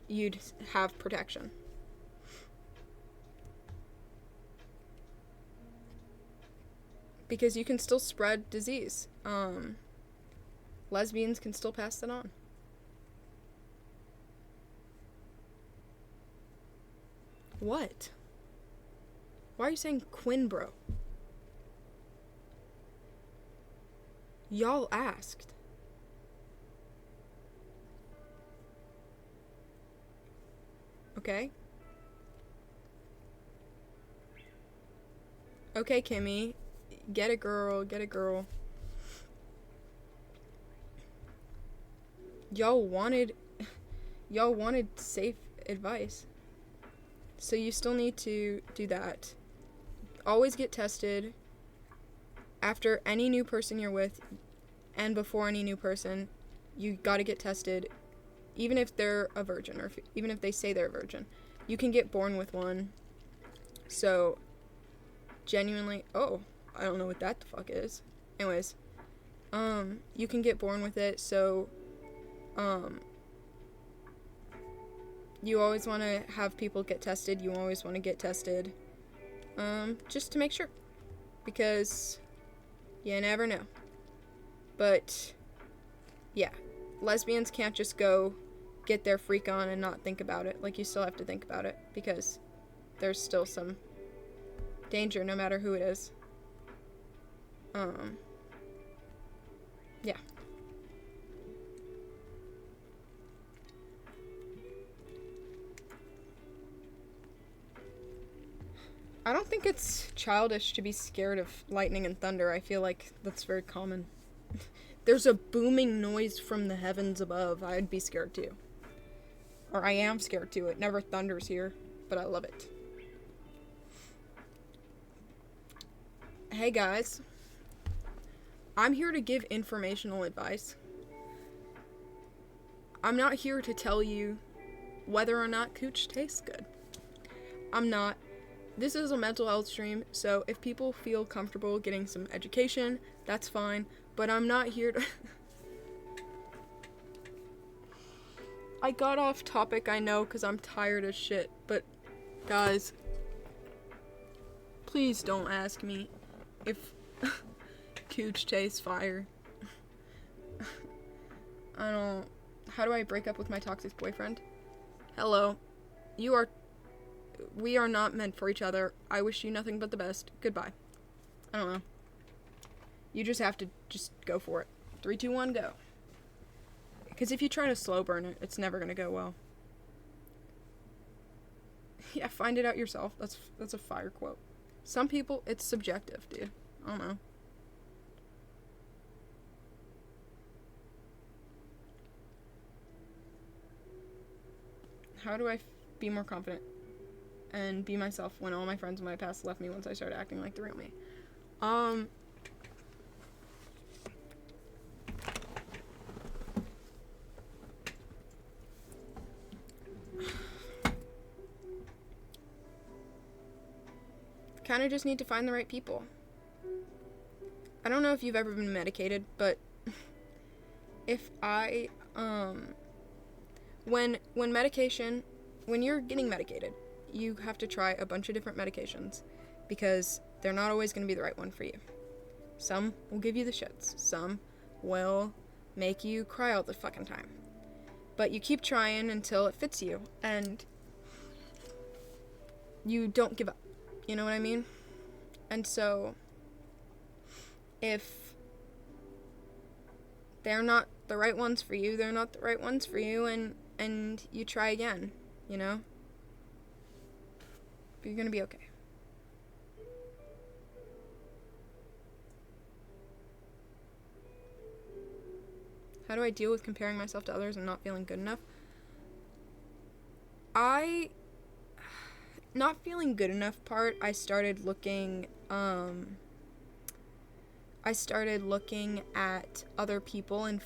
you'd have protection. Because you can still spread disease. Lesbians can still pass it on. What? Why are you saying Quinn, bro? Y'all asked. Okay? Okay, Kimmy. Get a girl. Y'all wanted safe advice. So you still need to do that. Always get tested after any new person you're with and before any new person. You gotta get tested, even if they're a virgin or even if they say they're a virgin. You can get born with one. So, genuinely, I don't know what that the fuck is. Anyways, you can get born with it, so, you always want to have people get tested. You always want to get tested, just to make sure, because you never know. But, yeah, lesbians can't just go get their freak on and not think about it. Like, you still have to think about it, because there's still some danger, no matter who it is. Yeah. I don't think it's childish to be scared of lightning and thunder. I feel like that's very common. There's a booming noise from the heavens above. I'd be scared too. Or I am scared too. It never thunders here, but I love it. Hey guys. I'm here to give informational advice. I'm not here to tell you whether or not cooch tastes good. I'm not. This is a mental health stream, so if people feel comfortable getting some education, that's fine, but I'm not here to... I got off topic, I know, because I'm tired as shit, but guys, please don't ask me if cooch tastes fire. How do I break up with my toxic boyfriend? Hello. We are not meant for each other. I wish you nothing but the best. Goodbye. I don't know. You just have to just go for it. 3, 2, 1, go. Because if you try to slow burn it, it's never going to go well. Yeah, find it out yourself. That's a fire quote. Some people, it's subjective, dude. I don't know. How do I be more confident and be myself when all my friends in my past left me once I started acting like the real me? Kind of just need to find the right people. I don't know if you've ever been medicated, but if I, when you're getting medicated, you have to try a bunch of different medications because they're not always going to be the right one for you. Some will give you the shits. Some will make you cry all the fucking time. But you keep trying until it fits you, and you don't give up. You know what I mean? And so, if they're not the right ones for you, they're not the right ones for you, and you try again, you know? But you're gonna be okay. How do I deal with comparing myself to others and not feeling good enough? Not feeling good enough part, I started looking at other people and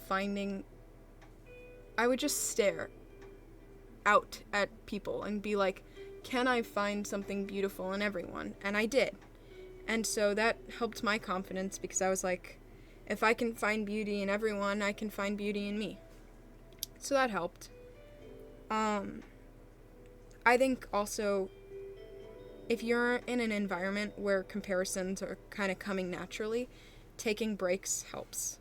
I would just stare out at people and be like, can I find something beautiful in everyone? And I did. And so that helped my confidence because I was like, if I can find beauty in everyone, I can find beauty in me. So that helped. I think also, if you're in an environment where comparisons are kind of coming naturally, taking breaks helps.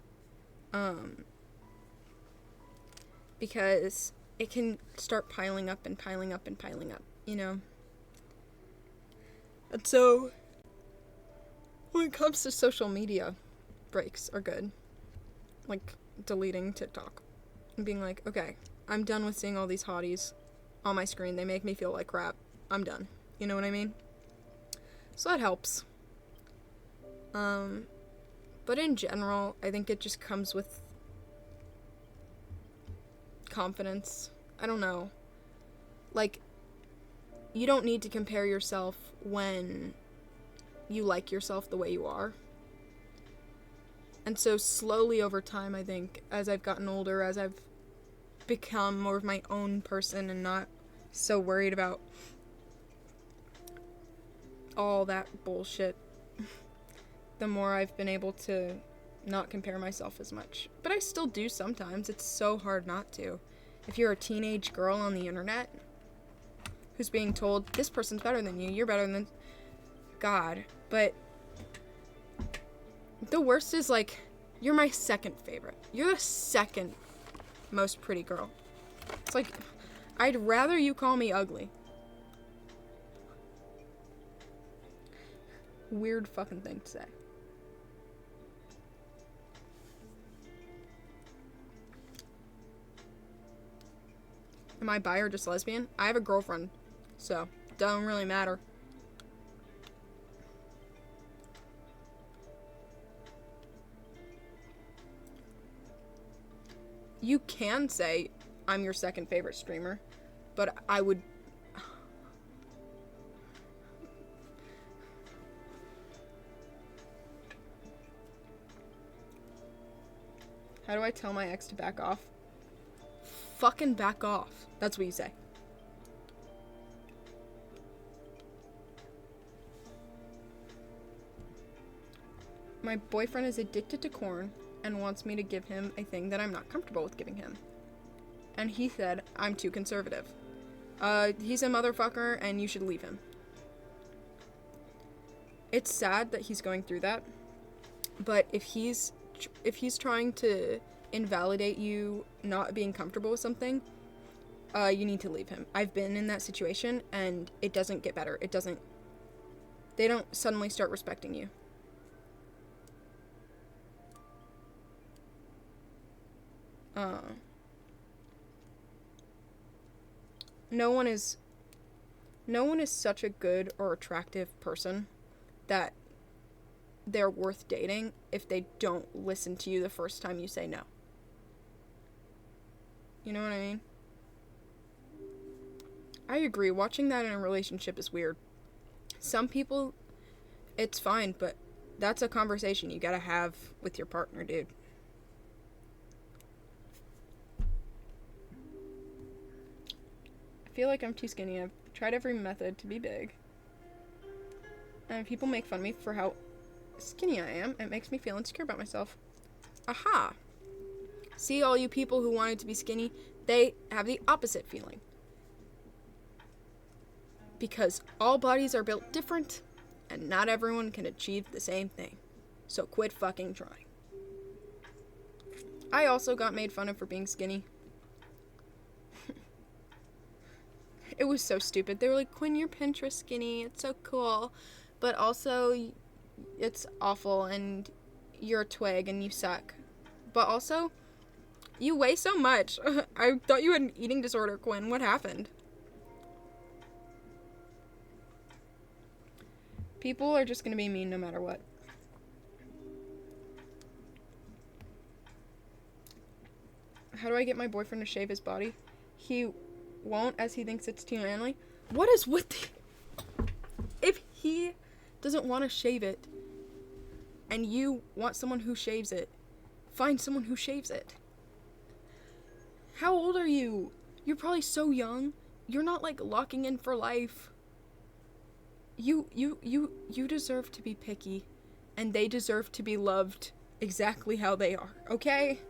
Because it can start piling up and piling up and piling up, you know? And so, when it comes to social media, breaks are good. Like, deleting TikTok. And being like, okay, I'm done with seeing all these hotties on my screen. They make me feel like crap. I'm done. You know what I mean? So that helps. But in general, I think it just comes with confidence. I don't know. Like, you don't need to compare yourself when you like yourself the way you are. And so slowly over time, I think, as I've gotten older, as I've become more of my own person and not so worried about all that bullshit, the more I've been able to not compare myself as much. But I still do sometimes. It's so hard not to. If you're a teenage girl on the internet who's being told, this person's better than you, you're better than... God. But the worst is, like, you're my second favorite. You're the second most pretty girl. It's like, I'd rather you call me ugly. Weird fucking thing to say. Am I bi or just lesbian? I have a girlfriend, so don't really matter. You can say I'm your second favorite streamer, but I would... How do I tell my ex to back off? Fucking back off. That's what you say. My boyfriend is addicted to corn and wants me to give him a thing that I'm not comfortable with giving him. And he said I'm too conservative. He's a motherfucker and you should leave him. It's sad that he's going through that, but if he's trying to invalidate you not being comfortable with something, you need to leave him. I've been in that situation and it doesn't get better. They don't suddenly start respecting you. no one is such a good or attractive person that they're worth dating if they don't listen to you the first time you say no. You know what I mean? I agree. Watching that in a relationship is weird. Some people, it's fine, but that's a conversation you gotta have with your partner, dude. I feel like I'm too skinny. I've tried every method to be big. And people make fun of me for how skinny I am. It makes me feel insecure about myself. Aha! See, all you people who wanted to be skinny, they have the opposite feeling. Because all bodies are built different, and not everyone can achieve the same thing. So quit fucking trying. I also got made fun of for being skinny. It was so stupid. They were like, Quinn, you're Pinterest skinny. It's so cool. But also, it's awful, and you're a twig, and you suck. But also, you weigh so much. I thought you had an eating disorder, Quinn. What happened? People are just gonna be mean no matter what. How do I get my boyfriend to shave his body? He won't, as he thinks it's too manly. What is with the... If he doesn't want to shave it, and you want someone who shaves it, find someone who shaves it. How old are you? You're probably so young. You're not, like, locking in for life. You deserve to be picky, and they deserve to be loved exactly how they are, okay?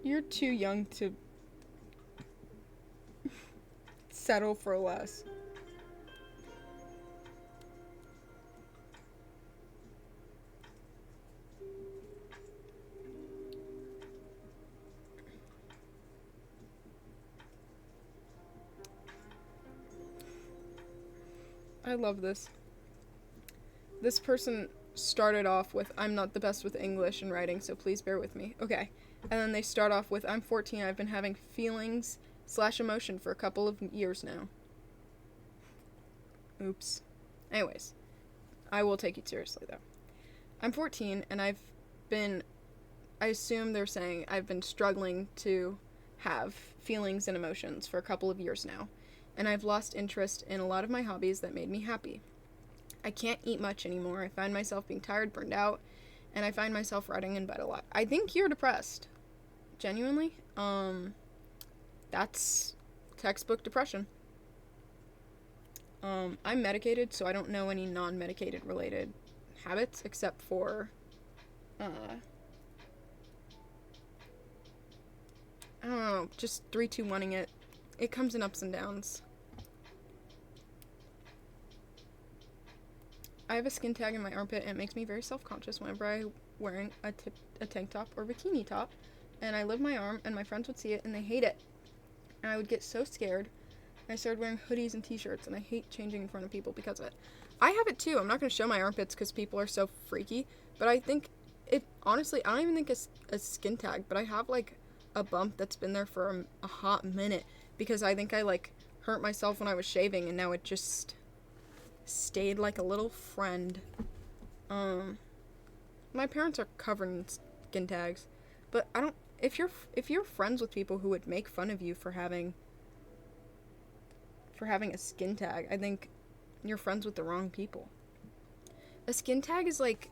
You're too young to settle for less. I love this. This person started off with, I'm not the best with English and writing, so please bear with me. Okay. And then they start off with, I'm 14, I've been having feelings/emotion for a couple of years now. Oops. Anyways, I will take you seriously, though. I'm 14, and I assume they're saying I've been struggling to have feelings and emotions for a couple of years now, and I've lost interest in a lot of my hobbies that made me happy. I can't eat much anymore. I find myself being tired, burned out, and I find myself rotting in bed a lot. I think you're depressed. Genuinely. That's textbook depression. I'm medicated, so I don't know any non-medicated related habits except for, I don't know, just 3-2-1-ing it. It comes in ups and downs. I have a skin tag in my armpit, and it makes me very self-conscious whenever I'm wearing a tank top or bikini top, and I live my arm, and my friends would see it, and they hate it. And I would get so scared. I started wearing hoodies and t-shirts, and I hate changing in front of people because of it. I have it too. I'm not going to show my armpits because people are so freaky, but I think honestly, I don't even think it's a skin tag, but I have, like, a bump that's been there for a hot minute because I think I, like, hurt myself when I was shaving, and now it just stayed like a little friend. My parents are covered in skin tags, but I don't, if you're friends with people who would make fun of you for having a skin tag, I think you're friends with the wrong people. A skin tag is like,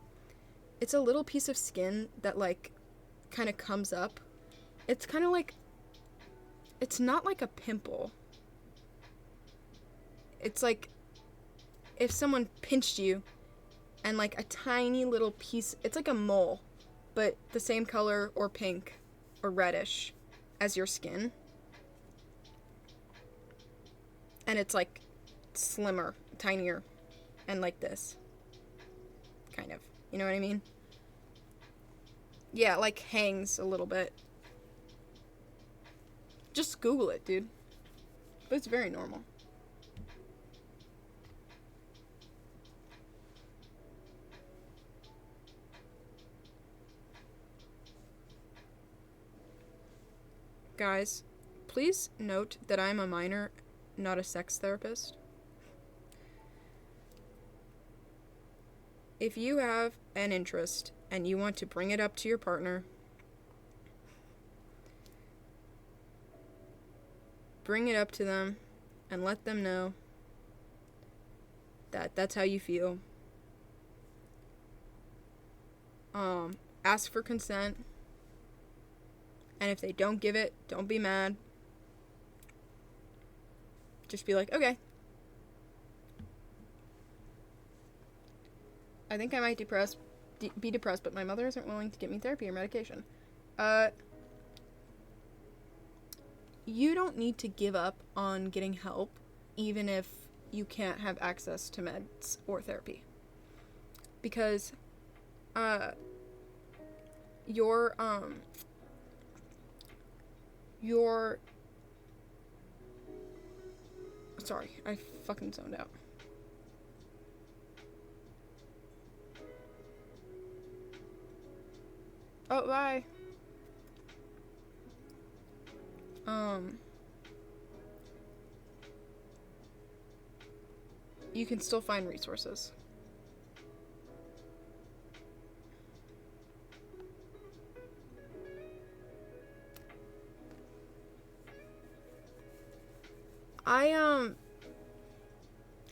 it's a little piece of skin that, like, kind of comes up. It's kind of like, it's not like a pimple. It's like if someone pinched you and, like, a tiny little piece, it's like a mole, but the same color or pink or reddish as your skin. And it's, like, slimmer, tinier, and like this. Kind of. You know what I mean? Yeah, like, hangs a little bit. Just Google it, dude. But it's very normal. Guys, please note that I'm a minor, not a sex therapist. If you have an interest and you want to bring it up to your partner, bring it up to them and let them know that that's how you feel. Ask for consent. And if they don't give it, don't be mad. Just be like, okay. I think I might be depressed, but my mother isn't willing to get me therapy or medication. You don't need to give up on getting help, even if you can't have access to meds or therapy. Because, sorry, I fucking zoned out. Oh, bye. You can still find resources.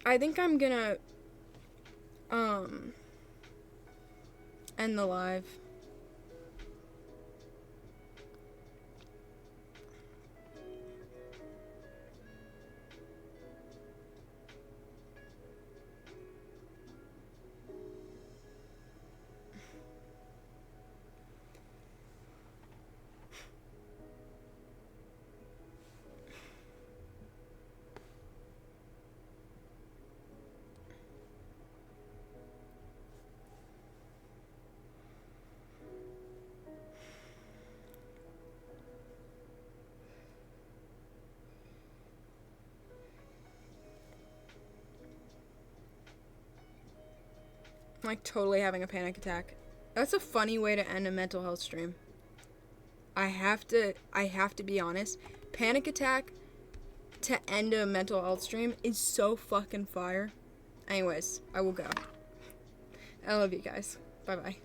I think I'm gonna, end the live. I'm like totally having a panic attack. That's a funny way to end a mental health stream. I have to be honest. Panic attack to end a mental health stream is so fucking fire. Anyways, I will go. I love you guys. Bye-bye.